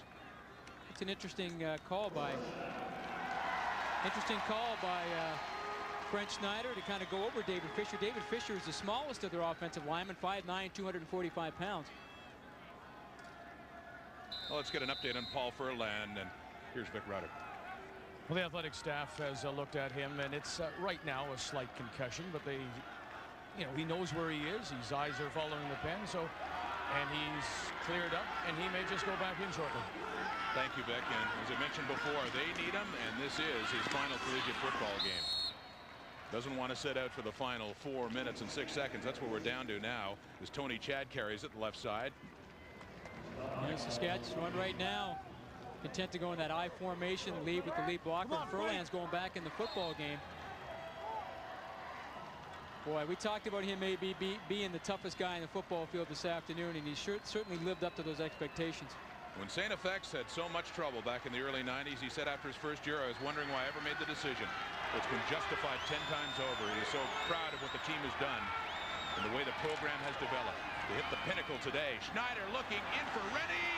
It's an interesting call by French Schneider to kind of go over David Fisher. David Fisher is the smallest of their offensive linemen, 5'9", 245 pounds. Well, let's get an update on Paul Furlan, and here's Vic Rutter. Well, the athletic staff has looked at him, and it's right now a slight concussion, but they, he knows where he is. His eyes are following the pen, and he's cleared up, and he may just go back in shortly. Thank you, Vic. And as I mentioned before, they need him, and this is his final collegiate football game. Doesn't want to sit out for the final 4 minutes and 6 seconds. That's what we're down to now, as Tony Chad carries it left side. Yeah, Saskatchewan right now content to go in that I formation, lead with the lead blocker. And Furlan's going back in the football game. Boy, we talked about him maybe being the toughest guy in the football field this afternoon, and he certainly lived up to those expectations. When St. FX had so much trouble back in the early 90s, he said after his first year, I was wondering why I ever made the decision. It's been justified 10 times over. He's so proud of what the team has done and the way the program has developed. They hit the pinnacle today. Schneider looking in for Rennie.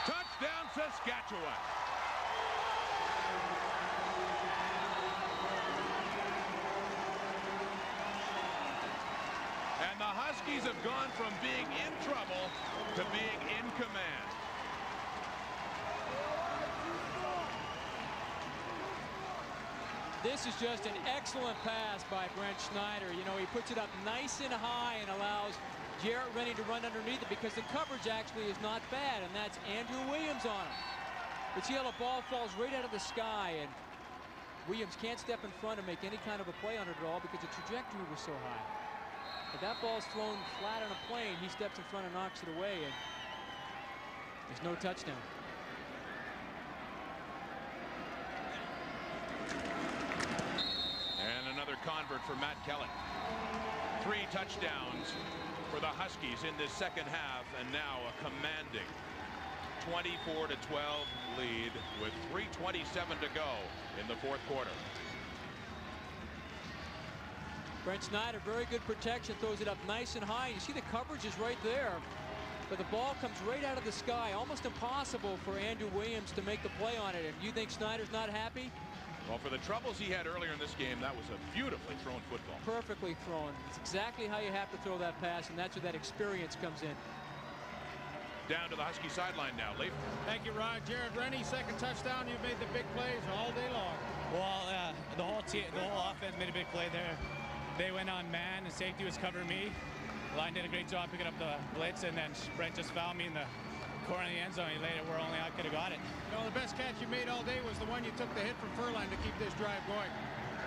Touchdown, Saskatchewan. And the Huskies have gone from being in trouble to being in command. This is just an excellent pass by Brent Schneider. He puts it up nice and high and allows Jarrett Rennie to run underneath it because the coverage actually is not bad, and that's Andrew Williams on him. But see how the ball falls right out of the sky, and Williams can't step in front and make any kind of a play on it at all because the trajectory was so high. If that ball's flown flat on a plane, he steps in front and knocks it away, and there's no touchdown. And another convert for Matt Kellett. 3 touchdowns for the Huskies in this second half, and now a commanding 24-12 lead with 3:27 to go in the 4th quarter. Brent Schneider, very good protection, throws it up nice and high. You see the coverage is right there, but the ball comes right out of the sky. Almost impossible for Andrew Williams to make the play on it. And you think Schneider's not happy? Well, for the troubles he had earlier in this game, that was a beautifully thrown football. Perfectly thrown. It's exactly how you have to throw that pass, and that's where that experience comes in. Down to the Husky sideline now. Leif. Thank you, Rod. Jared Rennie, second touchdown. You've made the big plays all day long. Well, the whole offense made a big play there. They went on man, and safety was covering me. The line did a great job picking up the blitz, and then Brent just found me in the corner of the end zone. He laid it where only I could have got it. The best catch you made all day was the one you took the hit from Furlan to keep this drive going.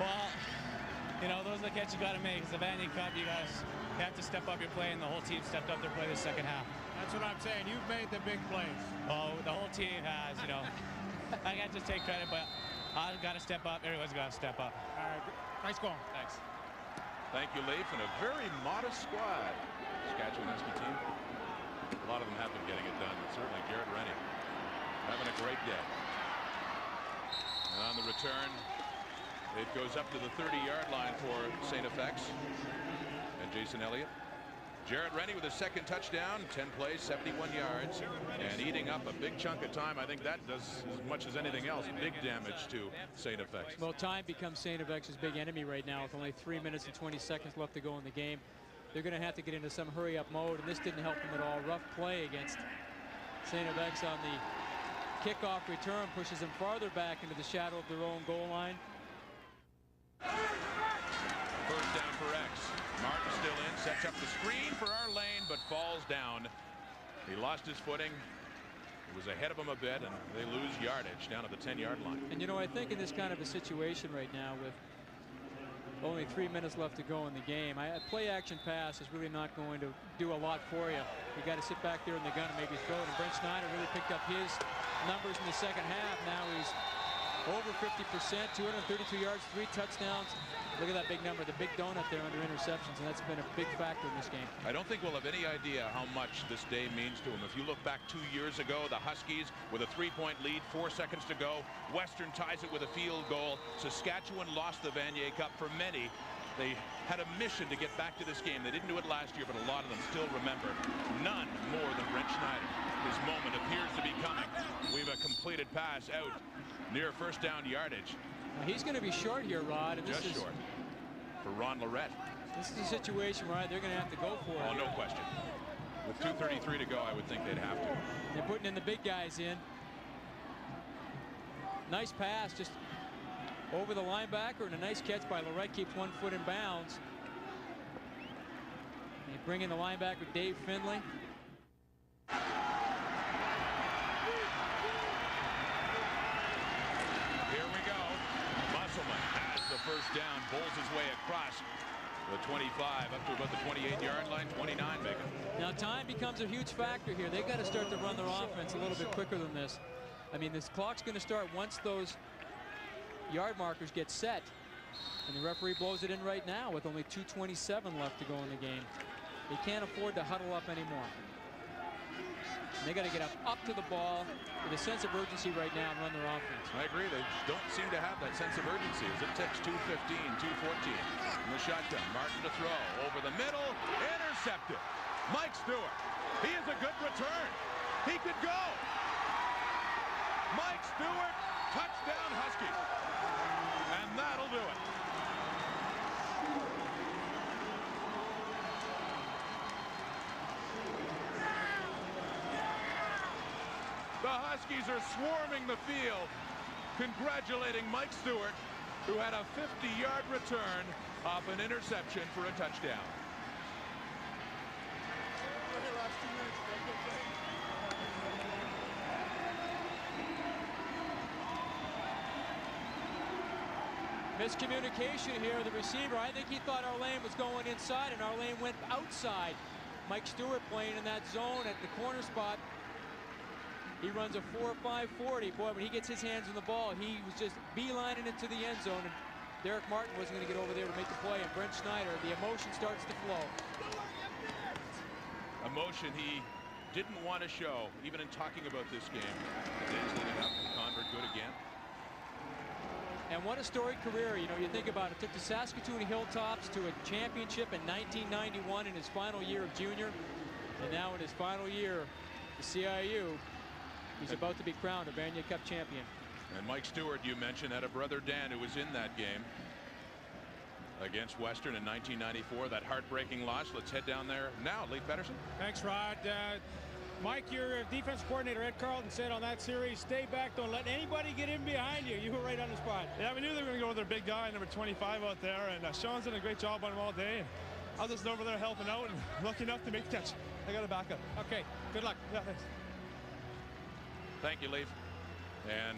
Well, those are the catches you got to make. It's the Vanier Cup. You have to step up your play, and the whole team stepped up their play this second half. That's what I'm saying. You've made the big plays. Oh, the whole team has, I can't just take credit, but I've got to step up. Everyone's got to step up. All right. Nice going. Thanks. Thank you, Leif, and a very modest squad. Saskatchewan Husky team. A lot of them have been getting it done, but certainly Garrett Rennie having a great day. And on the return, it goes up to the 30-yard line for St. FX and Jason Elliott. Jarrett Rennie with his second touchdown, 10 plays, 71 yards, and eating up a big chunk of time. I think that does as much as anything else big damage to St. FX. Well, time becomes St. FX's big enemy right now with only 3 minutes and 20 seconds left to go in the game. They're going to have to get into some hurry-up mode, and this didn't help them at all. Rough play against St. FX on the kickoff return, pushes them farther back into the shadow of their own goal line. First First down for X. Martin still in, sets up the screen for our lane, but falls down. He lost his footing. He was ahead of him a bit, and they lose yardage down at the 10-yard line. And you know, I think in this kind of a situation right now with only 3 minutes left to go in the game, a play action pass is really not going to do a lot for you. You got to sit back there in the gun and maybe throw it. And Brent Snyder really picked up his numbers in the second half. Now he's over 50%, 232 yards, 3 touchdowns. Look at that big number, the big donut there under interceptions, and that's been a big factor in this game. I don't think we'll have any idea how much this day means to him. If you look back 2 years ago, the Huskies with a 3-point lead, 4 seconds to go. Western ties it with a field goal. Saskatchewan lost the Vanier Cup. For many, they had a mission to get back to this game. They didn't do it last year, but a lot of them still remember. None more than Brent Snyder. His moment appears to be coming. We have a completed pass out near first down yardage. He's going to be short here, Rod. And Just this is short for Ron Lorette. This is a situation where they're going to have to go for it. Oh, no question. With 2:33 to go, I would think they'd have to. They're putting in the big guys in. Nice pass, just over the linebacker, and a nice catch by Lorette. Keeps 1 foot in bounds. They bring in the linebacker, Dave Finley. First down, bowls his way across the 25 up to about the 28-yard line, 29 maybe. Now time becomes a huge factor here. They've got to start to run their offense a little bit quicker than this. I mean, this clock's going to start once those yard markers get set, and the referee blows it in right now with only 2:27 left to go in the game. They can't afford to huddle up anymore. They got to get up to the ball with a sense of urgency right now and run their offense. I agree. They don't seem to have that sense of urgency as it takes 2:15, 2:14. In the shotgun, Martin to throw over the middle, intercepted. Mike Stewart. He is a good return. He could go. Mike Stewart, touchdown Huskies. And that'll do it. The Huskies are swarming the field, congratulating Mike Stewart, who had a 50-yard return off an interception for a touchdown. Miscommunication here. The receiver, I think he thought our lane was going inside, and our lane went outside. Mike Stewart playing in that zone at the corner spot. He runs a 4.5 40. Boy, when he gets his hands on the ball, he was just beelining it to the end zone. And Derek Martin wasn't going to get over there to make the play. And Brent Snyder, the emotion starts to flow. Emotion he didn't want to show, even in talking about this game. The days leading up from Convert good again. And what a storied career. You know, you think about it. Took the Saskatoon Hilltops to a championship in 1991 in his final year of junior. And now in his final year, the CIAU, he's about to be crowned a Vanier Cup champion. And Mike Stewart, you mentioned, had a brother Dan who was in that game against Western in 1994. That heartbreaking loss. Let's head down there now. Lee Pedersen. Thanks, Rod. Mike, your defense coordinator, Ed Carlton, said on that series, stay back, don't let anybody get in behind you. You were right on the spot. Yeah, we knew they were going to go with their big guy, number 25 out there, and Sean's done a great job on him all day. And I was just over there helping out and lucky enough to make the catch. I got a backup. Okay, good luck. Yeah, thanks. Thank you, Leaf. And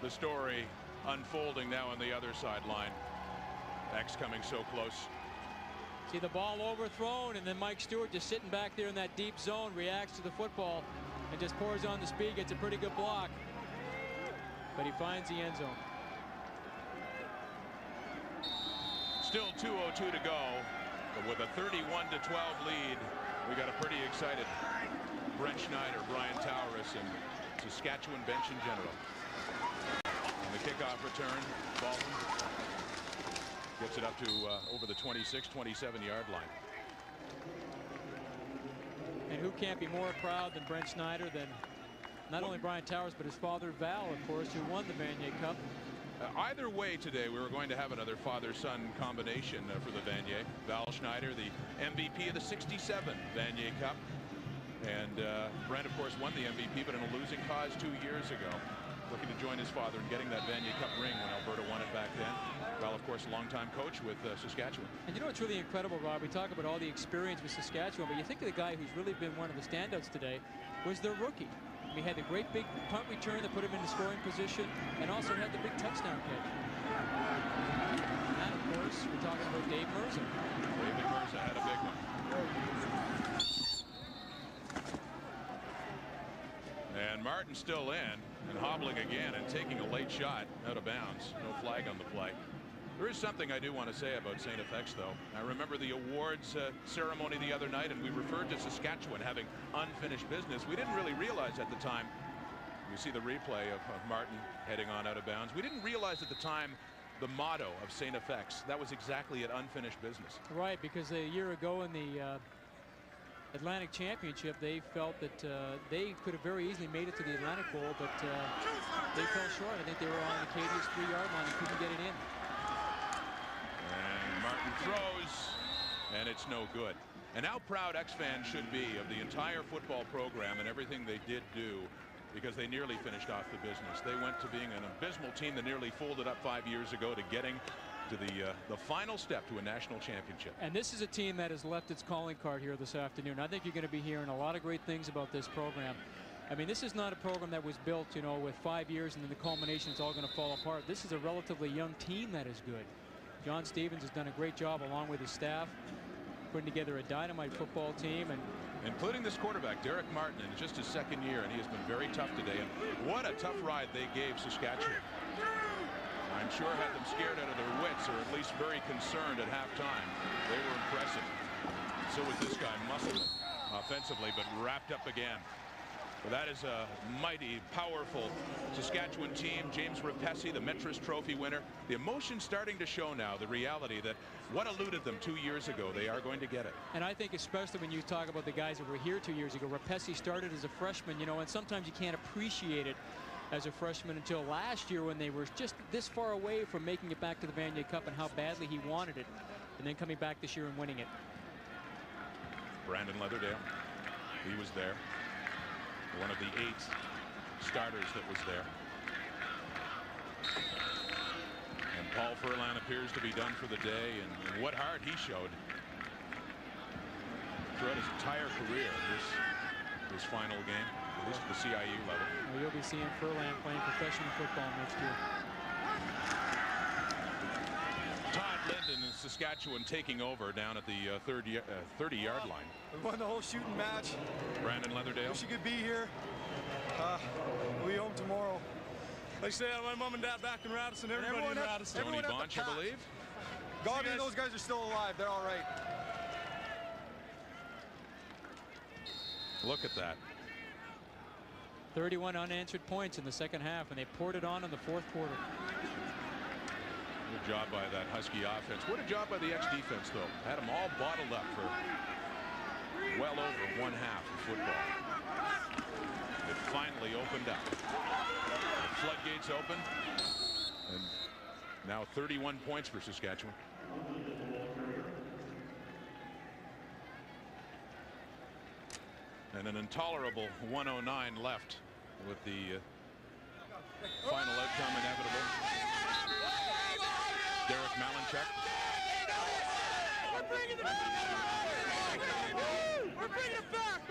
the story unfolding now on the other sideline. X coming so close. See the ball overthrown, and then Mike Stewart just sitting back there in that deep zone, reacts to the football and just pours on the speed, gets a pretty good block. But he finds the end zone. Still 2:02 to go. But with a 31-12 lead, we got a pretty excited Brent Snyder, Brian Towris, and Saskatchewan bench in general. And the kickoff return, Bolton gets it up to over the 26, 27-yard line. And who can't be more proud than Brent Snyder, than not only Brian Towers, but his father Val, of course, who won the Vanier Cup. Either way today, we were going to have another father-son combination for the Vanier. Val Schneider, the MVP of the 67 Vanier Cup. And Brent, of course, won the MVP, but in a losing cause 2 years ago. looking to join his father in getting that Vanier Cup ring when Alberta won it back then. Well, of course, a longtime coach with Saskatchewan. And you know what's really incredible, Rob? We talk about all the experience with Saskatchewan, but you think of the guy who's really been one of the standouts today was their rookie. He had the great big punt return that put him in the scoring position, and also had the big touchdown catch. And of course, we're talking about Dave Mirza. David Mirza had a big one. And Martin still in and hobbling again and taking a late shot out of bounds. No flag on the play. There is something I do want to say about St. FX, though. I remember the awards ceremony the other night, and we referred to Saskatchewan having unfinished business. We didn't really realize at the time. You see the replay of Martin heading on out of bounds. We didn't realize at the time the motto of St. FX. That was exactly at unfinished business. Right, because a year ago in the Atlantic Championship, they felt that they could have very easily made it to the Atlantic Bowl, but they fell short. I think they were on Acadia's 3-yard line and couldn't get it in. And Martin throws, and it's no good. And how proud X-fans should be of the entire football program and everything they did do, because they nearly finished off the business. They went to being an abysmal team that nearly folded up 5 years ago to getting to the final step to a national championship. And this is a team that has left its calling card here this afternoon. I think you're going to be hearing a lot of great things about this program. I mean, this is not a program that was built, you know, with 5 years and then the culmination is all going to fall apart. This is a relatively young team that is good. John Stevens has done a great job along with his staff putting together a dynamite football team, and including this quarterback, Derek Martin, in just his second year, and he has been very tough today. And what a tough ride they gave Saskatchewan. I'm sure had them scared out of their wits, or at least very concerned at halftime. They were impressive. So was this guy, Musselman, offensively, but wrapped up again. Well, that is a mighty, powerful Saskatchewan team. James Rapesi, the Metris Trophy winner. The emotion starting to show now, the reality that what eluded them 2 years ago, they are going to get it. And I think especially when you talk about the guys that were here 2 years ago, Rapesi started as a freshman, you know, and sometimes you can't appreciate it as a freshman until last year when they were just this far away from making it back to the Vanier Cup and how badly he wanted it, and then coming back this year and winning it. Brandon Leatherdale, he was there. One of the 8 starters that was there. And Paul Furlan appears to be done for the day, and what heart he showed throughout his entire career this final game, at least at the CIAU level. Well, you'll be seeing Furlan playing professional football next year. Todd Linden in Saskatchewan taking over down at the 30-yard line. We won the whole shooting match. Brandon Leatherdale. Wish you could be here. We'll be home tomorrow. Like I say, my mom and dad back in Radisson. Everybody in Radisson. Tony Bonch, I believe. God, those guys are still alive. They're all right. Look at that. 31 unanswered points in the second half, and they poured it on in the fourth quarter. Good job by that Husky offense. What a job by the X defense, though. Had them all bottled up for well over one half of football. It finally opened up. The floodgates open. And now 31 points for Saskatchewan. And an intolerable 109 left with the final outcome inevitable. Derek Malinchuk. We're bringing it back! We're bringing it back!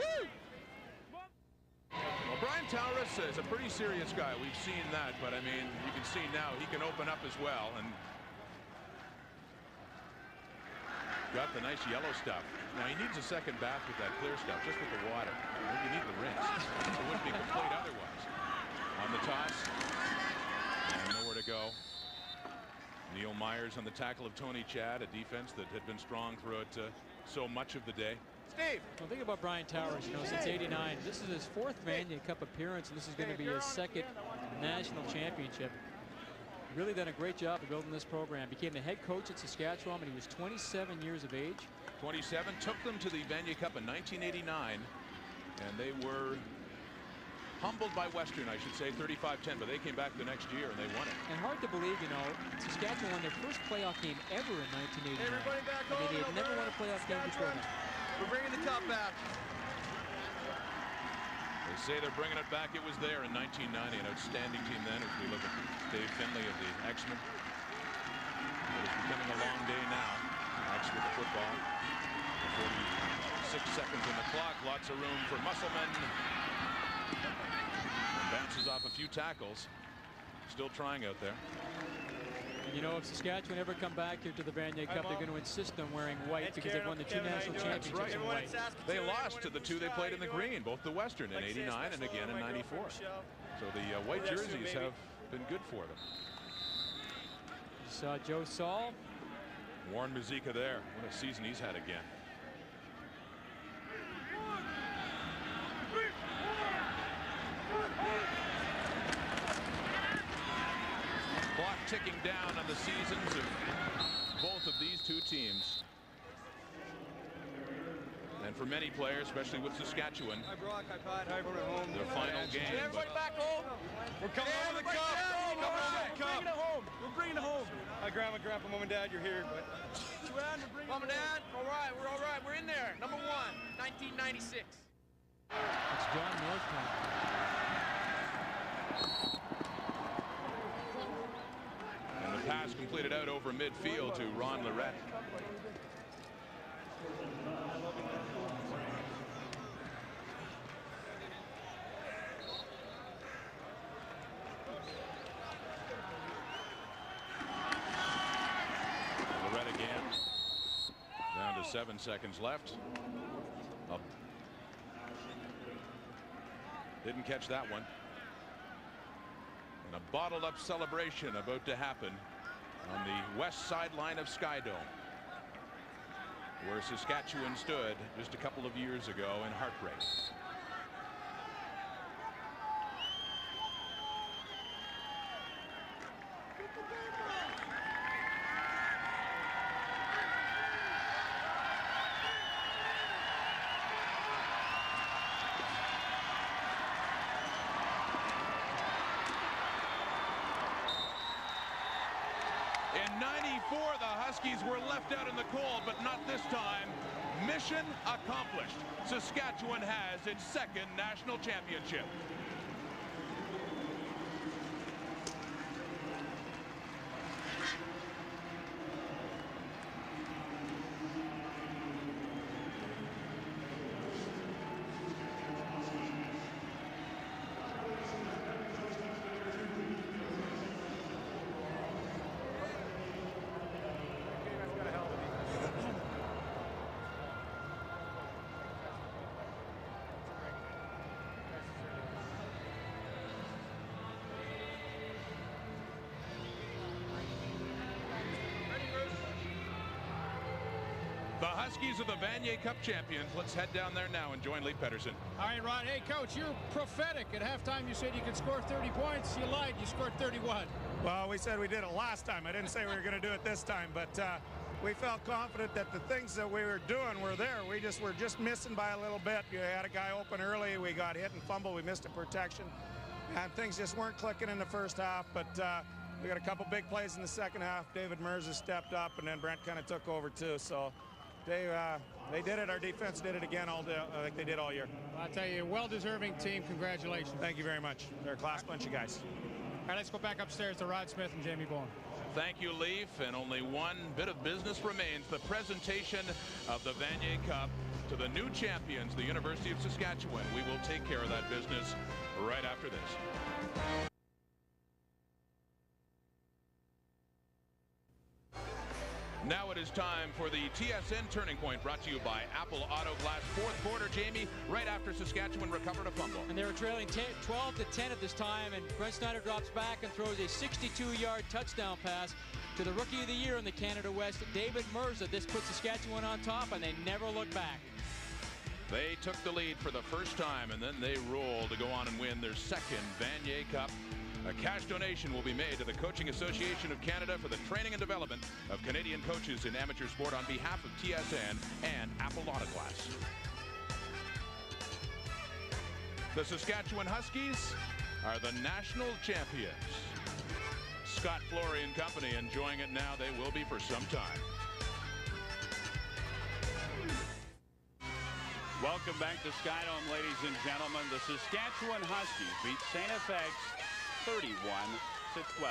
Well, Brian Tauras is a pretty serious guy. We've seen that, but I mean, you can see now he can open up as well, and got the nice yellow stuff. Now he needs a second bath with that clear stuff, just with the water. I think you need the rinse. It wouldn't be complete otherwise. On the toss, and nowhere to go. Neil Myers on the tackle of Tony Chad, a defense that had been strong throughout so much of the day. Steve. Well, think about Brian Towers. You know, since '89, this is his 4th Vanier Cup appearance, and this is going to be his 2nd national championship. Really done a great job of building this program. Became the head coach at Saskatchewan when he was 27 years of age. 27, took them to the Vanier Cup in 1989, and they were humbled by Western, I should say, 35-10, but they came back the next year and they won it. And hard to believe, you know, Saskatchewan won their first playoff game ever in 1989. Everybody back home. They had never won a playoff game before that. We're bringing the cup back. They say they're bringing it back. It was there in 1990, an outstanding team then. As we look at Dave Finley of the X-Men, it is becoming a long day now. X with the football. 46 seconds on the clock. Lots of room for Musselman. And bounces off a few tackles. Still trying out there. You know, if Saskatchewan ever come back here to the Vanier Cup, they're going to insist on wearing white because they've won the 2 national championships in white. They lost to the 2 they played in the green, both the Western in '89 and again in '94. So the white jerseys have been good for them. Saw Joe Saul. Warren Mazika there. What a season he's had again. Clock ticking down on the seasons of both of these two teams. And for many players, especially with Saskatchewan, their final game. Everybody back home. We're coming home with the cup. We're bringing it home. We're bringing it home. Hi, Grandma, Grandpa, Mom, and Dad, you're here. But Mom and Dad, all right, we're all right. We're in there. Number 1, 1996. It's John Northcott. And the pass completed out over midfield to Ron Lorette. Lorette again. Down to 7 seconds left. Up. Didn't catch that one. And a bottled up celebration about to happen on the west sideline of Skydome, where Saskatchewan stood just a couple of years ago in heartbreak. In '94, the Huskies were left out in the cold, but not this time. Mission accomplished. Saskatchewan has its 2nd national championship. The Huskies are the Vanier Cup champions. Let's head down there now and join Lee Pedersen. All right, Ron. Hey, Coach, you're prophetic. At halftime, you said you could score 30 points. You lied. You scored 31. Well, we said we did it last time. I didn't say we were going to do it this time, but we felt confident that the things that we were doing were there. We just were just missing by a little bit. You had a guy open early. We got hit and fumbled. We missed a protection. And things just weren't clicking in the first half, but we got a couple big plays in the second half. David Merza stepped up, and then Brent kind of took over too. So they did it. Our defense did it again all day, like they did all year. Well, I'll tell you, well-deserving team. Congratulations. Thank you very much. They're a class bunch of guys. All right, let's go back upstairs to Rod Smith and Jamie Bowen. Thank you, Leaf. And only one bit of business remains: the presentation of the Vanier Cup to the new champions, the University of Saskatchewan. We will take care of that business right after this. Now it is time for the TSN Turning Point, brought to you by Apple Auto Glass. 4th quarter, Jamie, right after Saskatchewan recovered a fumble. And they were trailing 12-10 at this time, and Brent Snyder drops back and throws a 62-yard touchdown pass to the Rookie of the Year in the Canada West, David Merza. This puts Saskatchewan on top, and they never look back. They took the lead for the first time, and then they rolled to go on and win their 2nd Vanier Cup. A cash donation will be made to the Coaching Association of Canada for the training and development of Canadian coaches in amateur sport on behalf of TSN and Apple Auto Glass. The Saskatchewan Huskies are the national champions. Scott Flory and company enjoying it now. They will be for some time. Welcome back to Skydome, ladies and gentlemen. The Saskatchewan Huskies beat St. FX 31-12.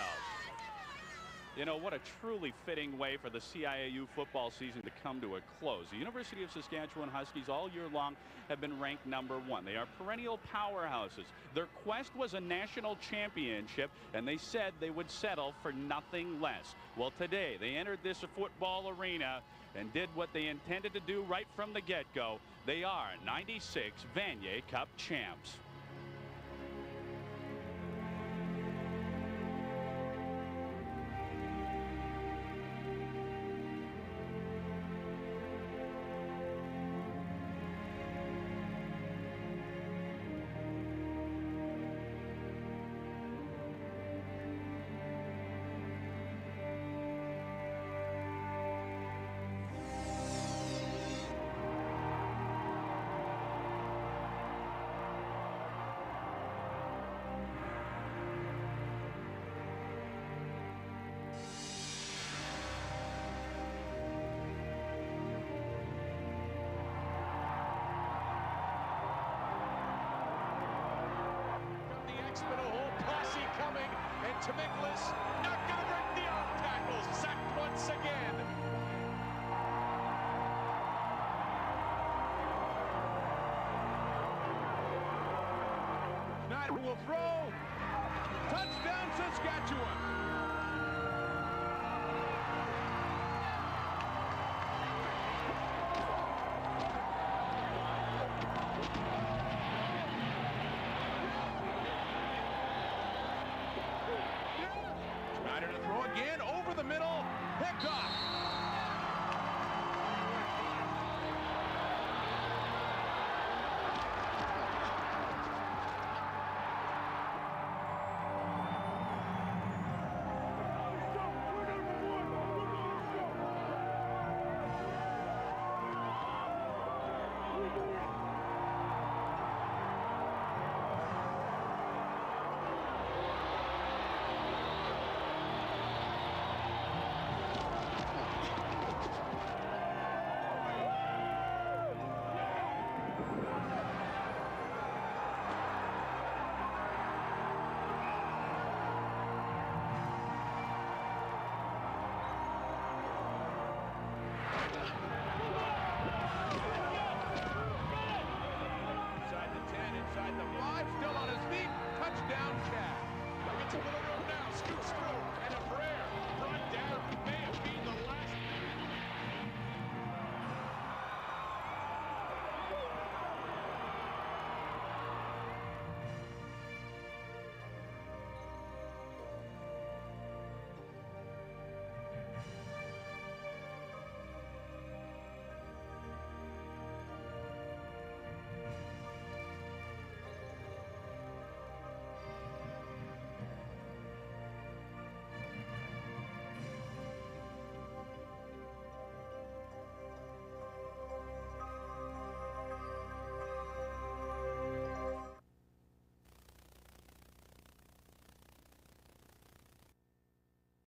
You know, what a truly fitting way for the CIAU football season to come to a close. The University of Saskatchewan Huskies all year long have been ranked #1. They are perennial powerhouses. Their quest was a national championship, and they said they would settle for nothing less. Well, today they entered this football arena and did what they intended to do right from the get-go. They are '96 Vanier Cup champs. But a whole posse coming, and Tamiklis not going to break the arm tackles. Sacked once again. Snyder will throw. Touchdown, Saskatchewan. Snyder to throw again over the middle. Picked off.